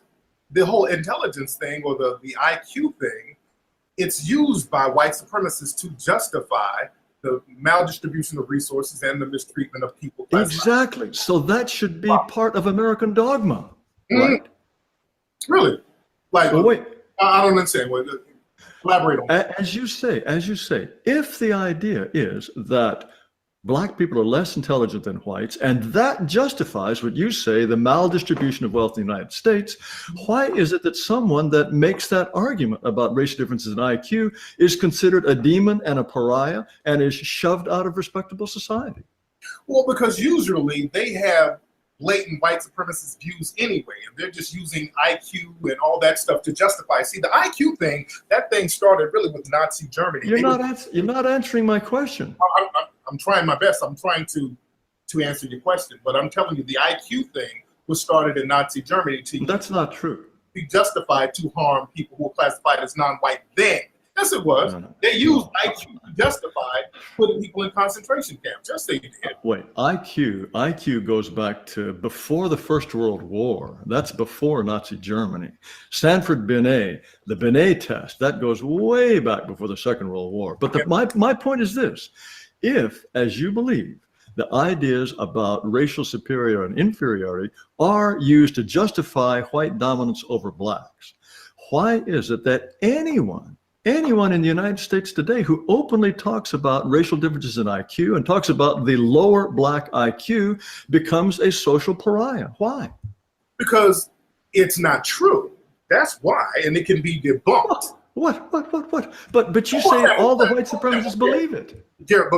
the whole intelligence thing or the IQ thing, it's used by white supremacists to justify the maldistribution of resources and the mistreatment of people. Exactly. So that should be part of American dogma, right? Really? Like, well, wait. I don't understand. Elaborate on that. As you say, if the idea is that black people are less intelligent than whites, and that justifies what you say, the maldistribution of wealth in the United States, why is it that someone that makes that argument about racial differences in IQ is considered a demon and a pariah and is shoved out of respectable society? Well, because usually they have blatant white supremacist views anyway, and they're just using IQ and all that stuff to justify. See, the IQ thing, that thing started really with Nazi Germany. You're not answering my question. I'm trying my best. I'm trying to answer your question, but I'm telling you, the IQ thing was started in Nazi Germany. That's not true. Be justified to harm people who were classified as non-white then. Yes, it was. No. They used IQ to justify putting people in concentration camps. Yes, they did. Wait, IQ goes back to before the First World War. That's before Nazi Germany. Sanford Binet, the Binet test, that goes way back before the Second World War. But my point is this. If, as you believe, the ideas about racial superiority and inferiority are used to justify white dominance over blacks, why is it that anyone anyone in the United States today who openly talks about racial differences in IQ and talks about the lower black IQ becomes a social pariah. Why? Because it's not true. That's why, and it can be debunked. What? But you say all the white supremacists believe it. Jared,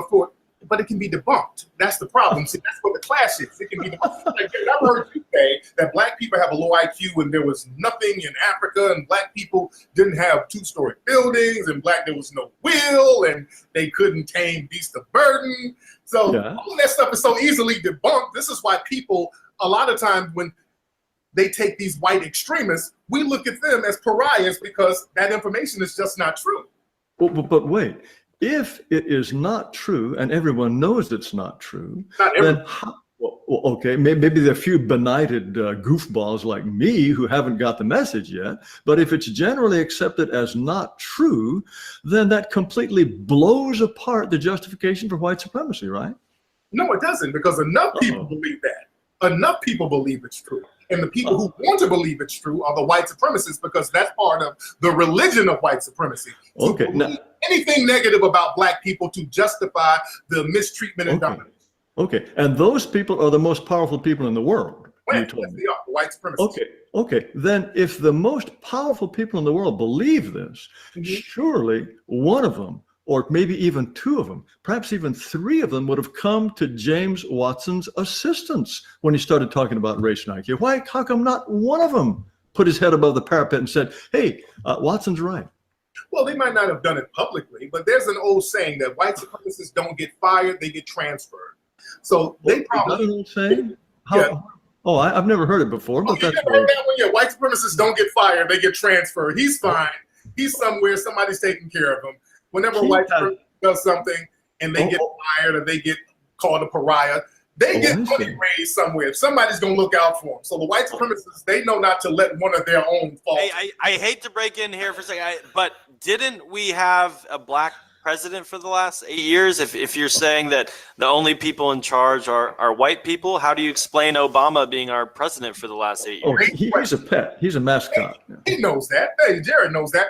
but it can be debunked. That's the problem. See, that's what the clash is. It can be debunked. Like, Jared, I've heard you say that black people have a low IQ and there was nothing in Africa, and black people didn't have two-story buildings, and there was no will, and they couldn't tame beasts of burden. So all that stuff is so easily debunked. This is why people, a lot of times when they take these white extremists, we look at them as pariahs because that information is just not true. But wait, if it is not true and everyone knows it's not true, then okay, maybe there are a few benighted goofballs like me who haven't got the message yet, but if it's generally accepted as not true, then that completely blows apart the justification for white supremacy, right? No, it doesn't, because enough people believe that. Enough people believe it's true. And the people who want to believe it's true are the white supremacists, because that's part of the religion of white supremacy. Okay. Anything negative about black people to justify the mistreatment and dominance. Okay. And those people are the most powerful people in the world. Yes, they are, the white supremacists. Okay. Then if the most powerful people in the world believe this, surely one of them, or maybe even two of them, perhaps even three of them, would have come to James Watson's assistance when he started talking about race and IQ. Why? How come not one of them put his head above the parapet and said, hey, Watson's right? Well, they might not have done it publicly, but there's an old saying that white supremacists don't get fired, they get transferred. So they probably— Is that an old saying? Oh, I've never heard it before. But you never heard that one? Yeah, white supremacists don't get fired, they get transferred. He's fine. He's somewhere, somebody's taking care of him. Whenever a white person does something and they get fired or they get called a pariah, they get money raised somewhere. Somebody's going to look out for them. So the white supremacists, they know not to let one of their own fall. Hey, I hate to break in here for a second, but didn't we have a black president for the last 8 years? If you're saying that the only people in charge are white people, how do you explain Obama being our president for the last 8 years? Oh, he's a pet. He's a mascot. He knows that. Hey, Jared knows that.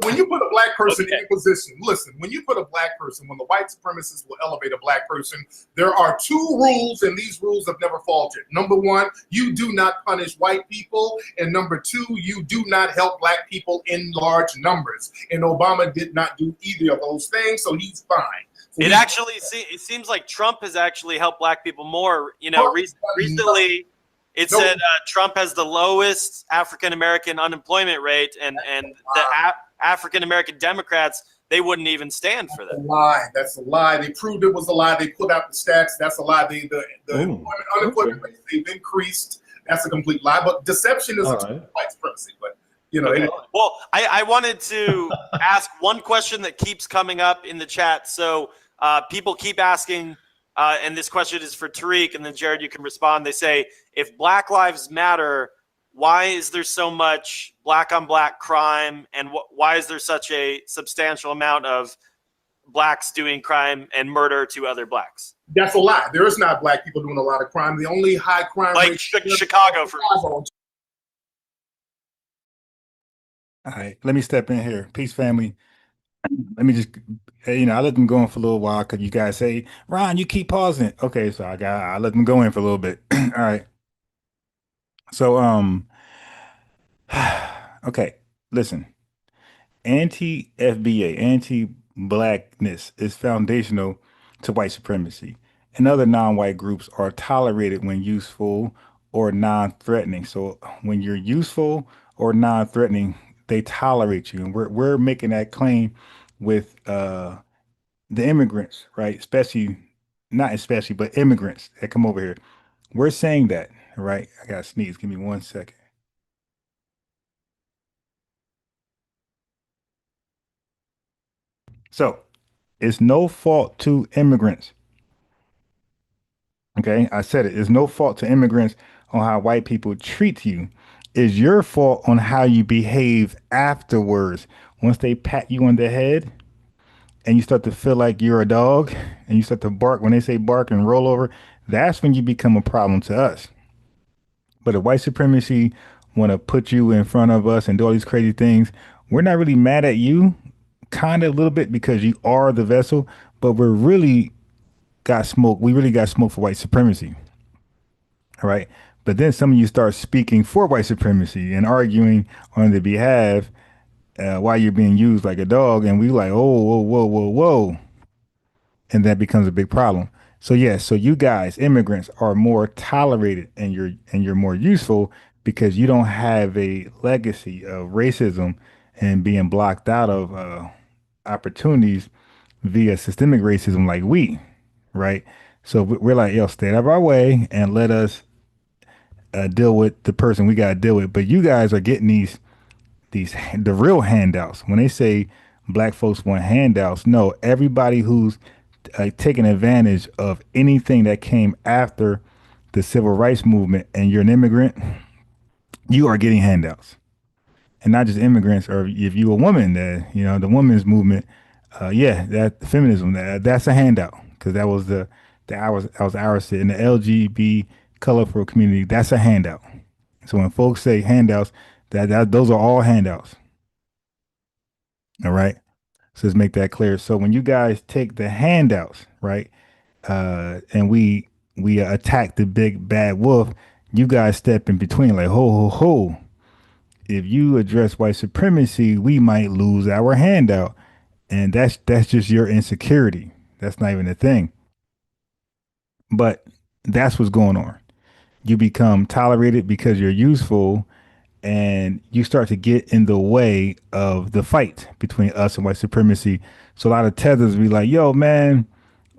When you put a black person in a position, listen, when you put a black person, when the white supremacists will elevate a black person, there are two rules, and these rules have never faltered. Number one, you do not punish white people. And number two, you do not help black people in large numbers. And Obama did not do either of those things, so he's fine. So it seems like Trump has actually helped black people more. You know, recently it said Trump has the lowest African-American unemployment rate, and the African-American Democrats, they wouldn't even stand for that. That's a lie. They proved it was a lie. They put out the stats. That's a lie. The unemployment rates, they've increased. That's a complete lie. But deception is white supremacy. But you know, well, I wanted to ask one question that keeps coming up in the chat. So people keep asking, and this question is for Tariq, and then Jared, you can respond. They say, if Black Lives Matter, why is there so much black on black crime, and why is there such a substantial amount of blacks doing crime and murder to other blacks? That's a lie. There is not black people doing a lot of crime. The only high crime like rate Chicago, for example. All right, let me step in here. Peace, family. Let me just, I let them go in for a little while because you guys say, Ron, you keep pausing it. Okay, so I let them go in for a little bit. All right. So, okay, listen. Anti-FBA, anti-blackness is foundational to white supremacy, and other non-white groups are tolerated when useful or non-threatening. So when you're useful or non-threatening, they tolerate you, and we're making that claim with the immigrants, right? Not especially, but immigrants that come over here. We're saying that, right? I gotta sneeze. Give me 1 second. So it's no fault to immigrants. Okay, I said it. It's no fault to immigrants on how white people treat you. It's your fault on how you behave afterwards. Once they pat you on the head and you start to feel like you're a dog and you start to bark, when they say bark and roll over, that's when you become a problem to us. But if white supremacy want to put you in front of us and do all these crazy things, we're not really mad at you. kind of a little bit because you are the vessel, but we really got smoke for white supremacy. All right. But then some of you start speaking for white supremacy and arguing on the behalf while you're being used like a dog. And we like, oh, whoa, whoa, whoa, whoa. And that becomes a big problem. So yes, so you guys, immigrants, are more tolerated and you're more useful because you don't have a legacy of racism and being blocked out of opportunities via systemic racism like we, right? So we're like, yo, stay out of our way and let us deal with the person we got to deal with. But you guys are getting the real handouts. When they say black folks want handouts, no, everybody who's taking advantage of anything that came after the civil rights movement and you're an immigrant, you are getting handouts. And not just immigrants, or if you're a woman, the women's movement, that feminism, that's a handout because that was ours in the LGBT colorful community. That's a handout. So when folks say handouts, that those are all handouts. All right. So let's make that clear. So when you guys take the handouts, right, and we attack the big bad wolf, you guys step in between like, ho, ho, ho. If you address white supremacy, we might lose our handout. And that's just your insecurity. That's not even a thing. But that's what's going on. You become tolerated because you're useful and you start to get in the way of the fight between us and white supremacy. So a lot of tethers be like, yo, man,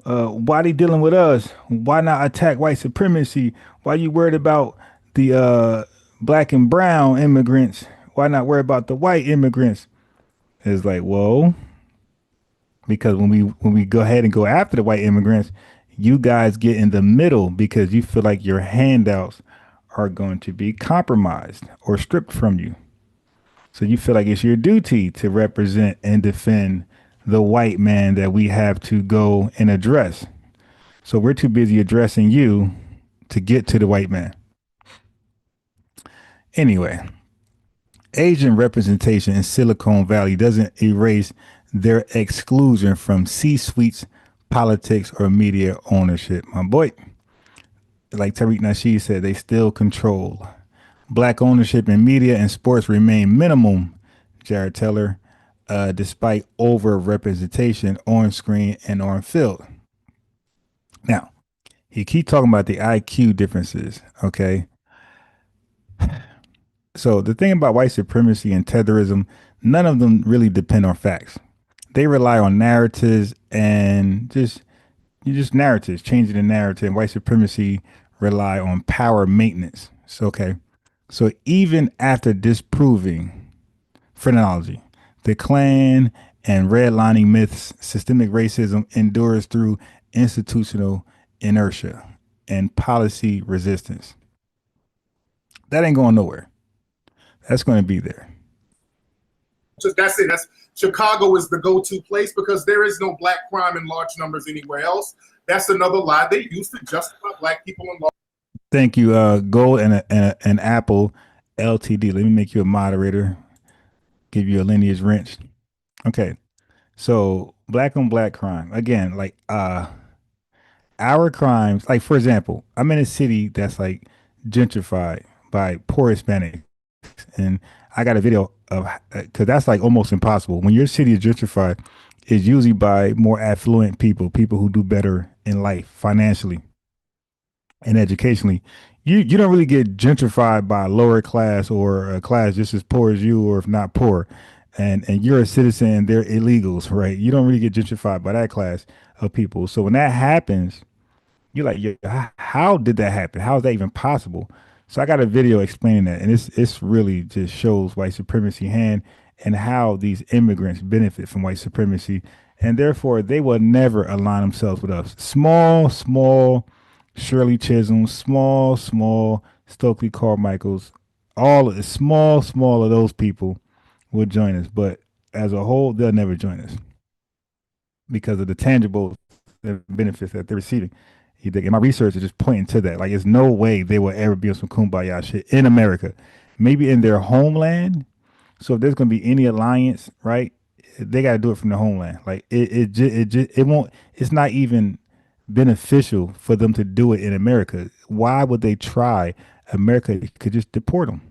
why they dealing with us? Why not attack white supremacy? Why you worried about the black and brown immigrants? Why not worry about the white immigrants? It's like, whoa, because when we go ahead and go after the white immigrants, you guys get in the middle because you feel like your handouts are going to be compromised or stripped from you. So you feel like it's your duty to represent and defend the white man that we have to go and address. So we're too busy addressing you to get to the white man. Anyway, Asian representation in Silicon Valley doesn't erase their exclusion from C-suites, politics, or media ownership. My boy, like Tariq Nasheed said, they still control. Black ownership in media and sports remain minimum, Jared Teller, despite over-representation on screen and on field. Now, he keep talking about the IQ differences, okay? So the thing about white supremacy and tetherism, none of them really depend on facts. They rely on narratives and just narratives, changing the narrative. And white supremacy rely on power maintenance. So, okay. So even after disproving phrenology, the Klan and redlining myths, systemic racism endures through institutional inertia and policy resistance. That ain't going nowhere. That's going to be there. So that's it. Chicago is the go-to place because there is no black crime in large numbers anywhere else. That's another lie they used to justify black people in large. Thank you, Gold and Apple LTD. Let me make you a moderator. Give you a lineage wrench. Okay, so black on black crime again. Like our crimes. Like for example, I'm in a city that's like gentrified by poor Hispanics, and I got a video of because that's like almost impossible. When your city is gentrified, it's usually by more affluent people who do better in life financially and educationally. You don't really get gentrified by a lower class or a class just as poor as you, or if not poor, and you're a citizen and they're illegals, right? You don't really get gentrified by that class of people. So when that happens, you're like, how did that happen? How is that even possible? So I got a video explaining that, and it's really just shows white supremacy hand and how these immigrants benefit from white supremacy, and therefore they will never align themselves with us. Small Shirley Chisholm, small Stokely Carmichaels, all of the small of those people will join us, but as a whole, they'll never join us because of the tangible benefits that they're receiving. And my research is just pointing to that. Like, there's no way they will ever be on some kumbaya shit in America. Maybe in their homeland. So if there's going to be any alliance, right, they got to do it from the homeland. Like it won't. It's not even beneficial for them to do it in America. Why would they try? America could just deport them,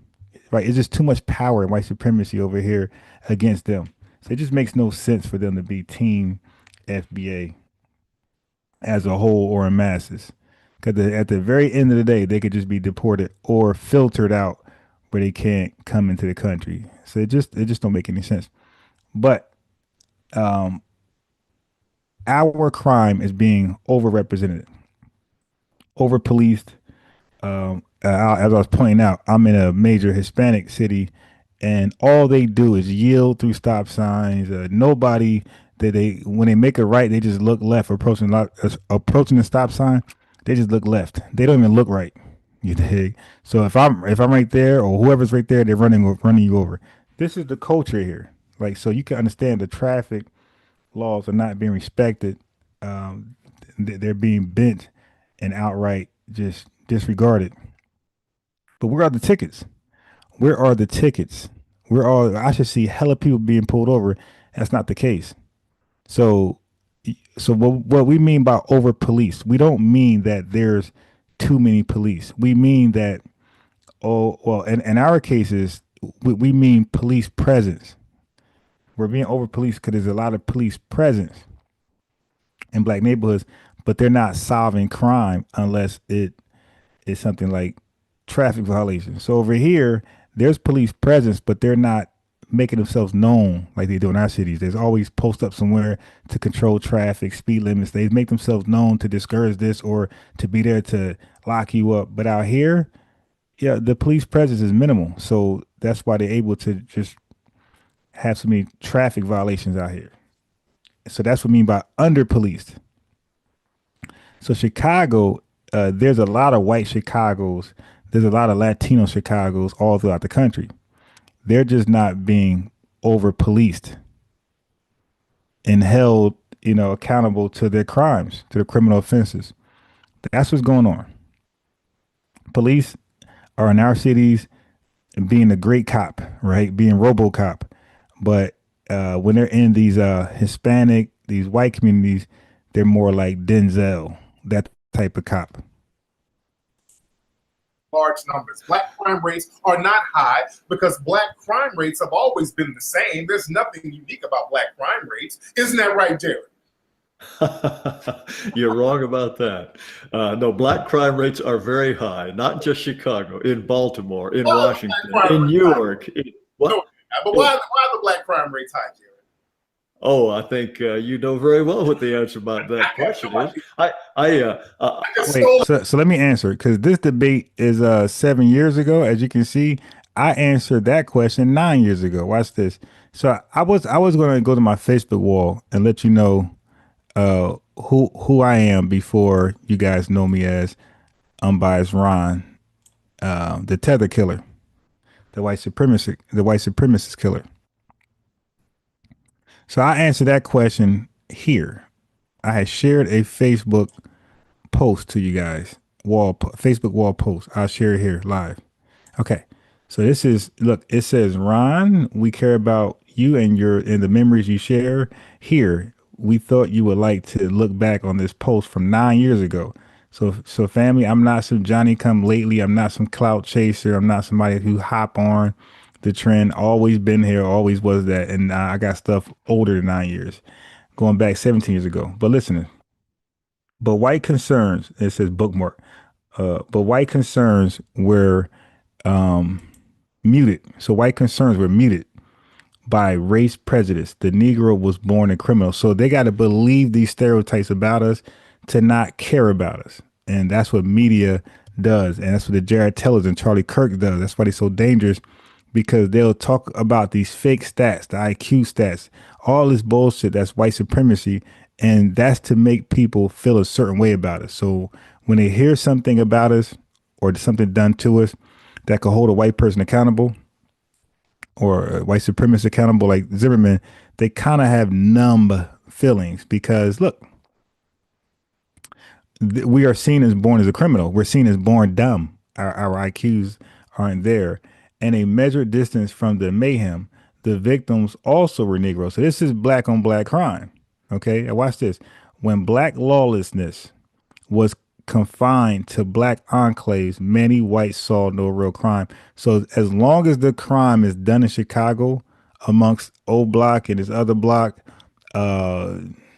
right? It's just too much power and white supremacy over here against them. So it just makes no sense for them to be team FBA as a whole or in masses. Because at the very end of the day, they could just be deported or filtered out where they can't come into the country. So it just don't make any sense. But our crime is being overrepresented, over policed. As I was pointing out, I'm in a major Hispanic city, and all they do is yield through stop signs. Nobody when they make a right, they just look left. Approaching the stop sign, they just look left. They don't even look right. You dig? So if I'm right there, or whoever's right there, they're running you over. This is the culture here. Like, so you can understand the traffic laws are not being respected. They're being bent and outright just disregarded. But where are the tickets? Where are the tickets? I should see hella people being pulled over. That's not the case. So what we mean by over police, we don't mean that there's too many police. We mean that, in our cases, we mean police presence. We're being over policed because there's a lot of police presence in black neighborhoods, but they're not solving crime unless it is something like traffic violations. So over here, there's police presence, but they're not making themselves known like they do in our cities. There's always post up somewhere to control traffic, speed limits. They make themselves known to discourage this or to be there to lock you up. But out here, yeah, the police presence is minimal. So that's why they're able to just have so many traffic violations out here. So that's what I mean by under policed. So Chicago, there's a lot of white Chicagos. There's a lot of Latino Chicagos all throughout the country. They're just not being over policed and held, accountable to their crimes, to their criminal offenses. That's what's going on. Police are in our cities being a great cop, right? Being RoboCop. But when they're in these Hispanic, these white communities, they're more like Denzel, that type of cop. Large numbers. Black crime rates are not high because black crime rates have always been the same. There's nothing unique about black crime rates. Isn't that right, Jared? You're wrong about that. No, black crime rates are very high, not just Chicago, in Baltimore, in Washington, in New York. No, but why are the black crime rates high, Jared? Oh, I think you know very well what the answer about that question is. Wait, so let me answer, because this debate is 7 years ago. As you can see, I answered that question 9 years ago. Watch this. So I was going to go to my Facebook wall and let you know who I am before you guys know me as Unbiased Ron, the tether killer, the white supremacist killer. So I answered that question here. I had shared a Facebook post to you guys, Facebook wall post. I'll share it here live. Okay. So this is, look, it says, Ron, we care about you and the memories you share here. We thought you would like to look back on this post from 9 years ago. So family, I'm not some Johnny come lately. I'm not some clout chaser. I'm not somebody who hop on the trend. Always been here, always was that. And I got stuff older than 9 years, going back 17 years ago. But listen, but white concerns, it says bookmark, but white concerns were muted. So white concerns were muted by race prejudice. The Negro was born a criminal. So they got to believe these stereotypes about us to not care about us. And that's what media does. And that's what the Jared Tellers and Charlie Kirk does. That's why they're so dangerous, because they'll talk about these fake stats, the IQ stats, all this bullshit that's white supremacy. And that's to make people feel a certain way about us. So when they hear something about us or something done to us that could hold a white person accountable or a white supremacist accountable, like Zimmerman, they kind of have numb feelings because, look, we are seen as born as a criminal. We're seen as born dumb. Our IQs aren't there. And a measured distance from the mayhem, the victims also were Negroes. So this is black on black crime. Okay, and watch this. When black lawlessness was confined to black enclaves, many whites saw no real crime. So as long as the crime is done in Chicago amongst old block and this other block,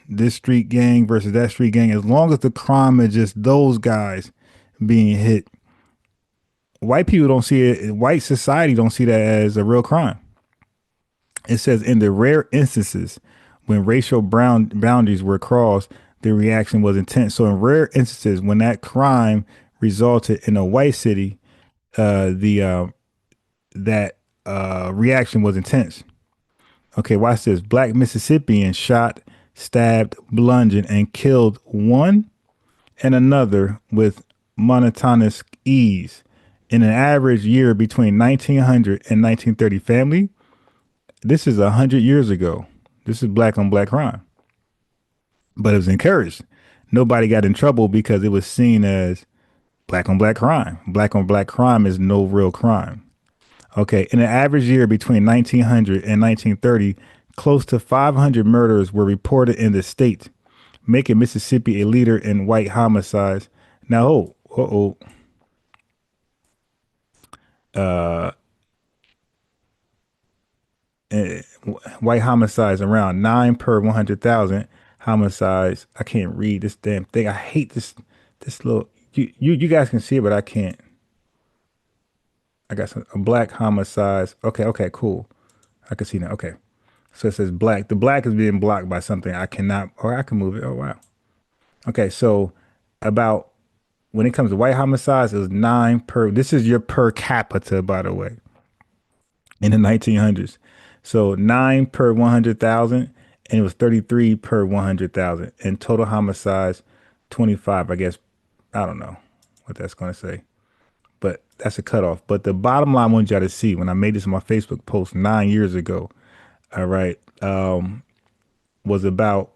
this street gang versus that street gang, as long as the crime is just those guys being hit, white people don't see it, white society don't see that as a real crime. It says in the rare instances when racial boundaries were crossed, the reaction was intense. So in rare instances, when that crime resulted in a white city, that reaction was intense. Okay, watch this. Black Mississippians shot, stabbed, bludgeoned, and killed one and another with monotonous ease in an average year between 1900 and 1930. Family, this is 100 years ago. This is black on black crime. But it was encouraged. Nobody got in trouble because it was seen as black on black crime. Black on black crime is no real crime. Okay, in an average year between 1900 and 1930, close to 500 murders were reported in the state, making Mississippi a leader in white homicides. Now, white homicides around 9 per 100,000 homicides. I can't read this damn thing. I hate this little, you guys can see it, but I can't. I got some black homicides. Okay, cool. I can see now. Okay. So it says black. The black is being blocked by something I cannot, or I can move it. Oh, wow. Okay. So about when it comes to white homicides, it was 9 per, this is your per capita, by the way, in the 1900s. So 9 per 100,000, and it was 33 per 100,000. And total homicides, 25, I guess. I don't know what that's going to say, but that's a cutoff. But the bottom line I want y'all to see, when I made this in my Facebook post 9 years ago, all right, was about,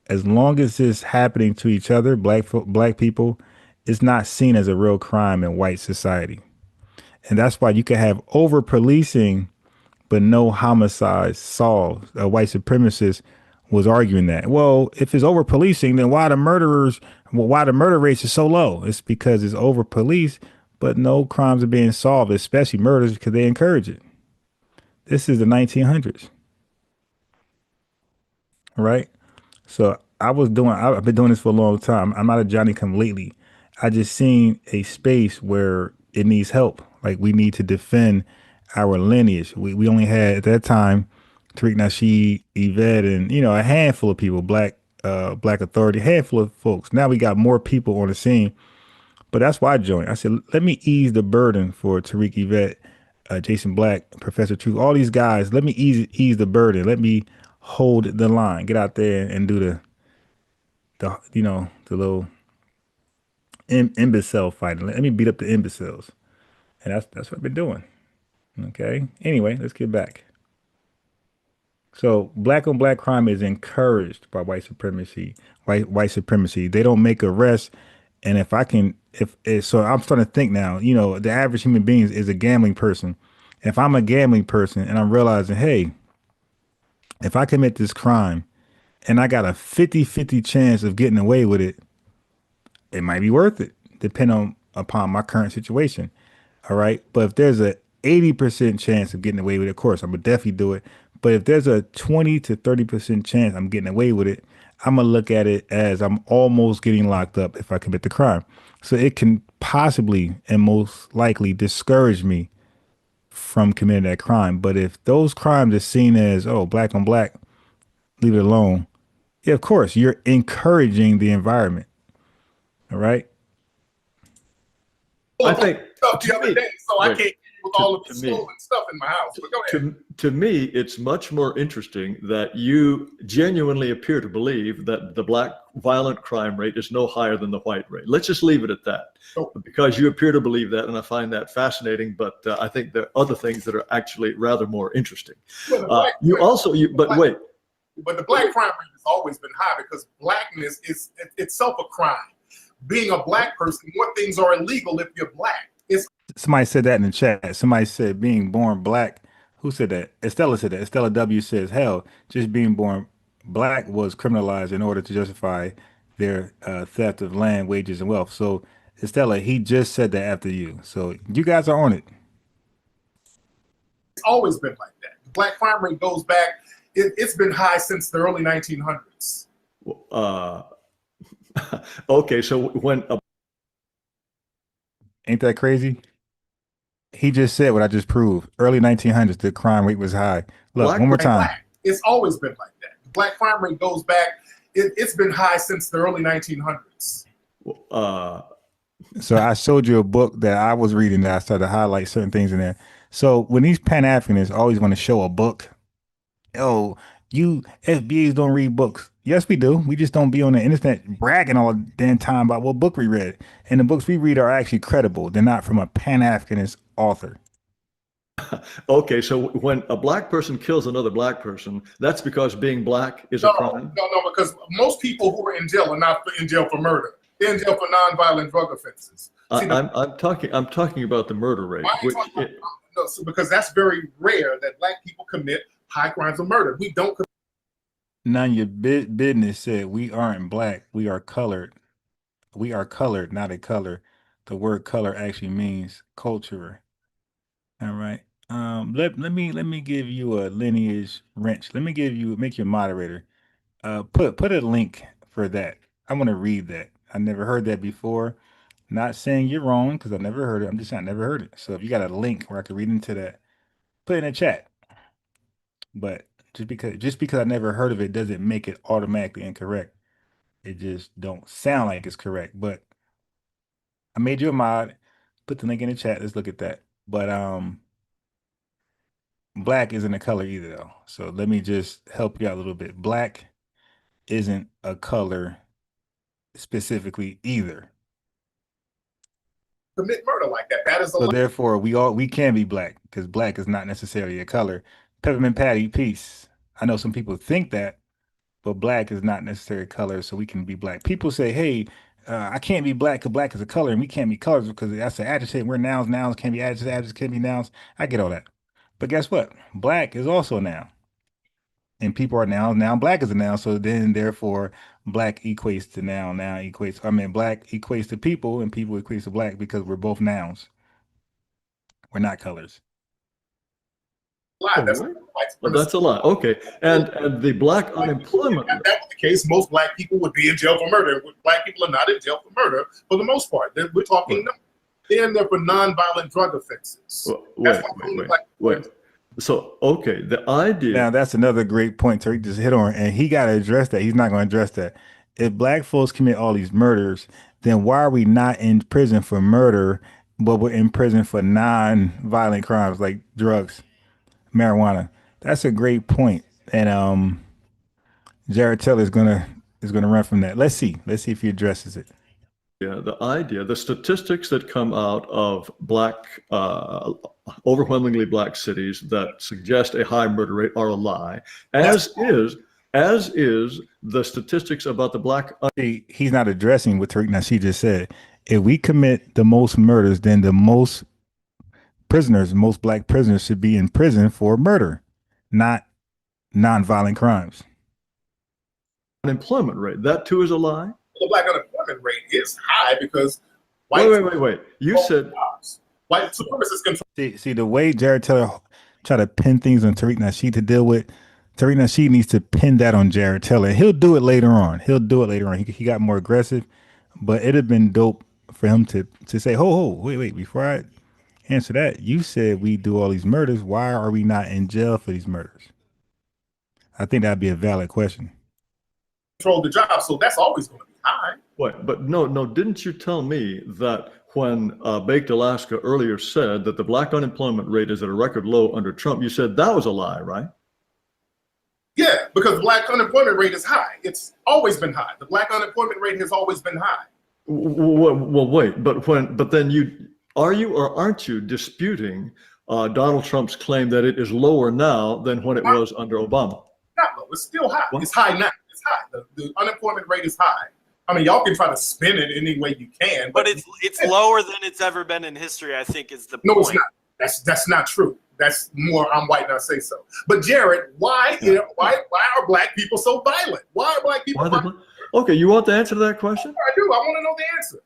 as long as it's happening to each other, black people, it's not seen as a real crime in white society. And that's why you can have over policing, but no homicides solved. A white supremacist was arguing that. Well, if it's over policing, then why the murder rates is so low? It's because it's over policed, but no crimes are being solved, especially murders, because they encourage it. This is the 1900s. Right? So I've been doing this for a long time. I'm not a Johnny come lately. I just seen a space where it needs help. Like, we need to defend our lineage. We only had at that time Tariq, Nasheed, Yvette, and a handful of people, black authority, handful of folks. Now we got more people on the scene. But that's why I joined. I said, let me ease the burden for Tariq, Yvette, Jason Black, Professor Truth, all these guys. Let me ease the burden. Let me hold the line. Get out there and do the little imbecile fighting. Let me beat up the imbeciles. And that's what I've been doing. Okay. Anyway, let's get back. So black on black crime is encouraged by white supremacy. White supremacy. They don't make arrests. And so I'm starting to think now, the average human being is a gambling person. If I'm a gambling person and I'm realizing, hey, if I commit this crime and I got a 50-50 chance of getting away with it, it might be worth it, depending upon my current situation. All right. But if there's a 80% chance of getting away with it, of course, I'm going to definitely do it. But if there's a 20 to 30% chance I'm getting away with it, I'm going to look at it as I'm almost getting locked up if I commit the crime. So it can possibly and most likely discourage me from committing that crime. But if those crimes are seen as, oh, black on black, leave it alone. Yeah, of course, you're encouraging the environment. All right. I think the other day, so I can't with all of the stolen stuff in my house. But go ahead. To me, it's much more interesting that you genuinely appear to believe that the black violent crime rate is no higher than the white rate. Let's just leave it at that, because you appear to believe that, and I find that fascinating. But I think there are other things that are actually rather more interesting. But the black crime rate has always been high because blackness is itself a crime. Being a black person, what things are illegal if you're black? Somebody said that in the chat. Somebody said being born black Who said that? Estella said that. Estella W says, hell, just being born black was criminalized in order to justify their theft of land, wages, and wealth. So, Estella, he just said that after you. So, you guys are on it. It's always been like that. The black crime rate goes back, it's been high since the early 1900s. Okay, so when Ain't that crazy? He just said what I just proved. Early 1900s, the crime rate was high. Look, one more time. It's always been like that. The black crime rate goes back, it's been high since the early 1900s. So I showed you a book that I was reading that I started to highlight certain things in there. So when these Pan-Africanists always want to show a book, oh, you FBAs don't read books. Yes, we do. We just don't be on the internet bragging all the damn time about what book we read. And the books we read are actually credible. They're not from a Pan-Africanist author. Okay, so when a black person kills another black person, that's because being black is a crime? No, because most people who are in jail are not in jail for murder. They're in jail for nonviolent drug offenses. I'm talking about the murder rate. Because that's very rare that black people commit high crimes of murder. We don't. None of your business said we aren't black. We are colored. We are colored, not a color. The word color actually means culture. All right. Let me give you a lineage wrench. Let me make you a moderator. Put a link for that. I want to read that. I never heard that before. Not saying you're wrong because I never heard it. I'm just saying I never heard it. So if you got a link where I can read into that, put it in the chat. But just because I never heard of it doesn't make it automatically incorrect. It just don't sound like it's correct. But I made you a mod. Put the link in the chat. Let's look at that. But black isn't a color either, though. So let me just help you out a little bit. Black isn't a color specifically either. Commit murder like that. That is so therefore we can be black because black is not necessarily a color. Peppermint Patty, peace. I know some people think that, but black is not necessarily a color, so we can be black. People say, hey, I can't be black because black is a color, and we can't be colors because that's an adjective. We're nouns. Nouns can't be adjectives. Adjectives can't be nouns. I get all that. But guess what? Black is also a noun. And people are nouns. Now black is a noun. So then, therefore, black equates to noun. Black equates to people, and people equates to black because we're both nouns. We're not colors. That's a lie. Okay. And the black unemployment. If that was the case, most black people would be in jail for murder. Black people are not in jail for murder for the most part. We're talking they're in there for nonviolent drug offenses. Wait. So, okay, the idea. Now, that's another great point Tariq just hit on, and he got to address that. He's not going to address that. If black folks commit all these murders, then why are we not in prison for murder, but we're in prison for non-violent crimes like drugs, marijuana? That's a great point. And Jared Taylor is gonna run from that. Let's see if he addresses it. Yeah, the statistics that come out of overwhelmingly black cities that suggest a high murder rate are a lie, as is the statistics about the black. He's not addressing what Tariq Nasheed just said. If we commit the most murders, then the most black prisoners should be in prison for murder, not nonviolent crimes. Unemployment rate, that too is a lie? The black unemployment rate is high because wait. You said white supremacists control. See the way Jared Taylor try to pin things on Tariq Nasheed to deal with. Tariq Nasheed needs to pin that on Jared Taylor. He'll do it later on. He got more aggressive, but it'd have been dope for him to say, wait, before I answer that, you said we do all these murders. Why are we not in jail for these murders? I think that'd be a valid question. Control the job, so that's always going to be high. What? But no, didn't you tell me that when Baked Alaska earlier said that the black unemployment rate is at a record low under Trump, you said that was a lie, right? Yeah, because the black unemployment rate is high. It's always been high. The black unemployment rate has always been high. Well, wait, but then are you or aren't you disputing Donald Trump's claim that it is lower now than when it was under Obama? Not low. It's still high. What? It's high now. It's high. The unemployment rate is high. I mean, y'all can try to spin it any way you can, but it's lower than it's ever been in history. I think is the point. No, it's not. That's not true. That's more, I'm white and I say so. But Jared, why are black people so violent? Why are black people violent? Okay, you want the answer to that question? I do. I want to know the answer.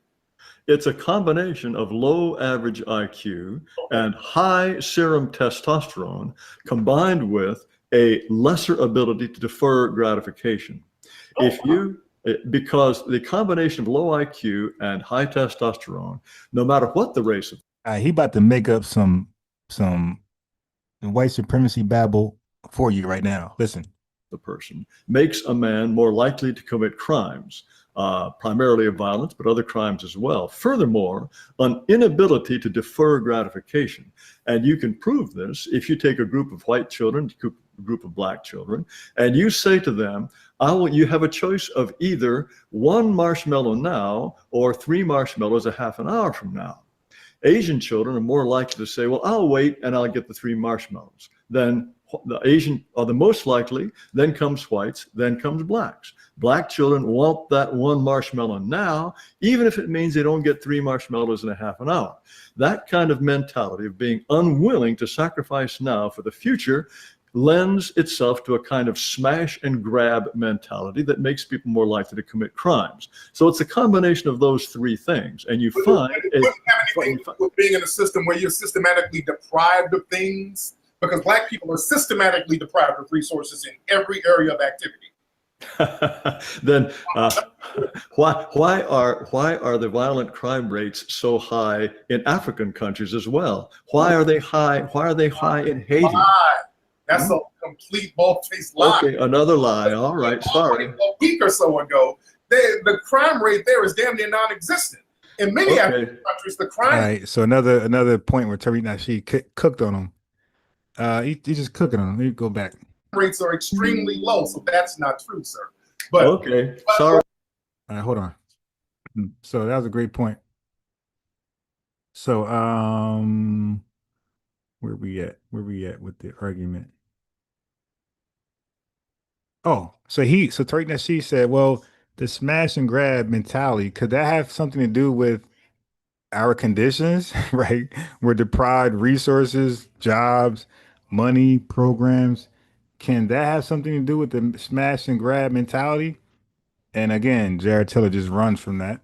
It's a combination of low average IQ and high serum testosterone combined with a lesser ability to defer gratification. Because the combination of low IQ and high testosterone, no matter what the race of. He about to make up some white supremacy babble for you right now. Listen. The person makes a man more likely to commit crimes, primarily of violence, but other crimes as well. Furthermore, an inability to defer gratification. And you can prove this if you take a group of white children, a group of black children, and you say to them, you have a choice of either 1 marshmallow now or 3 marshmallows a half an hour from now. Asian children are more likely to say, well, I'll wait and I'll get the 3 marshmallows. Then the Asian are the most likely, then comes whites, then comes blacks. Black children want that 1 marshmallow now, even if it means they don't get 3 marshmallows in a half an hour. That kind of mentality of being unwilling to sacrifice now for the future lends itself to a kind of smash and grab mentality that makes people more likely to commit crimes. So it's a combination of those 3 things. And you find with being in a system where you're systematically deprived of things, because black people are systematically deprived of resources in every area of activity. Then why are the violent crime rates so high in African countries as well? Why are they high? Why are they high in Haiti? That's a complete bald-faced lie. Okay, another lie. All right, sorry. A week or so ago, the crime rate there is damn near non-existent. In many African countries, the crime. All right, so another point where Tariq Nasheed cooked on him. He's just cooking on him. Let me go back. Rates are extremely low, so that's not true, sir. But okay, sorry. All right, hold on. So that was a great point. So where we at? Where we at with the argument? Oh, so Tariq Nasheed said, well, the smash and grab mentality, could that have something to do with our conditions, right? We're deprived resources, jobs, money, programs. Can that have something to do with the smash and grab mentality? And again, Jared Tiller just runs from that.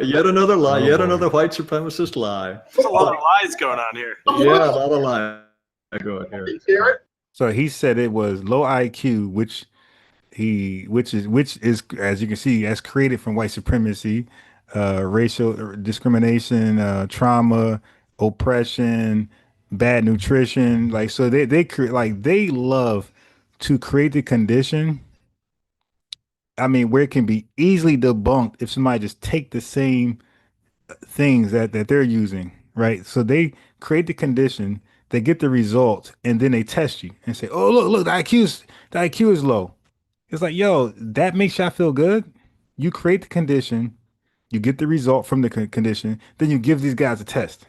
Yet another lie, yet another white supremacist lie. There's a lot of lies going on here. Yeah, a lot of lies going here. So he said it was low IQ, which is, as you can see, as created from white supremacy, racial discrimination, trauma, oppression, bad nutrition. Like, so they create, like, they love to create the condition. I mean, where it can be easily debunked if somebody just take the same things that they're using, right? So they create the condition, they get the results, and then they test you and say, "Oh, look, the IQ is low." It's like, yo, that makes y'all feel good. You create the condition, you get the result from the condition, then you give these guys a test,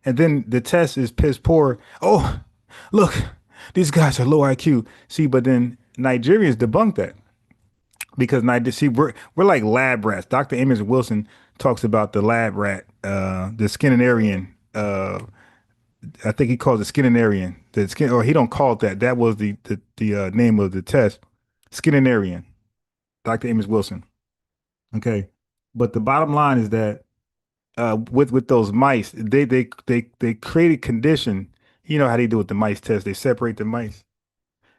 and then the test is piss poor. Oh, look, these guys are low IQ. See, but then Nigerians debunk that. Because we're like lab rats. Dr. Amos Wilson talks about the lab rat, the Skinnerian. I think he calls it Skinnerian. Or he don't call it that. That was the name of the test, Skinnerian. Dr. Amos Wilson. Okay, but the bottom line is that with those mice, they created condition. You know how they do with the mice test? They separate the mice,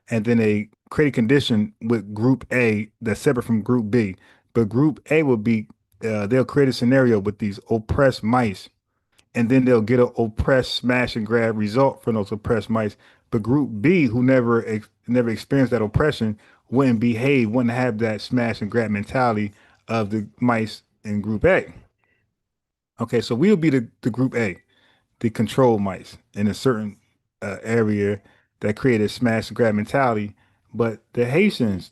and then they create a condition with group A that's separate from group B. But group A will be, they'll create a scenario with these oppressed mice, and then they'll get an oppressed smash and grab result from those oppressed mice. But group B, who never experienced that oppression, wouldn't behave, wouldn't have that smash and grab mentality of the mice in group A. Okay, so we'll be the group A, the control mice in a certain area that created smash and grab mentality. But the Haitians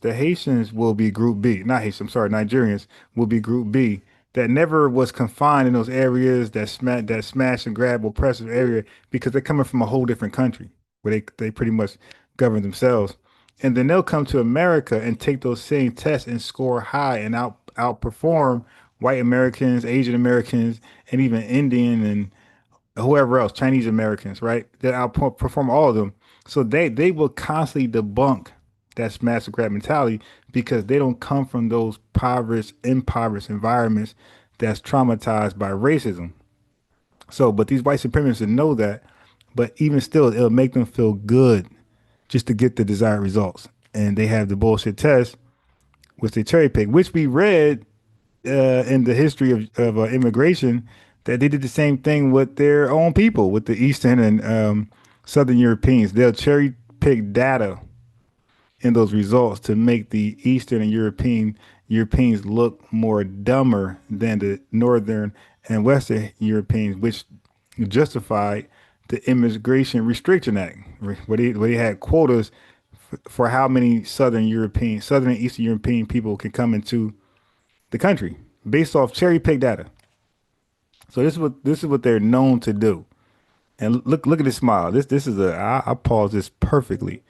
will be group B, not Haitians, I'm sorry, Nigerians will be group B that never was confined in those areas that smash and grab oppressive area, because they're coming from a whole different country where they pretty much govern themselves. And then they'll come to America and take those same tests and score high and outperform white Americans, Asian Americans, and even Indian and whoever else, Chinese Americans, right? They outperform all of them. So they will constantly debunk that master grab mentality because they don't come from those impoverished environments that's traumatized by racism. So, but these white supremacists know that, but even still, it'll make them feel good just to get the desired results. And they have the bullshit test, which they cherry pick, which we read in the history of immigration, that they did the same thing with their own people, with the Eastern and Southern Europeans. They'll cherry pick data in those results to make the Eastern and Europeans look more dumber than the Northern and Western Europeans, which justified the Immigration Restriction Act, where they had quotas for how many Southern and Eastern European people can come into the country based off cherry pick data. So this is what they're known to do. And look at this smile. This is I pause this perfectly.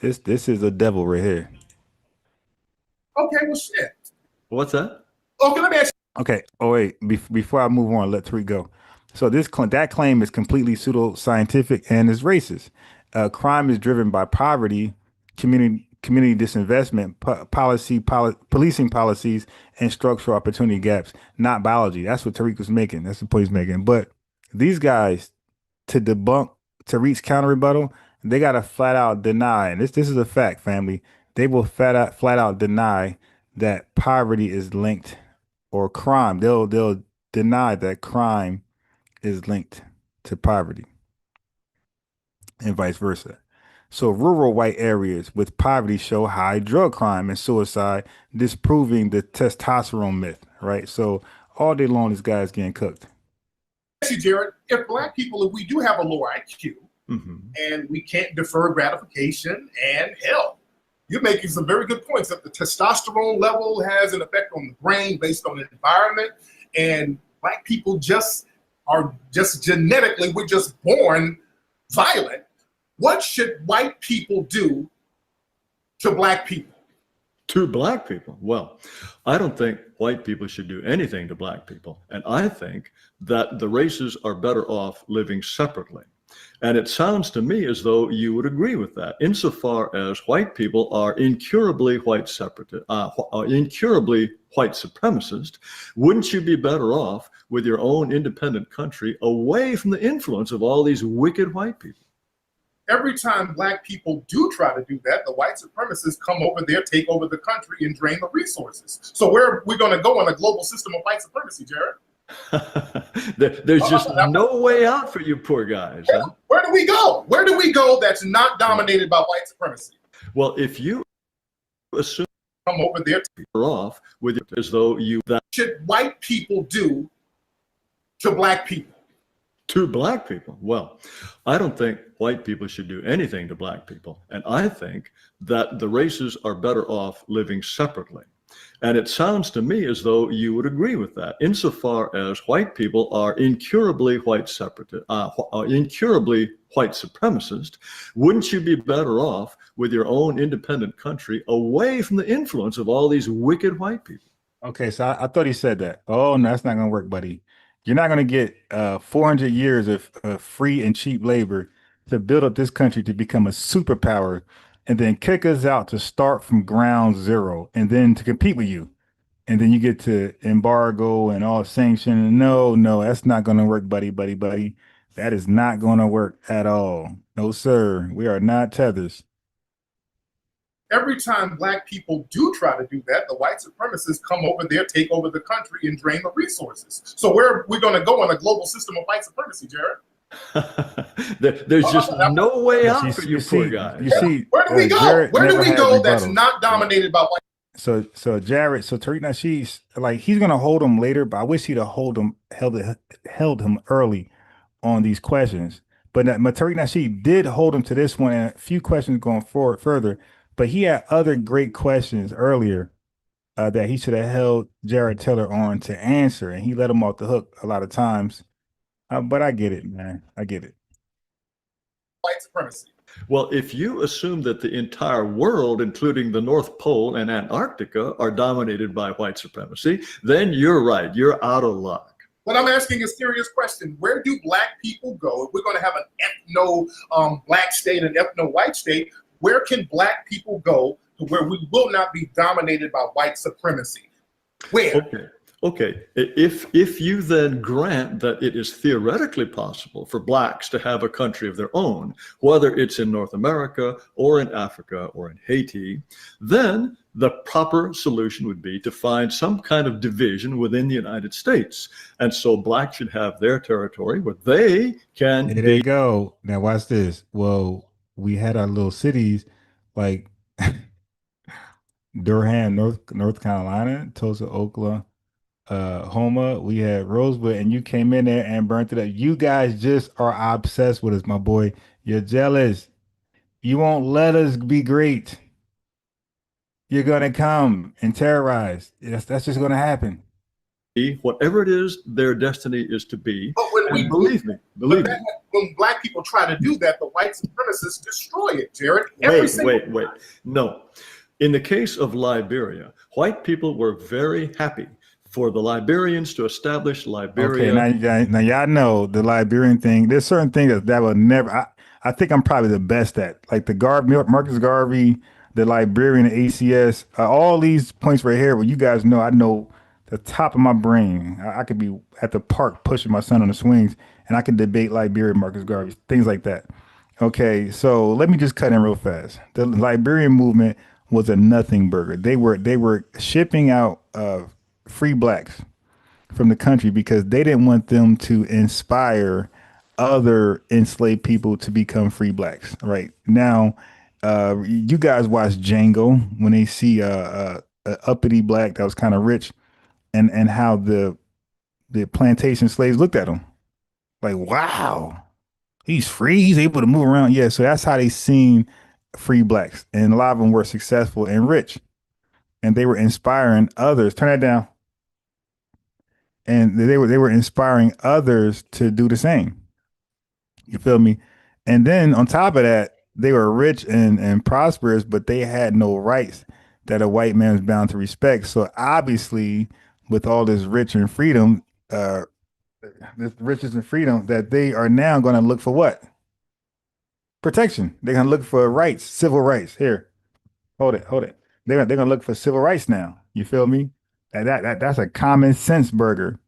This is a devil right here. Okay, well, shit. What's that? Okay, let me ask you. Okay. Oh wait, before I move on, let Tariq go. So that claim is completely pseudoscientific and is racist. Crime is driven by poverty, community disinvestment, policing policies, and structural opportunity gaps, not biology. That's what Tariq was making. That's the point he's making. But these guys, to debunk Tariq's counter rebuttal, they got to flat out deny, and this is a fact, family. They will flat out deny that poverty is linked, or crime. They'll deny that crime is linked to poverty, and vice versa. So rural white areas with poverty show high drug crime and suicide, disproving the testosterone myth, right? So all day long, this guy's getting cooked. See, Jared, if we do have a lower IQ, and we can't defer gratification and health, you're making some very good points that the testosterone level has an effect on the brain based on the environment, and Black people are genetically, we're just born violent. What should white people do to Black people? To Black people? Well, I don't think white people should do anything to Black people. And I think that the races are better off living separately. And it sounds to me as though you would agree with that, insofar as white people are incurably white supremacist. Wouldn't you be better off with your own independent country, away from the influence of all these wicked white people? Every time Black people do try to do that, the white supremacists come over there, take over the country, and drain the resources. So where are we going to go in a global system of white supremacy, Jared? There's just no way out for you poor guys. Huh? Where do we go? Where do we go that's not dominated by white supremacy? Well, if you assume come over there, off with it as though you that should white people do to Black people? To Black people? Well, I don't think white people should do anything to Black people. And I think that the races are better off living separately. And it sounds to me as though you would agree with that, insofar as white people are incurably white supremacist. Wouldn't you be better off with your own independent country, away from the influence of all these wicked white people? Okay, so I thought he said that. Oh, no, that's not going to work, buddy. You're not going to get 400 years of free and cheap labor to build up this country to become a superpower, and then kick us out to start from ground zero, and then to compete with you. And then you get to embargo and all sanctions. No, that's not going to work, buddy. That is not going to work at all. No, sir. We are not tethers. Every time Black people do try to do that, the white supremacists come over there, take over the country, and drain the resources. So where are we going to go in a global system of white supremacy, Jared? There's just no way out for you poor guys. You see, where do we go? Where do we go that's not dominated by white? So Tariq Nasheed, like, he's gonna hold him later, but I wish he'd have held him early on these questions. But Tariq Nasheed did hold him to this one and a few questions going forward further. But he had other great questions earlier that he should have held Jared Taylor on to answer, and he let him off the hook a lot of times. But I get it, man. I get it. White supremacy. Well, if you assume that the entire world, including the North Pole and Antarctica, are dominated by white supremacy, then you're right. You're out of luck. But I'm asking a serious question. Where do black people go? If we're going to have an ethno-black state, an ethno-white state, where can black people go to where we will not be dominated by white supremacy? Where? Okay. If you then grant that it is theoretically possible for blacks to have a country of their own, whether it's in North America or in Africa or in Haiti, then the proper solution would be to find some kind of division within the United States. And so blacks should have their territory where they can There they go. Now watch this. Well, we had our little cities like Durham, North Carolina, Tulsa, Oklahoma. Homa, we had Rosewood, and you came in there and burnt it up. You guys just are obsessed with us, my boy. You're jealous. You won't let us be great. You're gonna come and terrorize. That's just gonna happen. Whatever it is their destiny is to be. But when believe me, when black people try to do that, the white supremacists destroy it, Jared. Wait. No. In the case of Liberia, white people were very happy for the Liberians to establish Liberia. Okay, now y'all know the Liberian thing. There's certain things that will never. I think I'm probably the best at, like the Marcus Garvey, the Liberian, ACS, all these points right here. Where you guys know, I know the top of my brain. I could be at the park pushing my son on the swings, and I could debate Liberia, Marcus Garvey, things like that. Okay, so let me just cut in real fast. The Liberian movement was a nothing burger. They were shipping out free blacks from the country because they didn't want them to inspire other enslaved people to become free blacks. Right now, you guys watch Django when they see a uppity black that was kind of rich, and how the plantation slaves looked at him like, wow, he's free, he's able to move around. Yeah, so that's how they seen free blacks, and a lot of them were successful and rich, and they were inspiring others. Turn that down. And they were inspiring others to do the same. You feel me? And then on top of that, they were rich and prosperous, but they had no rights that a white man was bound to respect. So obviously, with all this riches and freedom, that they are now going to look for what? Protection. They're going to look for rights, civil rights. Here, hold it. They're going to look for civil rights now. You feel me? That's a common sense burger.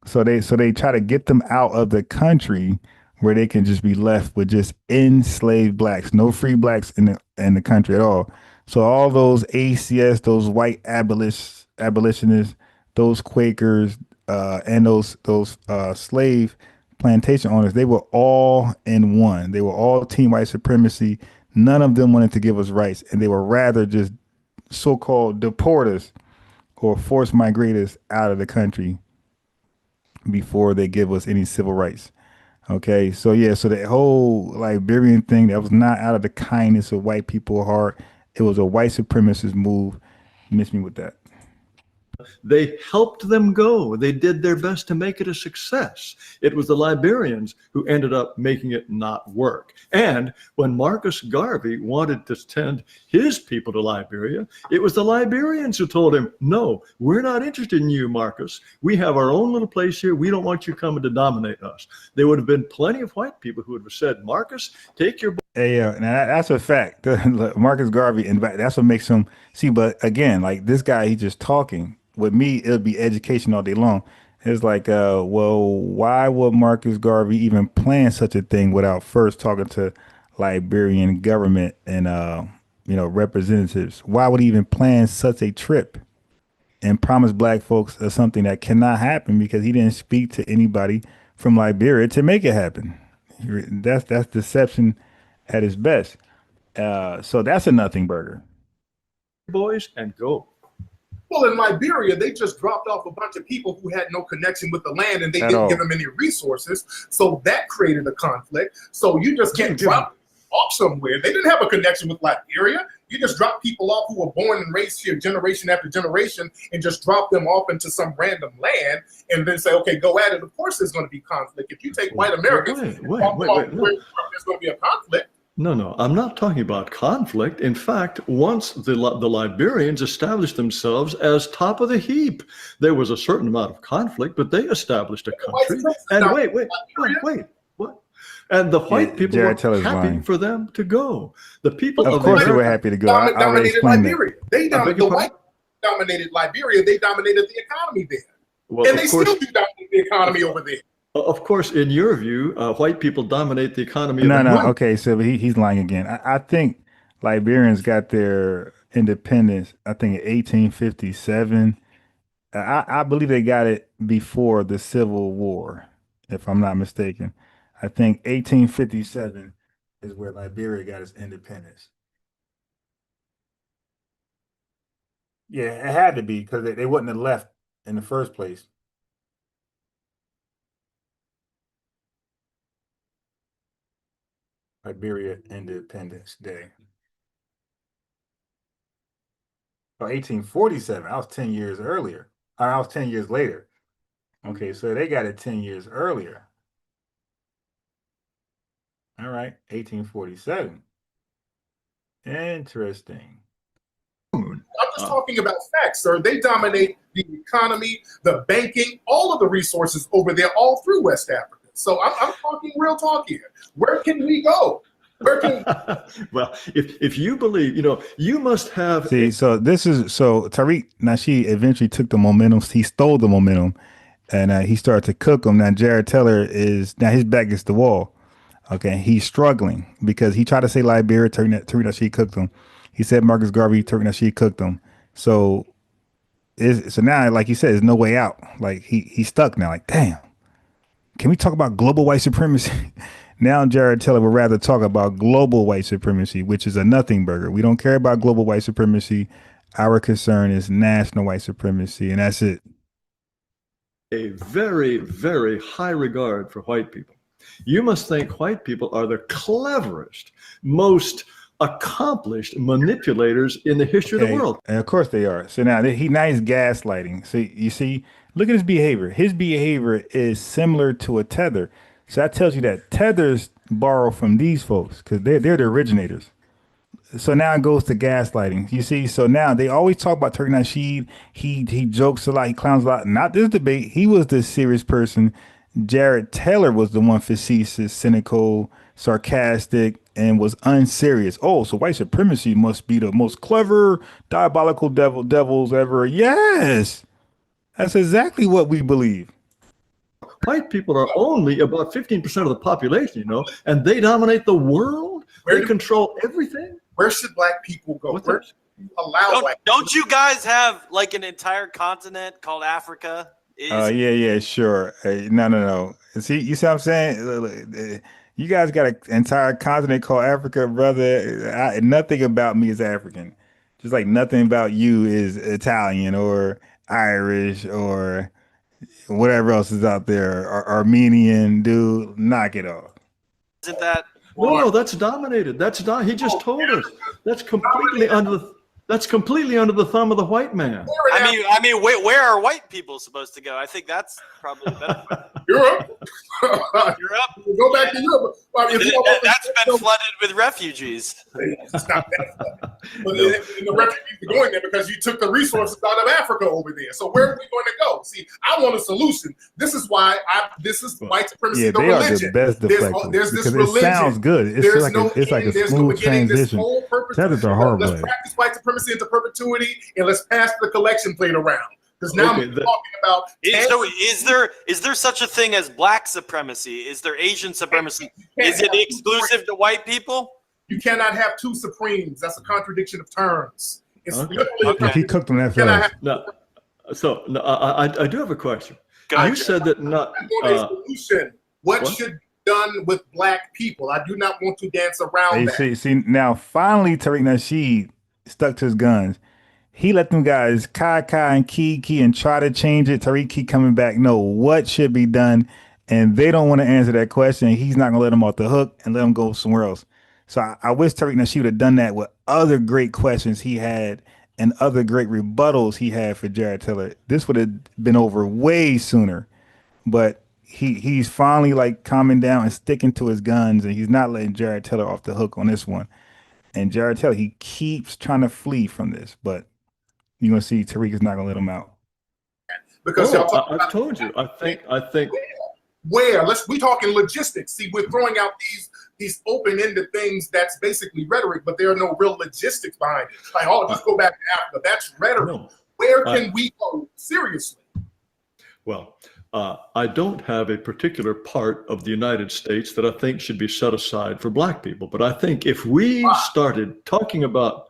So they try to get them out of the country where they can just be left with just enslaved blacks, no free blacks in the country at all. So all those ACS, those white abolitionists, those Quakers, and those slave plantation owners, they were all in one. They were all team white supremacy. None of them wanted to give us rights, and they were rather just so-called deport us or force migrate us out of the country before they give us any civil rights. Okay, so yeah, so the whole Liberian thing, that was not out of the kindness of white people's heart. It was a white supremacist move. You missed me with that. They helped them go. They did their best to make it a success. It was the Liberians who ended up making it not work. And when Marcus Garvey wanted to send his people to Liberia, it was the Liberians who told him, no, we're not interested in you, Marcus. We have our own little place here. We don't want you coming to dominate us. There would have been plenty of white people who would have said, Marcus, take your... Hey, now that's a fact. Marcus Garvey, and that's what makes him... See, but again, like this guy, he's just talking. With me, it'll be education all day long. It's like, well, why would Marcus Garvey even plan such a thing without first talking to Liberian government and representatives? Why would he even plan such a trip and promise black folks something that cannot happen because he didn't speak to anybody from Liberia to make it happen? That's deception at its best. So that's a nothing burger. Boys, and go. Well, in Liberia, they just dropped off a bunch of people who had no connection with the land, and they didn't give them any resources. So that created a conflict. So you just can't drop off somewhere. They didn't have a connection with Liberia. You just drop people off who were born and raised here generation after generation and just drop them off into some random land and then say, okay, go at it. Of course, there's going to be conflict. If you take white Americans, there's going to be a conflict. No, I'm not talking about conflict. In fact, once the Liberians established themselves as top of the heap, there was a certain amount of conflict, but they established a country. And wait, what? And the white people were happy for them to go. The people of course they were happy to go. I already explained Liberia. The white dominated Liberia. They dominated the economy there. Well, and they still do dominate the economy over there. Of course, in your view, white people dominate the economy. Okay, so he's lying again. I think Liberians got their independence, I think in 1857. I believe they got it before the Civil War, if I'm not mistaken. I think 1857 is where Liberia got its independence. Yeah, it had to be because they wouldn't have left in the first place. Liberia Independence Day. Oh, 1847. I was 10 years earlier. I was 10 years later. Okay, so they got it 10 years earlier. All right, 1847. Interesting. I'm just talking about facts, sir. They dominate the economy, the banking, all of the resources over there, all through West Africa. So I'm talking real talk here. Where can we go? Where can well, if you believe, you must have. See, so Tariq Nasheed eventually took the momentum. He stole the momentum, and he started to cook them. Now Jared Taylor is now his back against the wall. Okay, he's struggling because he tried to say Liberia, Tariq Nasheed cooked them. He said Marcus Garvey, Tariq Nasheed cooked them. So now, like you said, there's no way out. Like he's stuck now. Like, damn. Can we talk about global white supremacy? Now Jared Taylor would rather talk about global white supremacy, which is a nothing burger. We don't care about global white supremacy. Our concern is national white supremacy, and that's it. A very, very high regard for white people. You must think white people are the cleverest, most accomplished manipulators in the history of the world. And of course they are. So now he's gaslighting. So you see, look at his behavior. His behavior is similar to a tether. So that tells you that tethers borrow from these folks because they're the originators. So now it goes to gaslighting. You see, so now they always talk about Tariq Nasheed. He jokes a lot, he clowns a lot. Not this debate. He was the serious person. Jared Taylor was the one facetious, cynical, sarcastic, and was unserious. Oh, so white supremacy must be the most clever, diabolical devils ever. Yes, that's exactly what we believe. White people are only about 15% of the population, and they dominate the world. They control everything. Where should black people go? Where should you allow black people? Don't you guys have like an entire continent called Africa? Yeah, sure. No. See, you see what I'm saying? You guys got an entire continent called Africa, brother. Nothing about me is African. Just like nothing about you is Italian or Irish or whatever else is out there. Armenian, dude, knock it off. Isn't that? No, that's dominated. He just told us. That's completely under the thumb of the white man. I mean, where are white people supposed to go? I think that's probably better. Europe. Europe. Go back to Europe. That's been flooded with refugees. It's not that flooded. But the refugees are going there because you took the resources out of Africa over there. So where are we going to go? See, I want a solution. This is why this is white supremacy. Yeah, the they religion. are the best deflectors. There's this because religion. It sounds good. It's like a smooth transition. Tethers are horrible. Let's practice white supremacy into perpetuity, and let's pass the collection plate around. Because now we're talking about. Is there such a thing as black supremacy? Is there Asian supremacy? Is it exclusive to white people? You cannot have two supremes. That's a contradiction of terms. If he cooked them that fast. I do have a question. You said that not. Solution. What should be done with black people? I do not want to dance around that. See, now finally Tariq Nasheed stuck to his guns. He let them guys Kai and Key and try to change it. Tariq keep coming back. No, what should be done? And they don't want to answer that question. He's not going to let them off the hook and let them go somewhere else. So I wish Tariq Nasheed would have done that with other great questions he had and other great rebuttals he had for Jared Taylor. This would have been over way sooner. But he's finally like calming down and sticking to his guns, and he's not letting Jared Taylor off the hook on this one. And Jared Taylor, he keeps trying to flee from this, but you're gonna see Tariq is not gonna let him out. Because I've told you. I think. Where? We talking logistics. See, we're throwing out these open-ended things that's basically rhetoric, but there are no real logistics behind it. Like, oh, just go back to Africa. That's rhetoric. No, where can we go? Seriously. Well, I don't have a particular part of the United States that I think should be set aside for Black people. But I think if we started talking about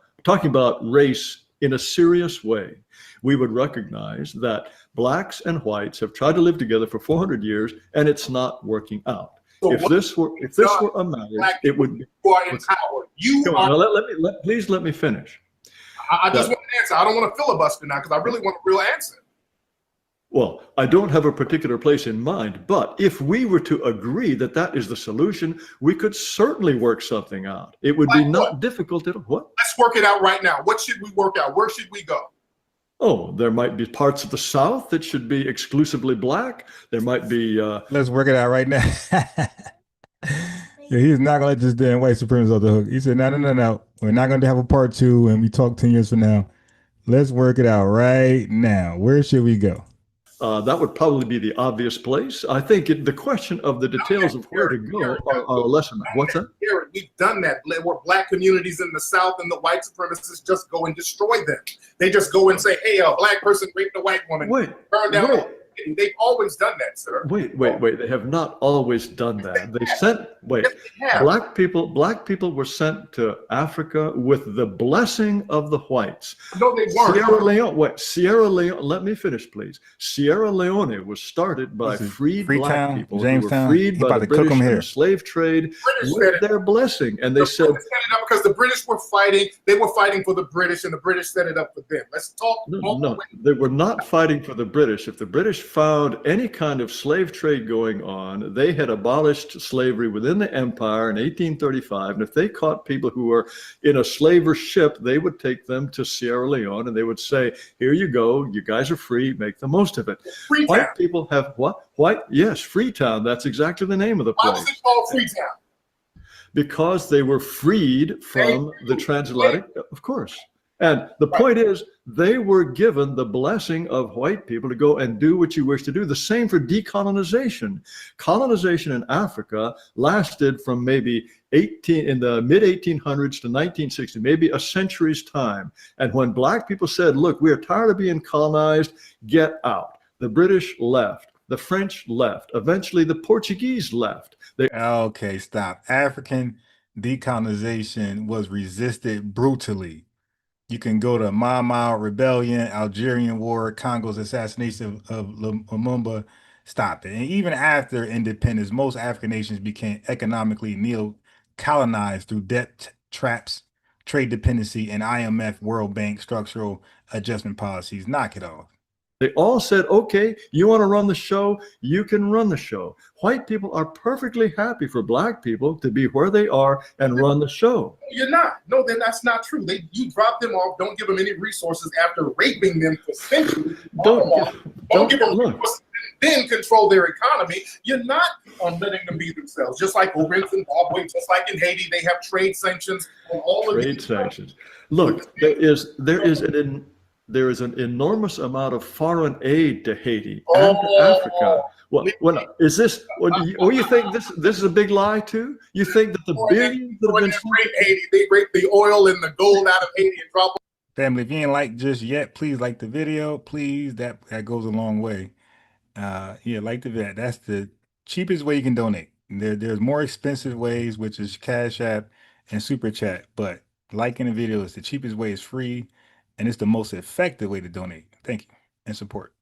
race in a serious way, we would recognize that Blacks and whites have tried to live together for 400 years, and it's not working out. So if this were a matter, it would be. You are empowered. Please let me finish. I just want an answer. I don't want to filibuster now because I really want a real answer. Well, I don't have a particular place in mind, but if we were to agree that that is the solution, we could certainly work something out. It would be not difficult at all. What? Let's work it out right now. What should we work out? Where should we go? Oh, there might be parts of the South that should be exclusively Black. There might be. Let's work it out right now. Yeah, he's not gonna let this damn white supremacist off the hook. He said, no. We're not going to have a part 2, and we talk 10 years from now. Let's work it out right now. Where should we go? That would probably be the obvious place. I think the question of the details of where to go are less than that. What's that? We've done that. Where Black communities in the South and the white supremacists just go and destroy them. They just go and say, hey, a Black person raped a white woman. Burn down. They've always done that, sir. Wait. They have not always done that. They sent, Black people were sent to Africa with the blessing of the whites. No, they weren't. Sierra Leone, let me finish, please. Sierra Leone was started by freed Black people who were freed by the British in the slave trade with their blessing. And they said, because the British were fighting, they were fighting for the British, and the British set it up for them. Let's talk. No, they were not fighting for the British. If the British found any kind of slave trade going on, they had abolished slavery within the empire in 1835. And if they caught people who were in a slaver ship, they would take them to Sierra Leone and they would say, here you go, you guys are free, make the most of it. Freetown. White people have what? Yes, Freetown. That's exactly the name of the place. Why was it called Freetown? Because they were freed from the transatlantic, of course. And the point is, they were given the blessing of white people to go and do what you wish to do. The same for decolonization. Colonization in Africa lasted from maybe in the mid 1800s to 1960, maybe a century's time. And when Black people said, look, we are tired of being colonized, get out. The British left. The French left. Eventually, the Portuguese left. Okay, stop. African decolonization was resisted brutally. You can go to Mau Mau Rebellion, Algerian War, Congo's assassination of Lumumba. Stop it. And even after independence, most African nations became economically neo-colonized through debt traps, trade dependency, and IMF, World Bank structural adjustment policies. Knock it off. They all said, okay, you want to run the show? You can run the show. White people are perfectly happy for Black people to be where they are and run the show. You're not. No, then that's not true. You drop them off, don't give them any resources after raping them for centuries. Don't give them resources, then control their economy. You're not letting them be themselves. Just like over in Zimbabwe, just like in Haiti, they have trade sanctions on all of these. Trade sanctions. Look, there is an enormous amount of foreign aid to Haiti and to Africa. Is this? You think this is a big lie too? You think that the billions that have been Haiti, they rape the oil and the gold out of Haiti and drop it? Family, if you ain't like just yet, please like the video. Please, that goes a long way. Yeah, like the video. That's the cheapest way you can donate. There's more expensive ways, which is Cash App and Super Chat, but liking the video is the cheapest way. It's free. And it's the most effective way to donate. Thank you and support.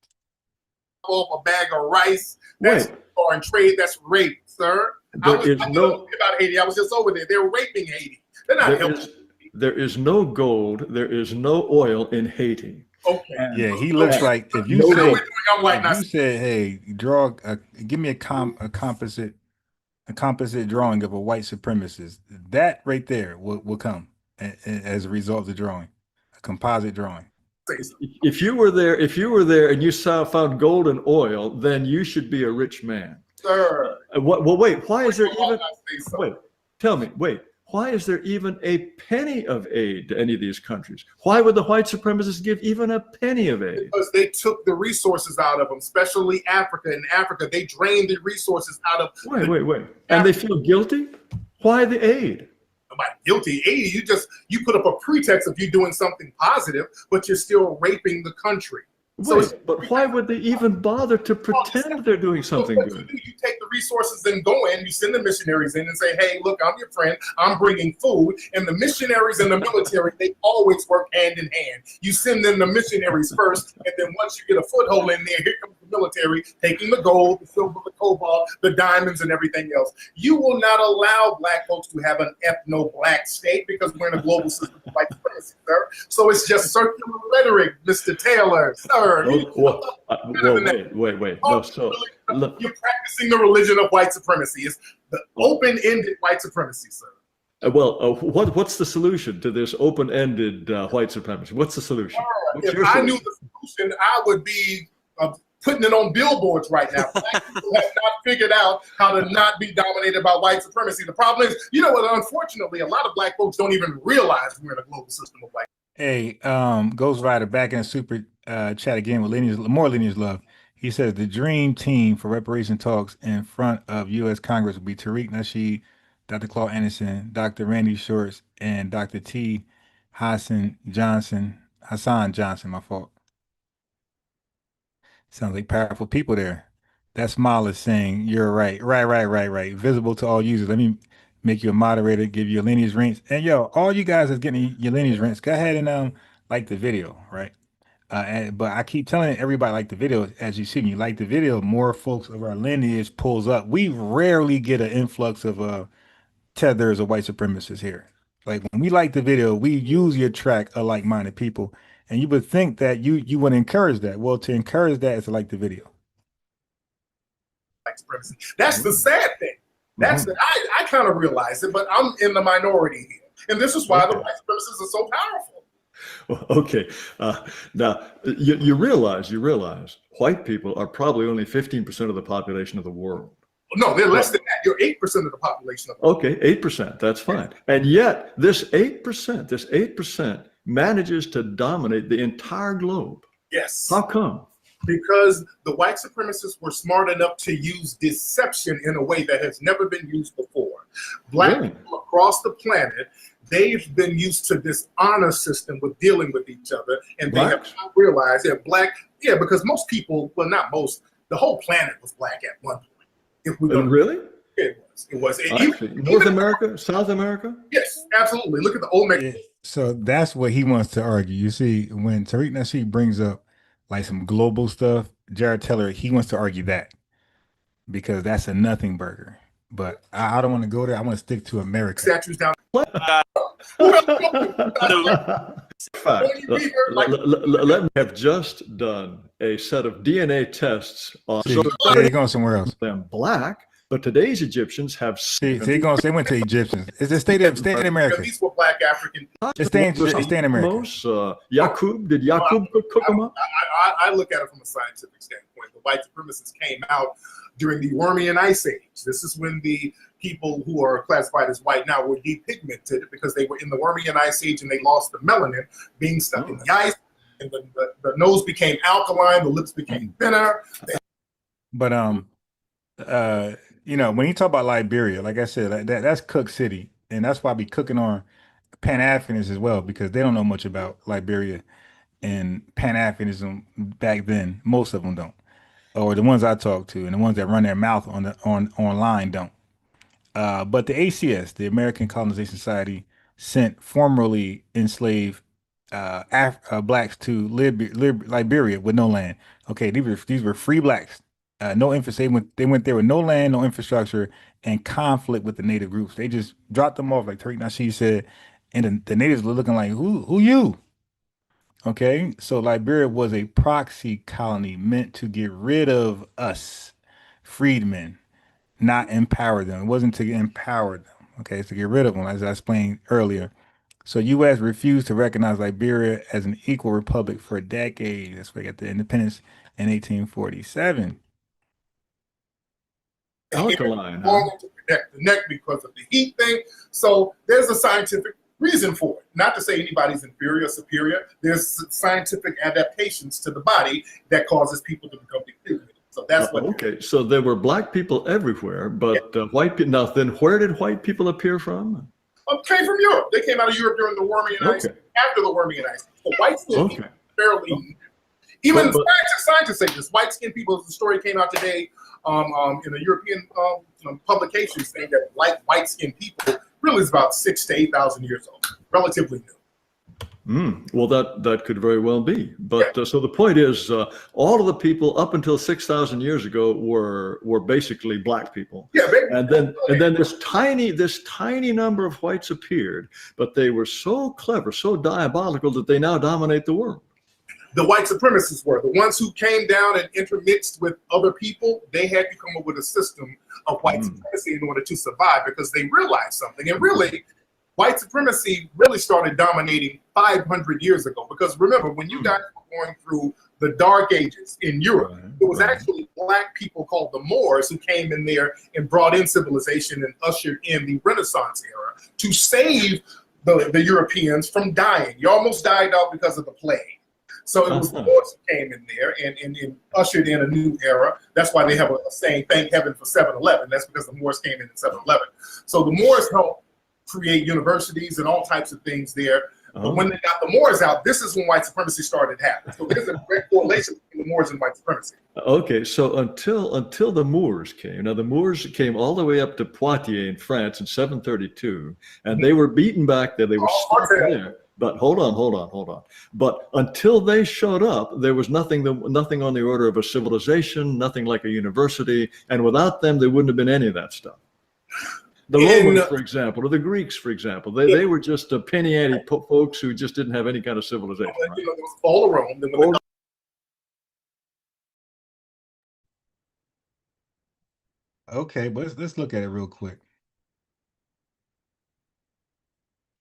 Off a bag of rice, that's foreign trade, that's rape, sir. I was about Haiti. I was just over there. They're raping Haiti. They're not helping. There is no gold. There is no oil in Haiti. Okay. Yeah, he looks like if you said, hey, give me a composite drawing of a white supremacist, that right there will come as a result of the drawing. Composite drawing. If you were there and you found gold and oil, then you should be a rich man. Sir. Well, wait. Why is there Why even? not say so? Wait. Tell me. Wait. Why is there even a penny of aid to any of these countries? Why would the white supremacists give even a penny of aid? Because they took the resources out of them, especially Africa. In Africa, they drained the resources out of. Wait. And they feel guilty? Why the aid? Nobody guilty. Aid, you put up a pretext of you doing something positive, but you're still raping the country. But why would they even bother to pretend they're doing something good? You take the resources and go in, you send the missionaries in and say, hey, look, I'm your friend, I'm bringing food. And the missionaries and the military, they always work hand in hand. You send them the missionaries first, and then once you get a foothold in there, here comes the military, taking the gold, the silver, the cobalt, the diamonds, and everything else. You will not allow Black folks to have an ethno-Black state because we're in a global system of white supremacy, sir. So it's just circular rhetoric, Mr. Taylor, sir. Wait. No, so you're practicing the religion of white supremacy. It's the open-ended white supremacy, sir. What's the solution to this open-ended white supremacy? What's the solution? If I knew the solution, I would be putting it on billboards right now. Black people have not figured out how to not be dominated by white supremacy. The problem is, you know what? Unfortunately, a lot of Black folks don't even realize we're in a global system of white. Hey, Ghost Rider back in the super chat again with more lineage love. He says the dream team for reparation talks in front of U.S. Congress will be Tariq Nasheed, Dr. Claude Anderson, Dr. Randy Shorts, and Dr. T. Hassan Johnson. My fault. Sounds like powerful people there. That smile is saying you're right. Right. Visible to all users. Let me make you a moderator, give you a lineage rinse. And yo, all you guys that's getting your lineage rinse, go ahead and like the video, right? But I keep telling everybody like the video. As you see, when you like the video, more folks of our lineage pulls up. We rarely get an influx of tethers of white supremacists here. Like when we like the video, we usually attract like-minded people, and you would think that you would encourage that. Well, to encourage that is to like the video. That's the sad thing. That's I kind of realize it, but I'm in the minority here, and this is why the white supremacists are so powerful. Okay, now you realize white people are probably only 15% of the population of the world. No, they're less than that. You're 8% of the population of the world. Okay, 8%. That's fine. And yet, this 8% manages to dominate the entire globe. Yes. How come? Because the white supremacists were smart enough to use deception in a way that has never been used before. Black people across the planet, they've been used to this honor system with dealing with each other, and they have not realized that because most people, well, not most, the whole planet was Black at one point. If we really? It was. North America, South America? Yes, absolutely. Look at the old Mexico. So that's what he wants to argue. You see, when Tariq Nasheed brings up like some global stuff, Jared Taylor, he wants to argue that because that's a nothing burger. But I don't want to go there. I want to stick to America. Statues down. Let me have just done a set of DNA tests on. They're going somewhere else. Them Black, but today's Egyptians have. They went to Egyptians. Is it stay in America? These were Black African. Stay in America. Yaqub, did Yaqub cook them up? I look at it from a scientific standpoint. The white supremacists came out during the Warmian Ice Age. This is when the people who are classified as white now were depigmented because they were in the Warmian Ice Age and they lost the melanin being stuck in the ice, and the nose became alkaline, the lips became thinner. But you know, when you talk about Liberia, like I said, that's Cook City, and that's why I be cooking on Pan-Africanists as well, because they don't know much about Liberia and Pan-Africanism back then. Most of them don't, or the ones I talk to, and the ones that run their mouth online don't. But the ACS, the American Colonization Society, sent formerly enslaved blacks to Liberia with no land. Okay, these were free blacks. No infrastructure. They went there with no land, no infrastructure, and conflict with the native groups. They just dropped them off, like Tariq Nasheed said, and the natives were looking like, who you? Okay, so Liberia was a proxy colony meant to get rid of us, freedmen, not empower them. It wasn't to empower them. Okay, it's to get rid of them, as I explained earlier. So U.S. refused to recognize Liberia as an equal republic for decades. That's why they got the independence in 1847. Alkaline, huh? Longer to protect the neck because of the heat thing. So there's a scientific reason for it. Not to say anybody's inferior or superior. There's scientific adaptations to the body that causes people to become depleted. So that's what. Okay, so there were black people everywhere, but white people. Now, then, where did white people appear from? Came from Europe. They came out of Europe during the warming and ice. After the warming and ice, so white skin people fairly. Even scientists say this. White skinned people. The story came out today in a European publication saying that white skinned people really is about 6,000 to 8,000 years old, relatively new. Well, that could very well be. But so the point is, all of the people up until 6,000 years ago were basically black people. Yeah, and then this tiny number of whites appeared, but they were so clever, so diabolical that they now dominate the world. The white supremacists were the ones who came down and intermixed with other people. They had to come up with a system of white supremacy in order to survive because they realized something. And really, white supremacy really started dominating 500 years ago. Because remember, when you guys were going through the Dark Ages in Europe, it was actually black people called the Moors who came in there and brought in civilization and ushered in the Renaissance era to save the Europeans from dying. You almost died out because of the plague. So it was the Moors who came in there and ushered in a new era. That's why they have a saying, thank heaven for 7-Eleven. That's because the Moors came in 7-Eleven. So the Moors helped create universities and all types of things there. But when they got the Moors out, this is when white supremacy started happening. So there's a great correlation between the Moors and white supremacy. Okay, so until the Moors came, now the Moors came all the way up to Poitiers in France in 732, and they were beaten back there. They were stuck there. But hold on. But until they showed up, there was nothing on the order of a civilization, nothing like a university, and without them, there wouldn't have been any of that stuff. The Romans, for example, or the Greeks, for example, they were just penny ante folks who just didn't have any kind of civilization. Right? There was the fall of Rome. Okay, but let's look at it real quick.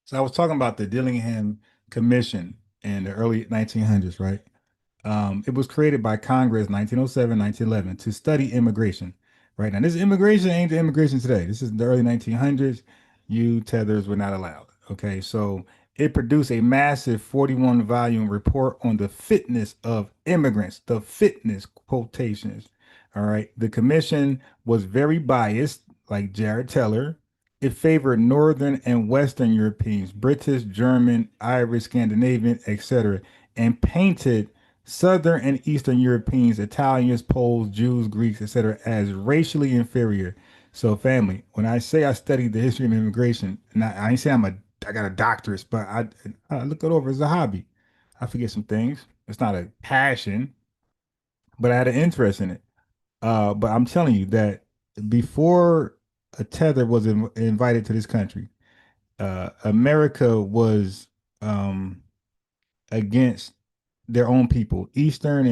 So I was talking about the Dillingham Commission in the early 1900s, right? It was created by Congress 1907, 1911 to study immigration, right? Now this immigration ain't the immigration today. This is the early 1900s. Tethers were not allowed. Okay, so it produced a massive 41-volume report on the fitness of immigrants, the fitness quotations. All right, the commission was very biased, like Jared Teller. It favored Northern and Western Europeans, British, German, Irish, Scandinavian, etc., and painted Southern and Eastern Europeans, Italians, Poles, Jews, Greeks, etc., as racially inferior. So, family, when I say I studied the history of immigration, and I ain't say I got a doctorate, but I look it over as a hobby. I forget some things. It's not a passion, but I had an interest in it. But I'm telling you that before a tether was invited to this country, America was against their own people, Eastern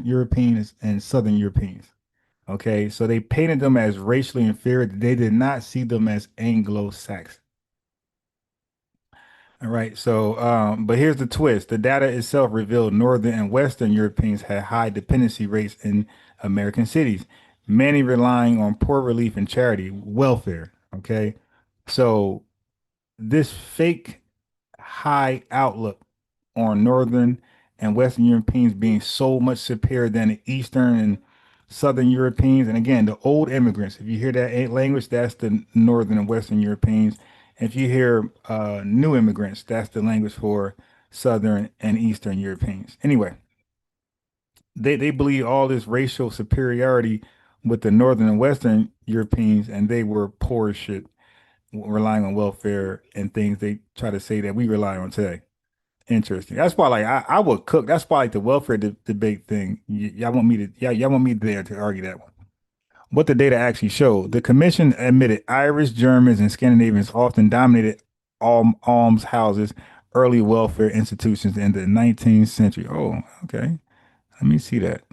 Europeans and Southern Europeans. Okay, so they painted them as racially inferior. They did not see them as Anglo-Saxon. All right, so but here's the twist. The data itself revealed Northern and Western Europeans had high dependency rates in American cities, many relying on poor relief and charity welfare. Okay, so this fake high outlook on Northern and Western Europeans being so much superior than the Eastern and Southern Europeans. And again, the old immigrants, if you hear that language, that's the Northern and Western Europeans. If you hear new immigrants, that's the language for Southern and Eastern Europeans. Anyway, they believe all this racial superiority with the Northern and Western Europeans, and they were poor as shit, relying on welfare and things they try to say that we rely on today. Interesting. That's why, like, I would cook. That's why, like, the welfare debate thing. Y'all want me there to argue that one. What the data actually showed: the commission admitted Irish, Germans, and Scandinavians often dominated almshouses, early welfare institutions in the 19th century. Oh, okay. Let me see that.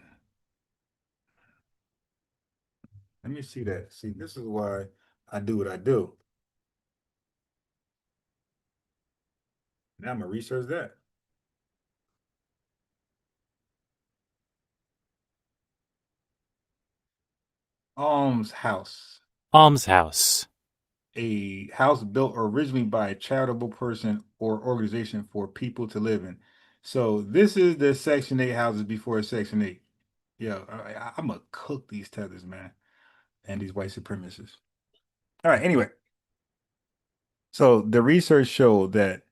Let me see that. See, this is why I do what I do. Now I'm gonna research that. Almshouse. Almshouse. A house built originally by a charitable person or organization for people to live in. So this is the Section 8 houses before Section 8. Yo, I'm gonna cook these tethers, man, and these white supremacists. All right, anyway. So the research showed that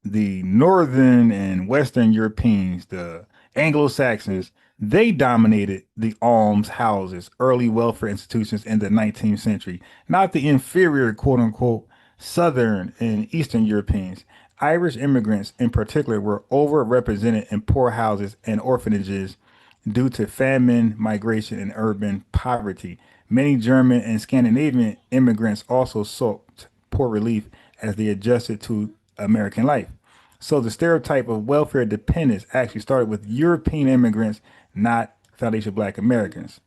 the Northern and Western Europeans, the Anglo-Saxons, they dominated the almshouses, early welfare institutions in the 19th century, not the inferior, quote unquote, Southern and Eastern Europeans. Irish immigrants in particular were overrepresented in poorhouses and orphanages due to famine, migration, and urban poverty. Many German and Scandinavian immigrants also sought poor relief as they adjusted to American life. So the stereotype of welfare dependence actually started with European immigrants, not foundational Black Americans.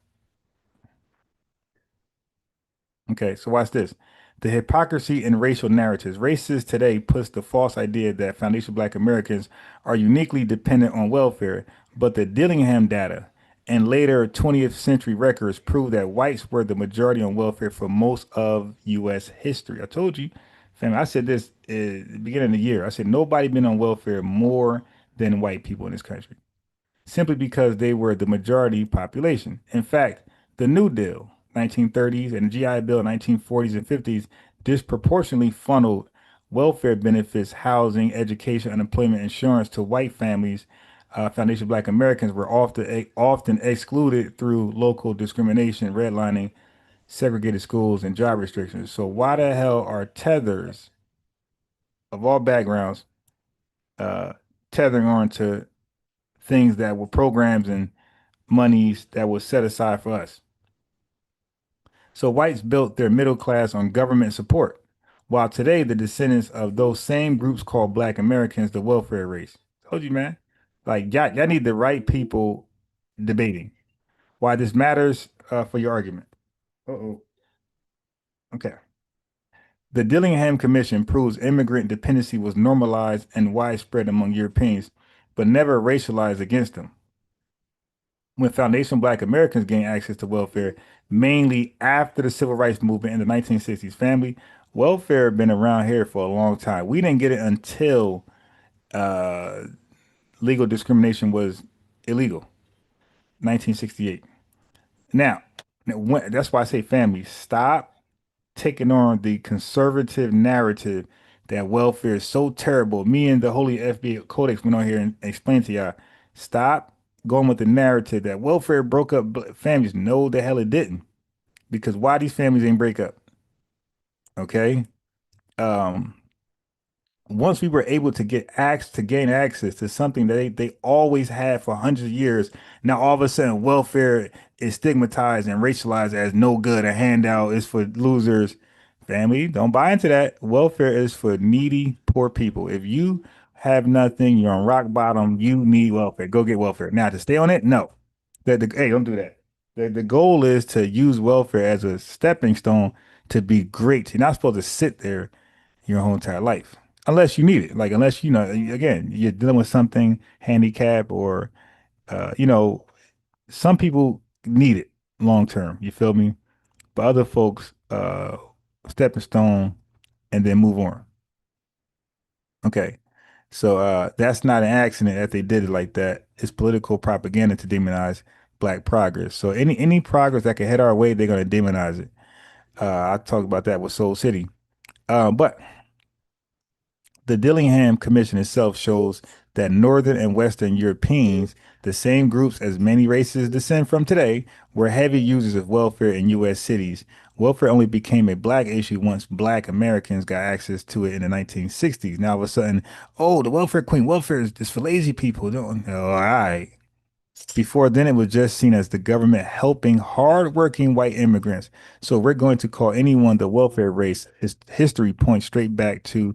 Okay, so watch this. The hypocrisy in racial narratives. Racists today push the false idea that foundational Black Americans are uniquely dependent on welfare, but the Dillingham data and later 20th century records prove that whites were the majority on welfare for most of U.S. history. I told you, fam, I said this at the beginning of the year. I said nobody been on welfare more than white people in this country, simply because they were the majority population. In fact, the New Deal, 1930s, and the GI Bill, 1940s and 50s, disproportionately funneled welfare benefits, housing, education, unemployment insurance to white families. Foundational Black Americans were often excluded through local discrimination, redlining, segregated schools, and job restrictions. So why the hell are tethers of all backgrounds tethering on to things that were programs and monies that was set aside for us? So whites built their middle class on government support, while today the descendants of those same groups call Black Americans the welfare race. Told you, man. Like y'all need the right people debating why this matters for your argument. Okay. The Dillingham Commission proves immigrant dependency was normalized and widespread among Europeans, but never racialized against them. When foundational Black Americans gained access to welfare, mainly after the civil rights movement in the 1960s, family welfare had been around here for a long time. We didn't get it until legal discrimination was illegal, 1968. Now, that's why I say, family, stop taking on the conservative narrative that welfare is so terrible. Me and the Holy FBA Codex went on here and explained to y'all, stop going with the narrative that welfare broke up families. No, the hell it didn't. Because why these families ain't break up? Okay. Once we were able to gain access to something that they always had for hundreds of years, now all of a sudden welfare is stigmatized and racialized as no good. A handout is for losers. Family, don't buy into that. Welfare is for needy, poor people. If you have nothing, you're on rock bottom, you need welfare. Go get welfare. Now to stay on it, no. Hey, don't do that. The goal is to use welfare as a stepping stone to be great. You're not supposed to sit there your whole entire life. Unless you need it, like unless again, you're dealing with something handicap or some people need it long term. You feel me? But other folks, stepping stone, and then move on. Okay, so that's not an accident that they did it like that. It's political propaganda to demonize Black progress. So any progress that can head our way, they're gonna demonize it. I talked about that with Soul City, but the Dillingham Commission itself shows that Northern and Western Europeans, the same groups as many races descend from today, were heavy users of welfare in U.S. cities. Welfare only became a Black issue once Black Americans got access to it in the 1960s. Now, all of a sudden, the welfare queen, welfare is just for lazy people. All right. Before then, it was just seen as the government helping hardworking white immigrants. So we're going to call anyone the welfare race. His history points straight back to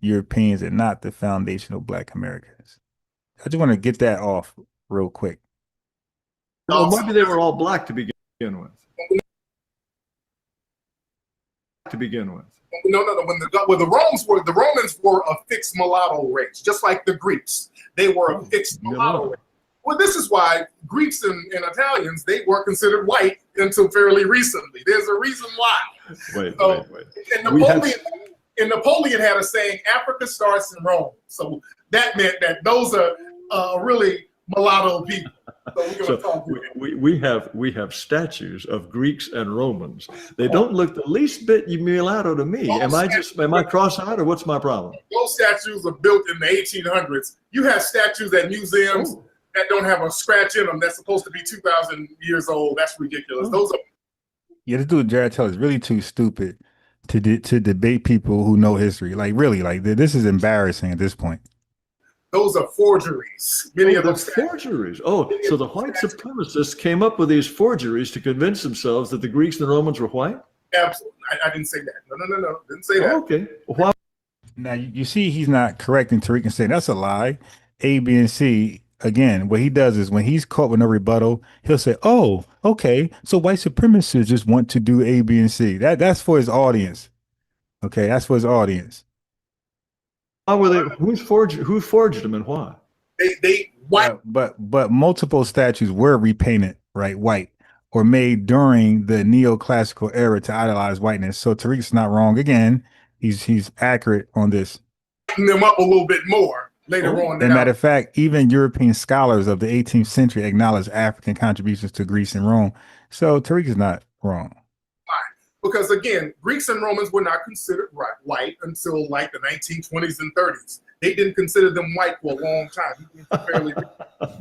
Europeans and not the foundational Black Americans. I just want to get that off real quick. Well, maybe they were all Black to begin with. No. When the Romans were a fixed mulatto race, just like the Greeks. They were a fixed mulatto race. Well, this is why Greeks and Italians, they weren't considered white until fairly recently. There's a reason why. Wait. And Napoleon had a saying, Africa starts in Rome. So that meant that those are really mulatto people. So we're going to talk to them. We have statues of Greeks and Romans. They don't look the least bit mulatto to me. Am I cross-eyed, or what's my problem? Those statues are built in the 1800s. You have statues at museums that don't have a scratch in them. That's supposed to be 2,000 years old. That's ridiculous. Those are. Yeah, this dude Jared Taylor is really too stupid to debate people who know history. Like, really, like this is embarrassing at this point. Those are forgeries. Many of them forgeries. Oh, so the white supremacists came up with these forgeries to convince themselves that the Greeks and Romans were white? Absolutely. I didn't say that. No. Didn't say that. Okay. Why? Now, you see he's not correcting Tariq and saying that's a lie. A, B, and C. Again, what he does is when he's caught with no rebuttal, he'll say, oh, okay, so white supremacists just want to do A, B, and C. That's for his audience. Okay, that's for his audience. Why were they? Who forged them and why? They white. But multiple statues were repainted, right, white, or made during the neoclassical era to idolize whiteness. So Tariq's not wrong. Again, he's accurate on this. Them up a little bit more later on. As a matter of fact, even European scholars of the 18th century acknowledged African contributions to Greece and Rome. So Tariq is not wrong. Because again, Greeks and Romans were not considered white until like the 1920s and 30s. They didn't consider them white for a long time.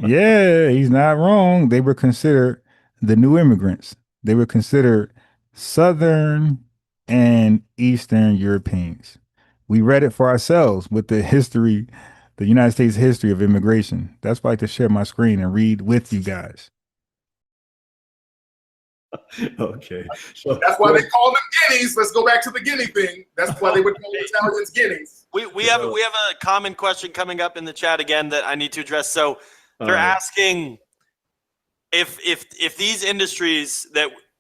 Yeah, he's not wrong. They were considered the new immigrants. They were considered Southern and Eastern Europeans. We read it for ourselves with the history, the United States history of immigration. That's why I like to share my screen and read with you guys. Okay. So that's why they call them guineas. Let's go back to the guinea thing. That's why they would call Italians guineas. We have a common question coming up in the chat again that I need to address. So they're asking if these industries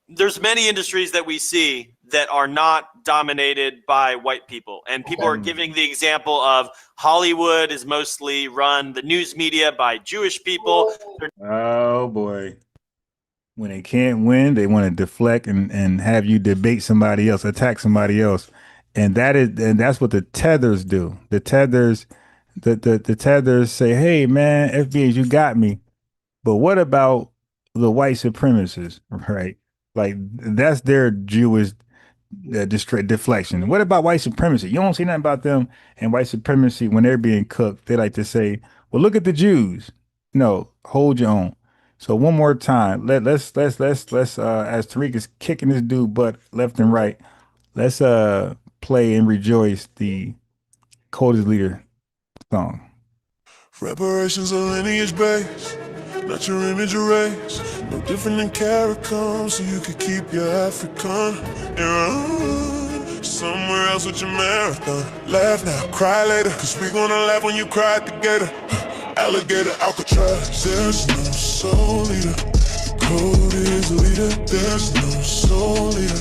there's many industries that we see that are not dominated by white people, and people are giving the example of Hollywood is mostly run, the news media, by Jewish people. Oh boy. When they can't win, they want to deflect and have you debate somebody else, attack somebody else. And that's what the tethers do. The tethers say, hey man, FBA, you got me. But what about the white supremacists, right? Like that's their Jewish deflection. What about white supremacy? You don't see nothing about them and white supremacy when they're being cooked. They like to say, well, look at the Jews. No, hold your own. So one more time, let's as Tariq is kicking this dude butt left and right, let's play and rejoice the coldest leader song. Reparations are lineage based, not your image erased. No different than carrot comes, so you could keep your African and run somewhere else with your marathon. Laugh now, cry later, cause we gonna laugh when you cry together. Alligator, Alcatraz. There's no soul leader. The code is the leader. There's no soul leader.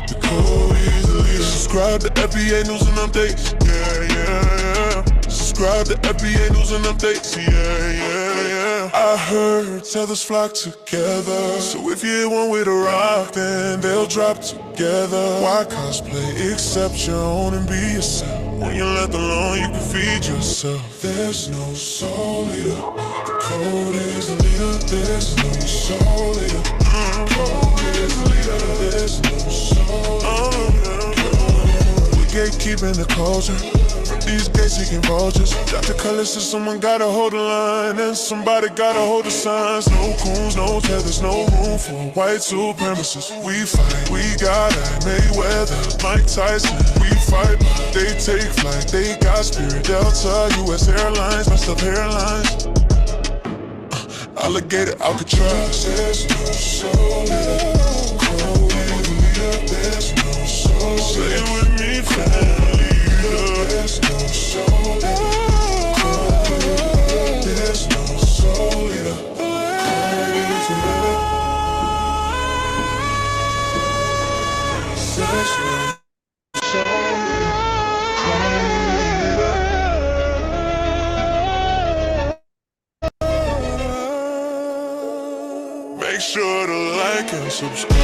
The code is the leader. Subscribe to FBA News and Updates. Yeah. Subscribe to FBA News and Updates. Yeah. I heard tethers flock together. So if you want with a rock, then they'll drop together. Why cosplay? Accept your own and be yourself. When you're left alone, you can feed yourself. There's no soul leader. The code is the leader. There's no soul leader. The code is the leader. There's no soul leader. We gatekeeping the culture. From these gate-seeking vultures. Got the color, so someone gotta hold the line. And somebody gotta hold the signs. No coons, no tethers, no room for white supremacists. We fight, we got it. Mayweather, Mike Tyson. We fight, they take flight. They got Spirit, Delta, US Airlines, messed up hairlines. Alligator, Alcatraz. There's no soul leader. Code is the leader. There's no soul leader. Say it with me, family. There's no soul leader. There's no soul leader. There's no soul leader. Make sure to like and subscribe.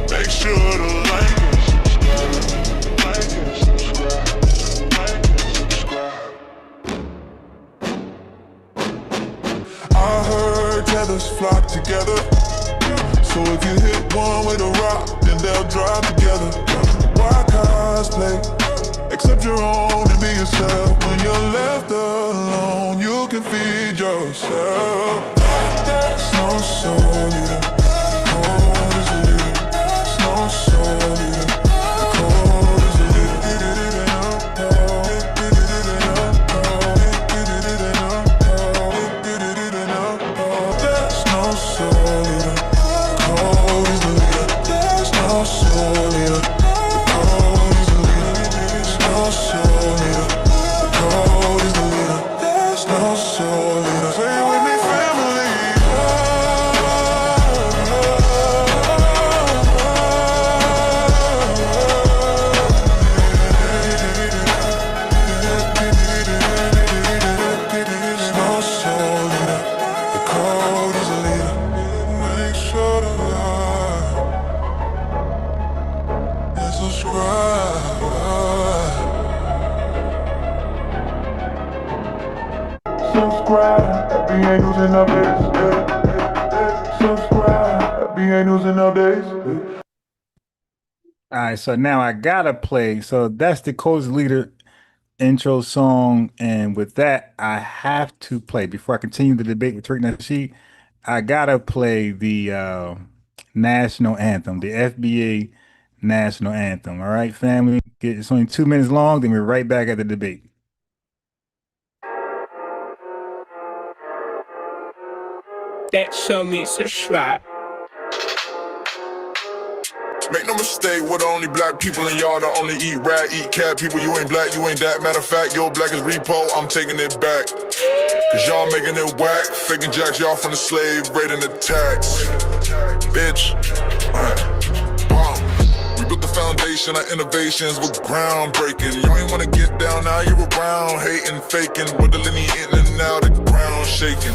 Make sure to like and subscribe. Like and subscribe. Like and subscribe. I heard tethers flock together. So if you hit one with a rock, then they'll drive together. Why cosplay? Accept your own and be yourself. When you're left alone, you can feed yourself. There's no soul leader. Cold is a leader. There's no soul leader. Cold is a leader. There's no soul leader. Cold is the leader. There's no soul leader. Cold is the leader. There's no soul leader. Cold is the leader. There's no soul leader. Say it with me, family. There's no soul leader. The code is the leader. Make sure to like and subscribe. Subscribe. FBA News and Updates. Subscribe. FBA News and Updates. All right, so now I gotta play. So that's the Coast Leader intro song, and with that, I have to play before I continue the debate with Tariq Nasheed. I gotta play the national anthem, the FBA national anthem. All right, family, it's only 2 minutes long. Then we're right back at the debate. That show me subscribe. Make no mistake, we're the only black people in y'all that only eat rat, eat cat people. You ain't black, you ain't that. Matter of fact, your black is repo, I'm taking it back. Cause y'all making it whack, faking jacks, y'all from the slave, raiding the tax. Bitch. We built the foundation, our innovations were groundbreaking. You ain't wanna get down, now you're around, hating, faking. With the linear in and out, the ground shaking.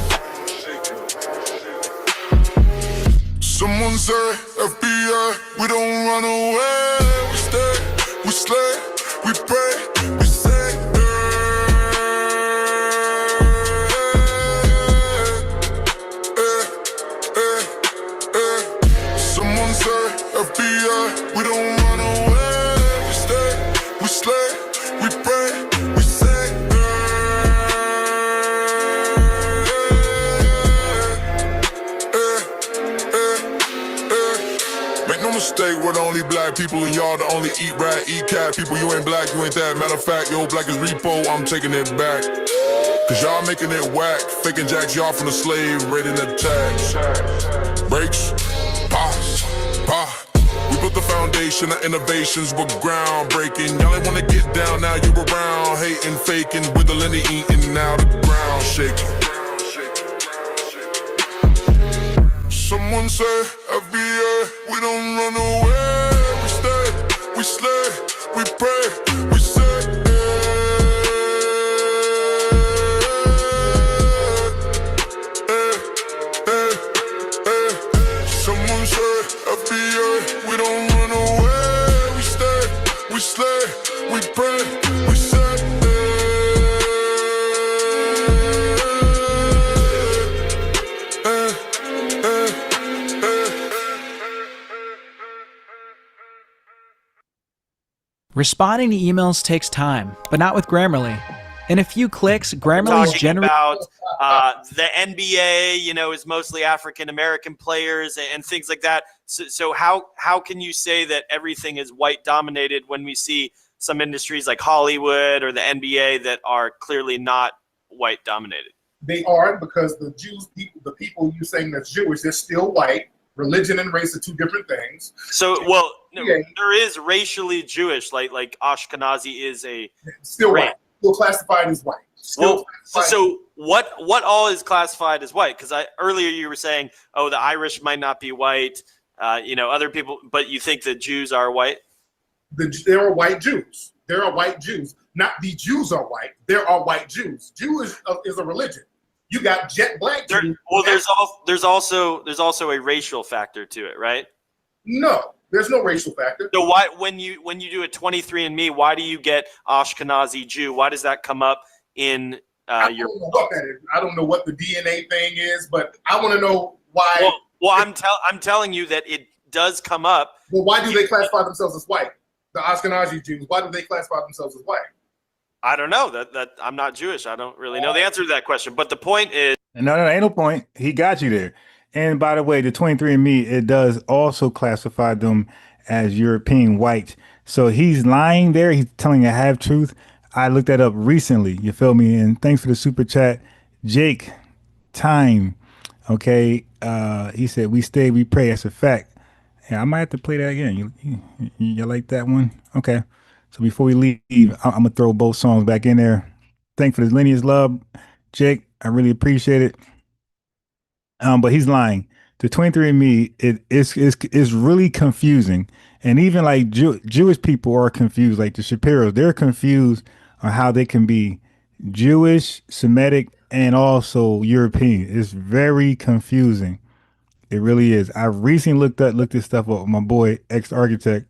Someone say, FBI, we don't run away. We stay, we slay, we pray, we say, Someone say, FBI, we don't run away. We stay, we slay, we pray, we say, Make no mistake, we're the only black people and y'all the only eat rat, eat cat people. You ain't black, you ain't that. Matter of fact, your black is repo, I'm taking it back. Cause y'all making it whack, faking jacks, y'all from the slave, raiding the tax. Breaks, pause, pause. We built the foundation, our innovations were groundbreaking. Y'all ain't wanna get down, now you around, hating, faking, with the linear eating, now the ground shaking. Someone say, FBA, we don't run away. We stay, we slay, we pray, we say, Someone say, FBA, we don't run away. We stay, we slay, we pray, we say, Responding to emails takes time, but not with Grammarly. In a few clicks, Grammarly's talking about the NBA, you know, is mostly African American players and things like that. So how can you say that everything is white dominated when we see some industries like Hollywood or the NBA that are clearly not white dominated? They are, because the people you saying that's Jewish, they're still white. Religion and race are two different things. So, well, no, there is racially Jewish, like Ashkenazi is a still white, still classified as white. Well, so what all is classified as white? Because earlier you were saying, oh, the Irish might not be white, you know, other people, but you think the Jews are white? There are white Jews. There are white Jews. Not the Jews are white. There are white Jews. Jew is a religion. You got jet black Jews. Well, there's also a racial factor to it, right? No, there's no racial factor. So why, when you do a 23andMe, why do you get Ashkenazi Jew? Why does that come up in I don't know what that is. I don't know what the DNA thing is, but I want to know why. Well, I'm telling you that it does come up. Well, why do they classify themselves as white? The Ashkenazi Jews. Why do they classify themselves as white? I don't know. That I'm not Jewish. I don't really know the answer to that question. But the point is, no, ain't no point. He got you there. And by the way, the 23andMe, it does also classify them as European white. So he's lying there. He's telling a half truth. I looked that up recently. You feel me? And thanks for the super chat, Jake. Time. Okay. He said, "We stay, we pray." That's a fact. Yeah, I might have to play that again. You like that one? Okay. So before we leave, I'm gonna throw both songs back in there. Thanks for the lineage love, Jake. I really appreciate it. But he's lying. The 23andMe, it's really confusing, and even like Jewish people are confused. Like the Shapiros, they're confused on how they can be Jewish, Semitic, and also European. It's very confusing. It really is. I recently looked this stuff up with my boy, ex-architect,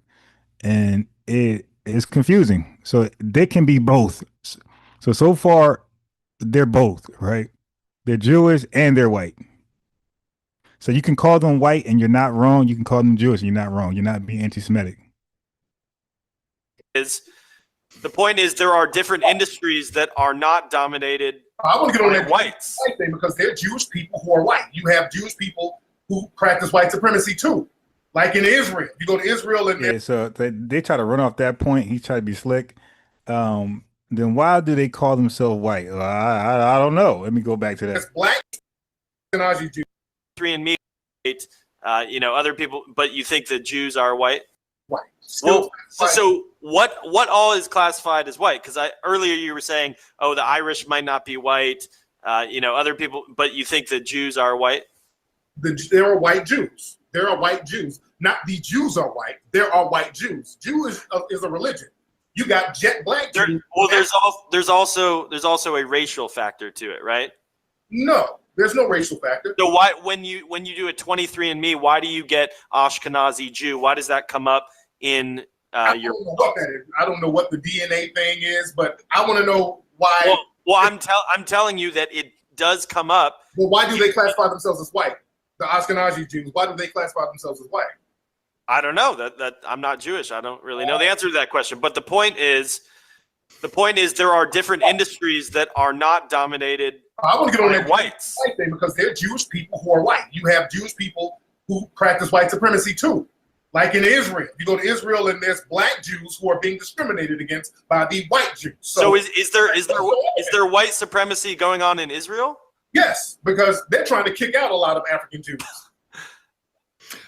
and it's confusing. So they can be both. So far, they're both, right? They're Jewish and they're white. So you can call them white and you're not wrong. You can call them Jewish and you're not wrong. You're not being anti-Semitic. The point is there are different industries that are not dominated I want to get on that whites. white thing because they're Jewish people who are white. You have Jewish people who practice white supremacy too. Like in Israel. You go to Israel and yeah, so they try to run off that point. He tried to be slick. Then why do they call themselves white? I don't know. Let me go back to that. It's black Ashkenazi Jews. 23andMe, other people, but you think that Jews are white? White. Well, so what all is classified as white? Because earlier you were saying, oh, the Irish might not be white, other people, but you think that Jews are white? There are white Jews. There are white Jews. Not the Jews are white. There are white Jews. Jew is a religion. You got jet black Jews. Well, there's also a racial factor to it, right? No, there's no racial factor. So why, when you do a 23andMe, why do you get Ashkenazi Jew? Why does that come up in your? Know what that is. I don't know what the DNA thing is, but I want to know why. Well, I'm telling you that it does come up. Well, why do they classify themselves as white? The Ashkenazi Jews. Why do they classify themselves as white? I don't know. That I'm not Jewish. I don't really know the answer to that question. But the point is there are different industries that are not dominated. I want to get on that whites white thing because they're Jewish people who are white. You have Jewish people who practice white supremacy too. Like in Israel, you go to Israel and there's black Jews who are being discriminated against by the white Jews. So is there white supremacy going on in Israel? Yes, because they're trying to kick out a lot of African Jews.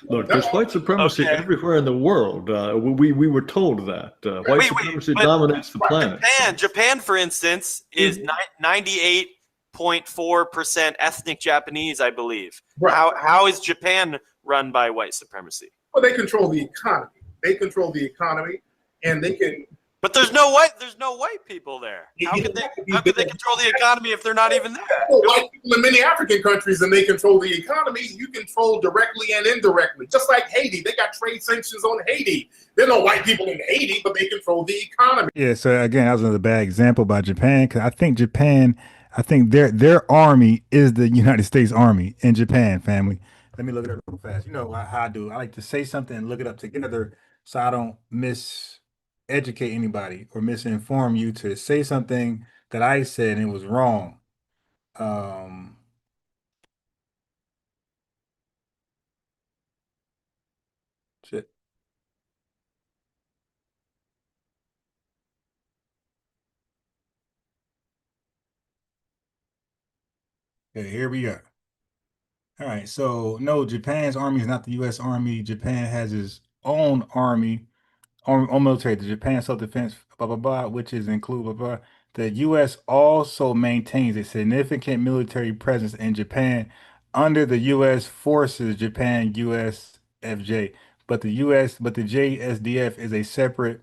Look, there's white supremacy everywhere in the world. We were told that white supremacy dominates the planet. Japan, for instance, is 98.4% ethnic Japanese, I believe. Right. How is Japan run by white supremacy? Well, they control the economy. They control the economy, and they can. But there's no white people there. How could they control the economy if they're not even there? Well, white people in many African countries, and they control the economy. You control directly and indirectly. Just like Haiti, they got trade sanctions on Haiti. There are no white people in Haiti, but they control the economy. Yeah. So again, that was another bad example by Japan, because I think their army is the United States Army in Japan. Family. Let me look it up real fast. You know how I do. I like to say something and look it up together so I don't miseducate anybody or misinform you to say something that I said and it was wrong. Shit. Okay, here we go. All right, so no, Japan's army is not the U.S. Army. Japan has its own army, own military, the Japan Self-Defense, blah, blah, blah, which is include, blah, blah. The U.S. also maintains a significant military presence in Japan under the U.S. forces, Japan USFJ. But the JSDF is a separate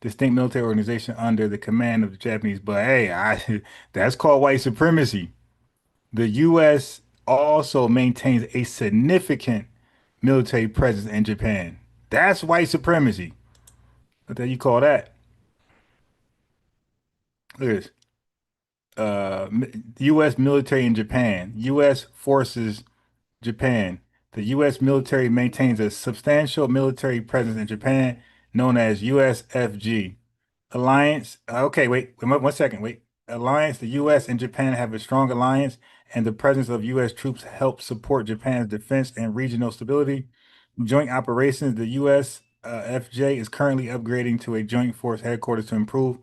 distinct military organization under the command of the Japanese. But hey, that's called white supremacy. The U.S. also maintains a significant military presence in Japan. That's white supremacy. What the hell you call that? Look at this. U.S. military in Japan. U.S. forces Japan. The U.S. military maintains a substantial military presence in Japan, known as USFG. Alliance. Okay, wait. 1 second. Wait. Alliance. The U.S. and Japan have a strong alliance, and the presence of U.S. troops helps support Japan's defense and regional stability. Joint operations. The U.S. FJ is currently upgrading to a joint force headquarters to improve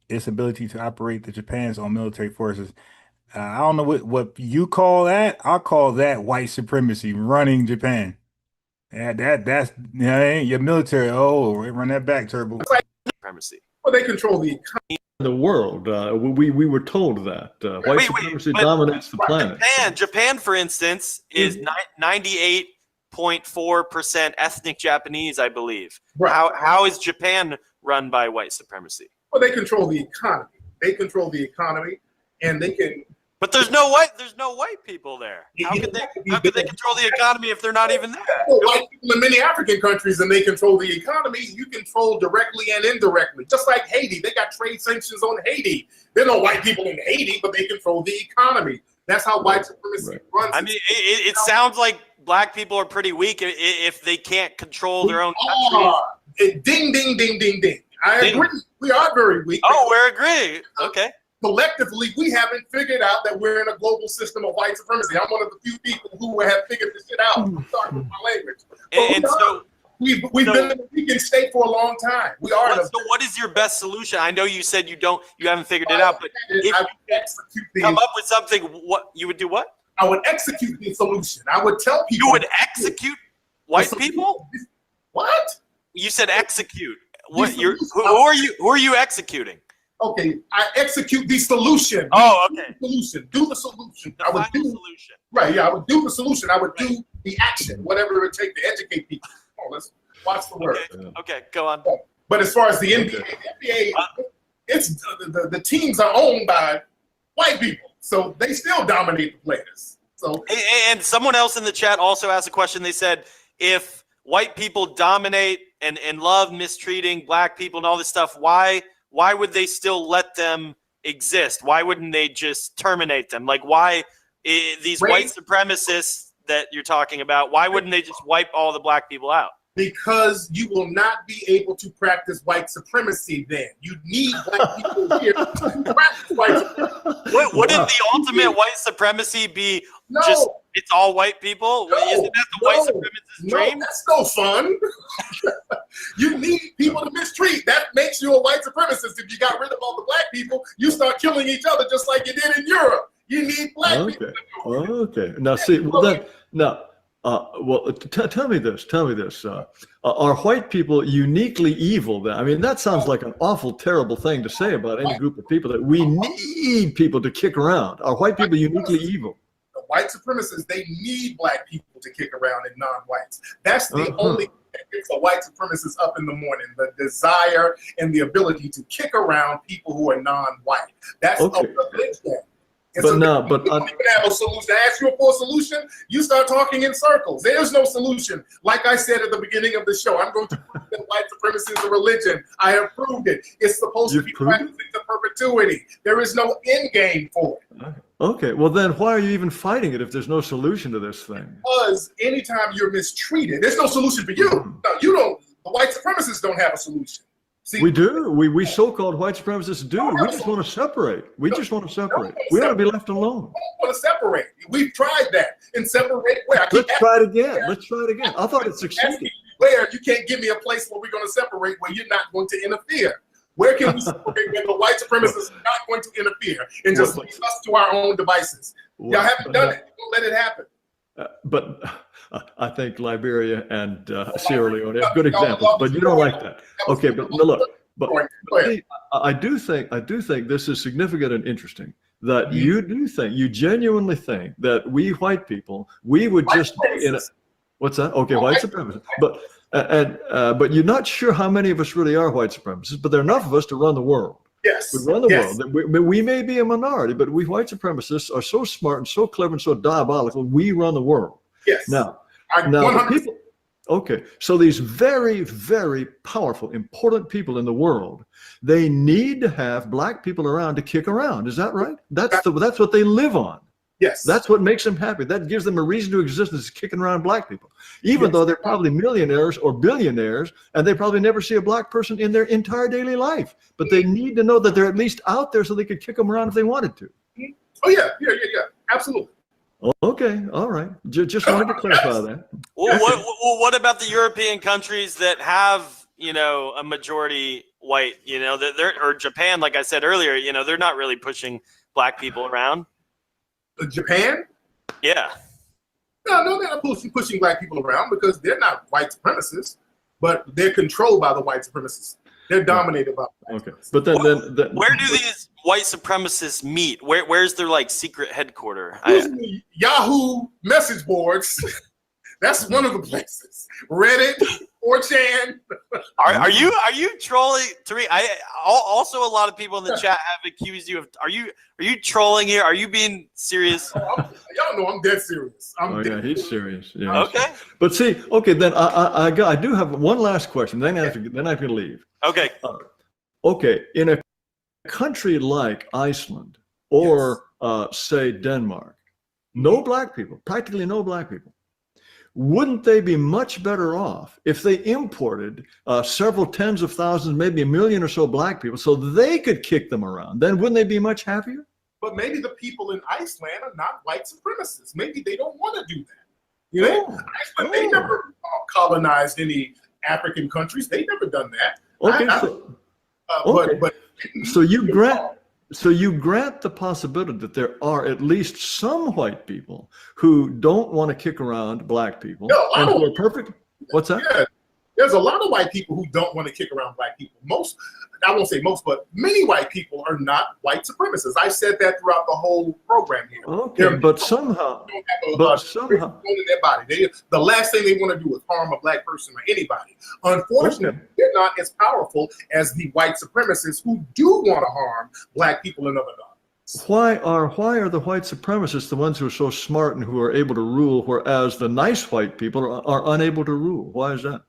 its ability to operate the Japan's own military forces. I don't know what you call that. I'll call that white supremacy running Japan. That's your military. Oh, run that back, Turbo. Supremacy. Well, they control the economy. The world. We were told that white supremacy dominates the planet. Japan, for instance, is 98.4% ethnic Japanese, I believe. Right. How is Japan run by white supremacy? Well, they control the economy. They control the economy, and they can. But there's no white people there. How could they control the economy if they're not even there? Well, white people in many African countries, and they control the economy. You control directly and indirectly. Just like Haiti, they got trade sanctions on Haiti. There are no white people in Haiti, but they control the economy. That's how white supremacy runs. I mean, it sounds like black people are pretty weak if they can't control their own countries. Ding, ding, ding, ding, ding. I agree. We are very weak. Oh, we're agreeing. Okay. Collectively, we haven't figured out that we're in a global system of white supremacy. I'm one of the few people who have figured this shit out. I'm sorry with my language. And so we've been in a weakened state for a long time. We are. So what is your best solution? I know you said you haven't figured it out, but if you come up with something, what you would do? What? I would execute the solution. I would tell people. You would execute white people? What? You said execute. What? Who are you executing? Okay, I execute the solution. Oh, okay. Do the solution. I would do the solution. Right, yeah, I would do the solution. I would do the action, whatever it takes to educate people. Oh, let's watch the word. Okay, go on. But as far as the NBA, it's the teams are owned by white people, so they still dominate the players. So, and someone else in the chat also asked a question. They said, if white people dominate and love mistreating black people and all this stuff, why would they still let them exist? Why wouldn't they just terminate them? Like, why these white supremacists that you're talking about, why wouldn't they just wipe all the black people out? Because you will not be able to practice white supremacy then. You need black people here to practice white supremacy. Wouldn't the ultimate white supremacy be just it's all white people? Isn't that the white supremacist dream? That's no fun. You need people to mistreat. That makes you a white supremacist. If you got rid of all the black people, you start killing each other just like you did in Europe. You need black people. Okay. Now, see, tell me this. Are white people uniquely evil then? I mean, that sounds like an awful, terrible thing to say about any group of people, that we need people to kick around. Are white people uniquely evil? The white supremacists, they need black people to kick around and non-whites. That's the only thing that gets the white supremacists up in the morning, the desire and the ability to kick around people who are non-white. That's a religion. But you don't even have a solution. I ask you for a solution, you start talking in circles. There's no solution. Like I said at the beginning of the show, I'm going to prove that white supremacy is a religion. I have proved it. It's supposed to be practiced to perpetuity. There is no end game for it. Okay, well then why are you even fighting it if there's no solution to this thing? Because anytime you're mistreated, there's no solution for you. No, you don't. The white supremacists don't have a solution. See, we do. We so-called white supremacists do. We just want to separate. We just want to separate. We want to be left alone. We want to separate. We've tried that. And separate where? Let's try it again. Let's try it again. I thought it succeeded. Where you can't give me a place where we're going to separate where you're not going to interfere. Where can we separate when the white supremacists are not going to interfere and just leave us to our own devices? Y'all haven't done it. Don't let it happen. But I think Liberia and Sierra Leone have good examples, but you don't like that. Okay, but no, look, but see, I do think this is significant and interesting, that you genuinely think that we white people, we would just be in a, what's that? Okay, white supremacy. But you're not sure how many of us really are white supremacists, but there are enough of us to run the world. Yes. We run the world. We may be a minority, but we white supremacists are so smart and so clever and so diabolical, we run the world. Yes. Now the people, okay, so these very, very powerful, important people in the world, they need to have black people around to kick around. Is that right? That's what they live on. Yes. That's what makes them happy. That gives them a reason to exist, is kicking around black people, even though they're probably millionaires or billionaires, and they probably never see a black person in their entire daily life. But they need to know that they're at least out there so they could kick them around if they wanted to. Oh, yeah. Absolutely. Okay, all right. Just wanted to clarify that. Well, what about the European countries that have, a majority white, or Japan, like I said earlier, they're not really pushing black people around. Japan? Yeah. No, they're not pushing black people around because they're not white supremacists, but they're controlled by the white supremacists. They're dominated by white supremacists. But then where do these white supremacists meet? Where's their secret headquarters? Usually Yahoo message boards. That's one of the places. Reddit, 4chan. Are you trolling, Tariq? Also a lot of people in the chat have accused you of. Are you trolling here? Are you being serious? Y'all know I'm dead serious. Yeah, he's serious. Yeah. Okay. But see, then I do have one last question. Then I can leave. Okay. Okay. In a country like Iceland or say Denmark, no black people, practically no black people. Wouldn't they be much better off if they imported several tens of thousands, maybe 1 million or so black people, so they could kick them around? Then wouldn't they be much happier? But maybe the people in Iceland are not white supremacists. Maybe they don't want to do that. Iceland, they never colonized any African countries. They never done that. Okay. So you grant the possibility that there are at least some white people who don't want to kick around black people and who are perfect. What's that? Yeah, there's a lot of white people who don't want to kick around black people. I won't say most, but many white people are not white supremacists. I said that throughout the whole program here. Okay, but somehow, in their body. The last thing they want to do is harm a black person or anybody. Unfortunately, they're not as powerful as the white supremacists who do want to harm black people and other dogs. Why are the white supremacists the ones who are so smart and who are able to rule, whereas the nice white people are unable to rule? Why is that?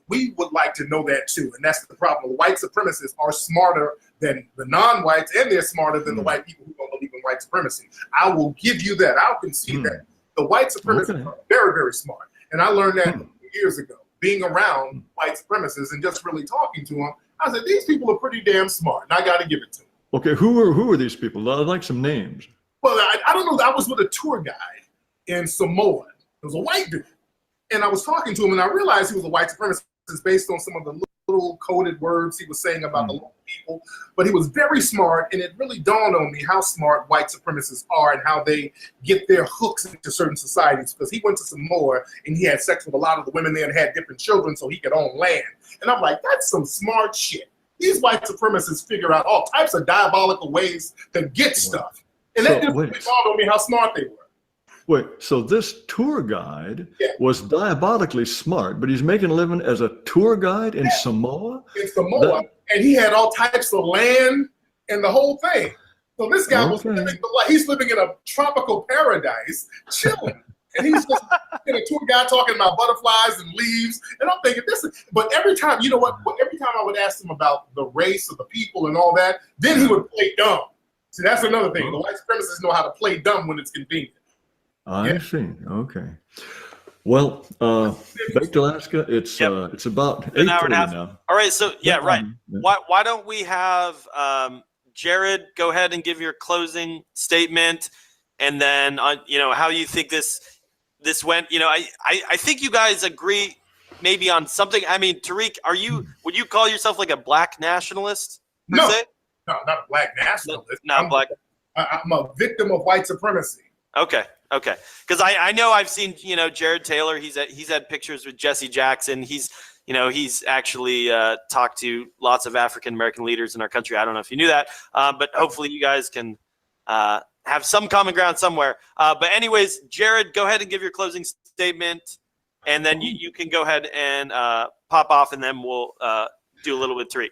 We would like to know that too, and that's the problem. White supremacists are smarter than the non-whites, and they're smarter than the white people who don't believe in white supremacy. I will give you that. I'll concede that. The white supremacists are very, very smart, and I learned that years ago, being around white supremacists and just really talking to them. I said, these people are pretty damn smart, and I got to give it to them. Okay, who are these people? I'd like some names. Well, I don't know. I was with a tour guide in Samoa. It was a white dude, and I was talking to him, and I realized he was a white supremacist based on some of the little coded words he was saying about the local people. But he was very smart, and it really dawned on me how smart white supremacists are and how they get their hooks into certain societies. Because he went to Samoa, and he had sex with a lot of the women there and had different children so he could own land. And I'm like, that's some smart shit. These white supremacists figure out all types of diabolical ways to get stuff. And that just really dawned on me how smart they were. Wait, so this tour guide was diabolically smart, but he's making a living as a tour guide in Samoa? In Samoa, and he had all types of land and the whole thing. So this guy was he's living in a tropical paradise, chilling. And he's just a tour guide talking about butterflies and leaves. And I'm thinking, but every time, you know what? Every time I would ask him about the race of the people and all that, then he would play dumb. See, that's another thing. The white supremacists know how to play dumb when it's convenient. I see. Okay. Well, back to Alaska. It's about 8:30 now. All right. So right. Why don't we have Jared go ahead and give your closing statement, and then how you think this went. I think you guys agree maybe on something. I mean, Tariq, would you call yourself like a black nationalist? No, not a black nationalist. Not black. I'm a victim of white supremacy. Okay. Because I know I've seen, Jared Taylor, he's had pictures with Jesse Jackson. He's actually talked to lots of African-American leaders in our country. I don't know if you knew that, but hopefully you guys can have some common ground somewhere. But anyways, Jared, go ahead and give your closing statement. and then you can go ahead and pop off, and then we'll do a little with Tariq.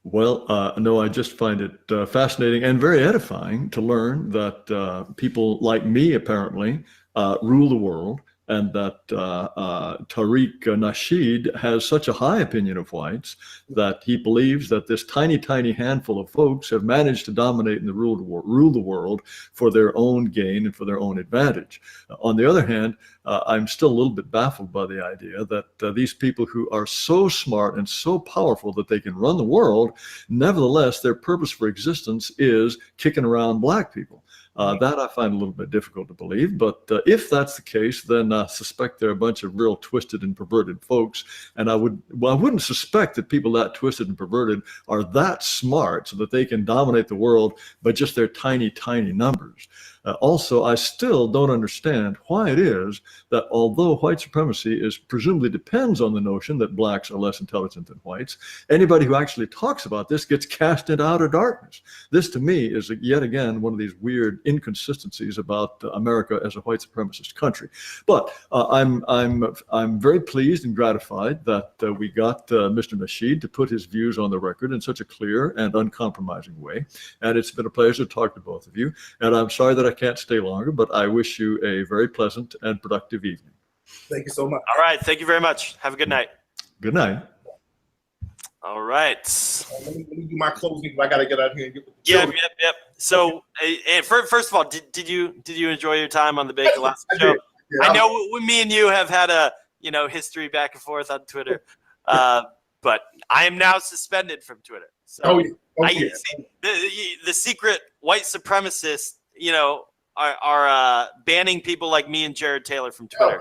Well, no, I just find it fascinating and very edifying to learn that people like me apparently rule the world, and that Tariq Nasheed has such a high opinion of whites that he believes that this tiny, tiny handful of folks have managed to dominate and rule the world for their own gain and for their own advantage. On the other hand, I'm still a little bit baffled by the idea that these people who are so smart and so powerful that they can run the world, nevertheless, their purpose for existence is kicking around black people. That I find a little bit difficult to believe, but if that's the case, then I suspect they're a bunch of real twisted and perverted folks. And I wouldn't suspect that people that twisted and perverted are that smart so that they can dominate the world by just their tiny, tiny numbers. Also, I still don't understand why it is that although white supremacy presumably depends on the notion that blacks are less intelligent than whites, anybody who actually talks about this gets cast into outer darkness. This, to me, is yet again one of these weird inconsistencies about America as a white supremacist country. But I'm very pleased and gratified that we got Mr. Nasheed to put his views on the record in such a clear and uncompromising way. And it's been a pleasure to talk to both of you. And I'm sorry that I can't stay longer, but I wish you a very pleasant and productive evening. Thank you so much. All right. Thank you very much. Have a good night. Good night. All right. Let me do my closing. I got to get out here and get with the Yep. So, first of all, did you enjoy your time on the Bake Alaska show? I know me and you have had a history back and forth on Twitter, but I am now suspended from Twitter. So the secret white supremacists, are banning people like me and Jared Taylor from Twitter.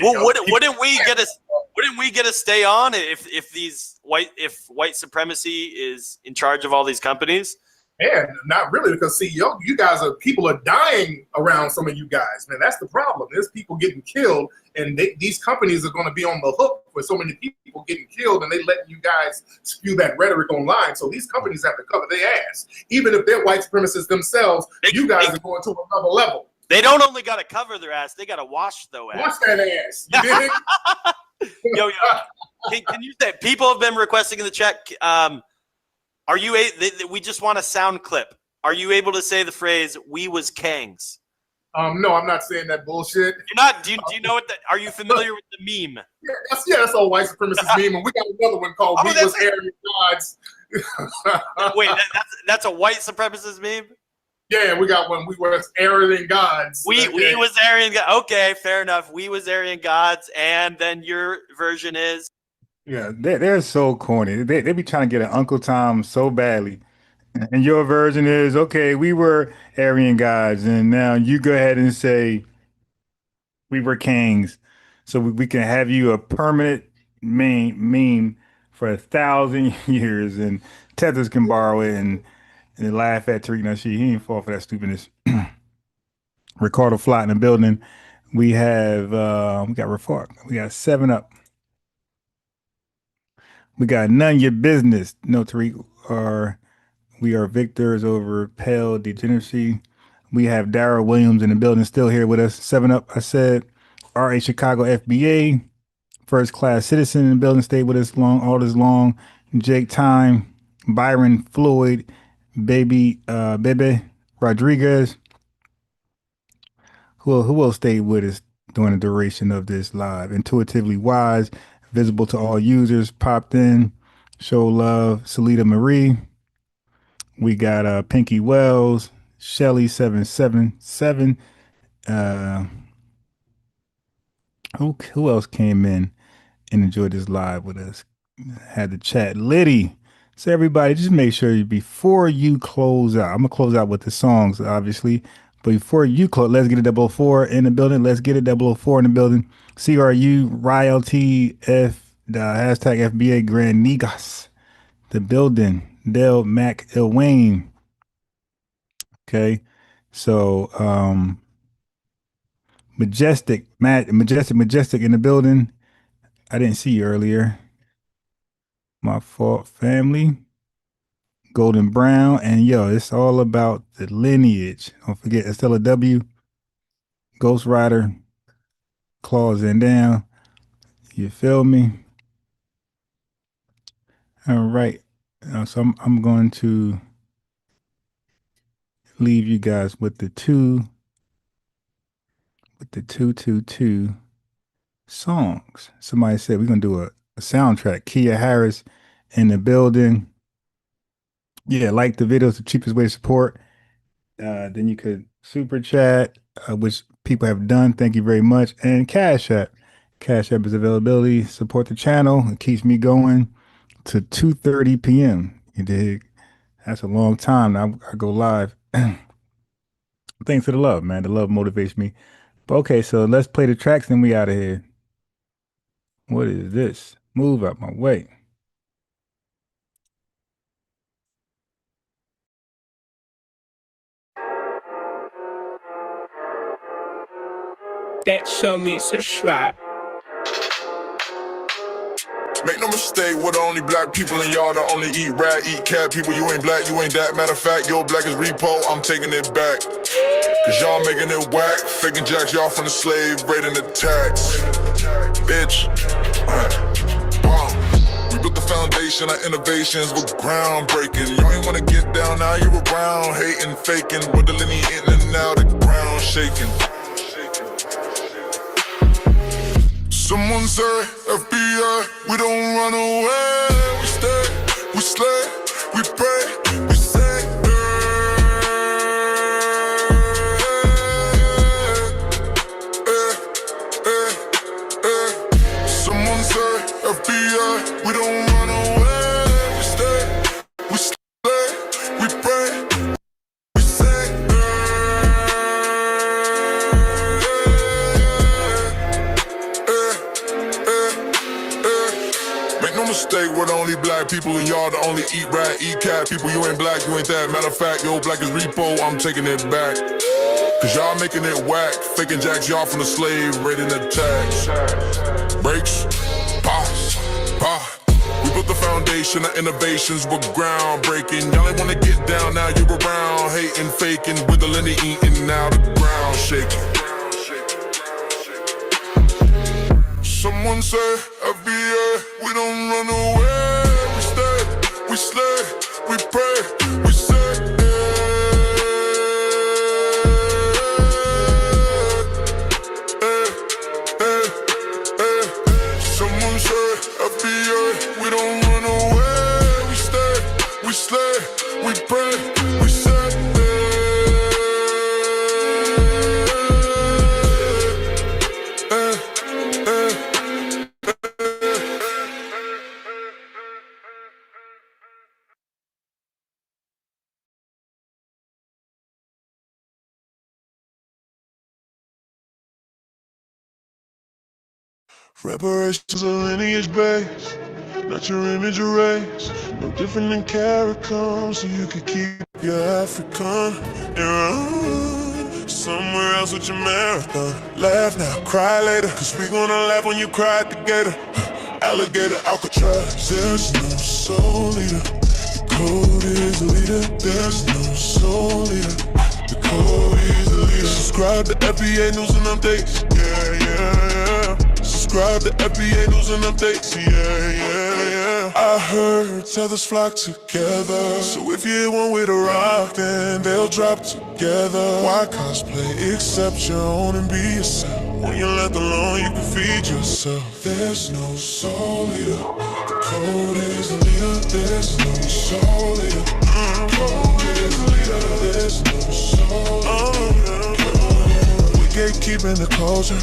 Wouldn't we get to stay on if white supremacy is in charge of all these companies? And not really, because see, you guys people are dying around some of you guys, man. That's the problem. There's people getting killed, and these companies are going to be on the hook for so many people getting killed, and they letting you guys spew that rhetoric online. So these companies have to cover their ass, even if they're white supremacists themselves. You guys are going to another level. They don't only got to cover their ass; they got to wash their ass. Wash that ass. You dig? Can you say people have been requesting in the chat? Are you we just want a sound clip. Are you able to say the phrase "we was kangs"? No, I'm not saying that bullshit. You're not. Do you know what are you familiar with the meme? Yeah, that's all white supremacist meme. And we got another one called "We was Aryan gods." Wait, that's a white supremacist meme? Yeah, we got one. We were Aryan gods. We was Aryan gods. Okay, fair enough. We was Aryan gods, and then your version is. Yeah, they're so corny. They be trying to get an Uncle Tom so badly. And your version is, okay, we were Aryan gods, and now you go ahead and say we were kings. So we can have you a permanent meme for 1,000 years, and Tethers can borrow it and laugh at Tariq Nasheed. He ain't fall for that stupidness. Ricardo Flott in the building. We have we got Rafak. We got 7 Up. We got None Your Business. No, Tariq, we are victors over pale degeneracy. We have Darrell Williams in the building, still here with us. 7 Up, I said. R.A. Chicago FBA, first class citizen in the building, stayed with us all this long. Jake Time, Byron Floyd, Bebe Rodriguez. Who else stayed with us during the duration of this live? Intuitively Wise, visible to all users, popped in. Show love, Salita Marie. We got Pinky Wells, Shelly 777. Who else came in and enjoyed this live with us? Had the chat. Liddy. So everybody, just make sure before you close out, I'm gonna close out with the songs, obviously. But before you close, let's get it 004 in the building. Let's get it 004 in the building. CRU, Royalty, the hashtag FBA Grand Negas, the building. Del Mac Il Wayne. Okay. So Majestic in the building. I didn't see you earlier. My fault, family. Golden Brown. And it's all about the lineage. Don't forget Estella W. Ghost Rider. Claws and Down. You feel me? All right. So I'm going to leave you guys with the two songs. Somebody said we're gonna do a soundtrack. Kia Harris in the building. Yeah, like the video is the cheapest way to support. Then you could super chat, which people have done. Thank you very much. And Cash App. Cash App is availability. Support the channel. It keeps me going to 2:30 p.m. You dig? That's a long time. Now I go live. Thanks for the love, man. The love motivates me. But okay, so let's play the tracks, then we out of here. What is this? Move out my way. That show me subscribe. Make no mistake, we're the only black people in y'all that only eat rat, eat cat people. You ain't black, you ain't that. Matter of fact, your black is repo, I'm taking it back. Cause y'all making it whack, faking jacks y'all from the slave, raiding the tax. Bitch. We built the foundation, our innovations were groundbreaking. Y'all ain't wanna get down, now you around, hating, faking. We're delineating and now the ground shaking. Someone say, FBI, we don't run away. We stay, we slay, we pray, we say, Someone say, FBI, we don't run away. We stay, we slay, we pray, we say, Make no mistake, we're the only black people and y'all the only eat rat, eat cat people. You ain't black, you ain't that. Matter of fact, your black is repo, I'm taking it back. Cause y'all making it whack, faking jacks y'all from the slave, raiding the tax. Breaks, pause, pause. We built the foundation, our innovations were groundbreaking. Y'all ain't wanna get down, now you around, hating, faking, with the linear eating, now the ground shaking. Someone say, FBA, we don't run away. We stay, we slay, we pray, we say, Someone say, FBA, we don't run away. We stay, we slay, we pray, we say, Reparations are lineage based, not your image erased. No different than carrot comes, so you can keep your African and run somewhere else with your marathon. Laugh now, cry later, cause we gonna laugh when you cry at the gator. Alligator, Alcatraz, there's no soul leader. The code is the leader, there's no soul leader. The code is the leader. Subscribe to FBA News and Updates, yeah. Subscribe to FBA News and Updates, yeah. I heard tethers flock together, so if you want way to rock, then they'll drop together. Why cosplay? Accept your own and be yourself. When you're left alone, you can feed yourself. There's no soul leader. The code is the leader. There's no soul leader. The code is the leader. There's no soul leader. We gatekeeping the culture.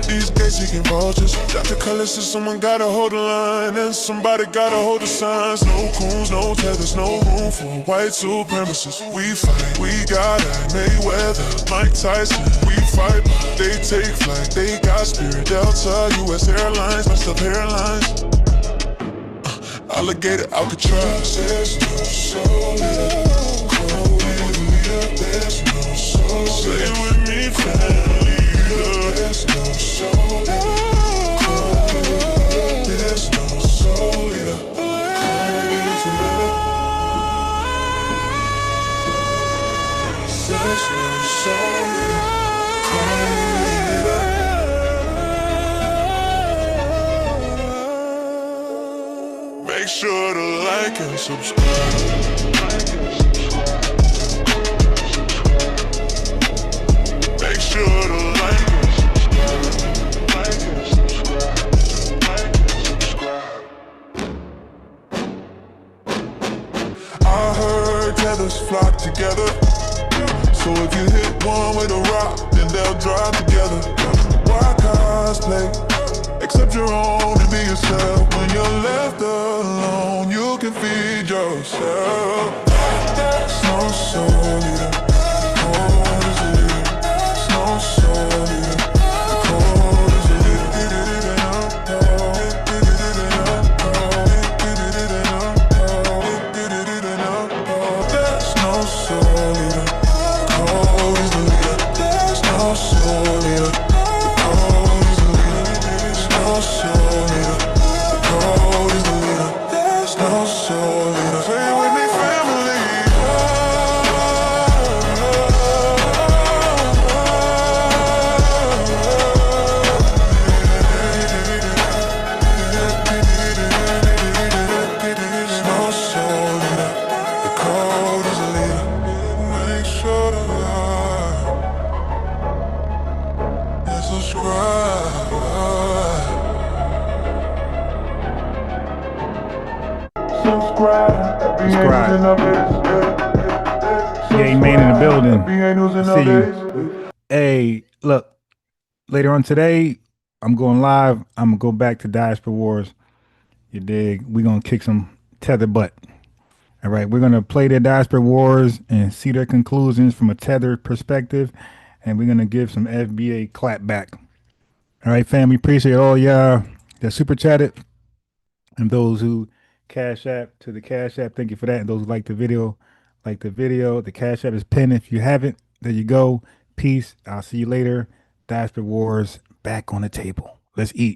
These gates-seeking vultures. Drop the colors so someone gotta hold the line, and somebody gotta hold the signs. No coons, no tethers, no room for white supremacists. We fight, we got it. Mayweather, Mike Tyson. We fight, they take flight. They got Spirit, Delta, U.S. Airlines, messed up hairlines. Alligator, Alcatraz. There's no soul leader. Code is the leader. There's no soul leader. Say it with me, family. There's no soul leader. There's no soul leader. There's no soul leader. sure to like and subscribe. Make sure to like and subscribe. I heard tethers flock together. So if you hit one with a rock, then they'll drive together. Why cosplay? Accept your own and be yourself. When you're left alone, you can feed yourself. There's no soul leader. Cold as a leader. There's no soul leader. Cold as a leader. There's no soul leader. Cold as a leader. There's no soul leader. Cold as a leader. There's no soul leader. Cold as a leader. There's no soul leader. Say it with me, family. There's no soul leader. The cold is a leader. Make sure to like and subscribe. Subscribe. Yeah, man in the building. See you. Hey, look, later on today, I'm going live. I'm gonna go back to Diaspora Wars. You dig? We're gonna kick some tether butt. All right, we're gonna play their Diaspora Wars and see their conclusions from a tethered perspective, and we're gonna give some FBA clap back. All right, family, appreciate all y'all that super chatted, and those who cash app to the cash app. Thank you for that. And those who like the video, the cash app is pinned. If you haven't, there you go. Peace. I'll see you later. Diaspora Wars back on the table. Let's eat.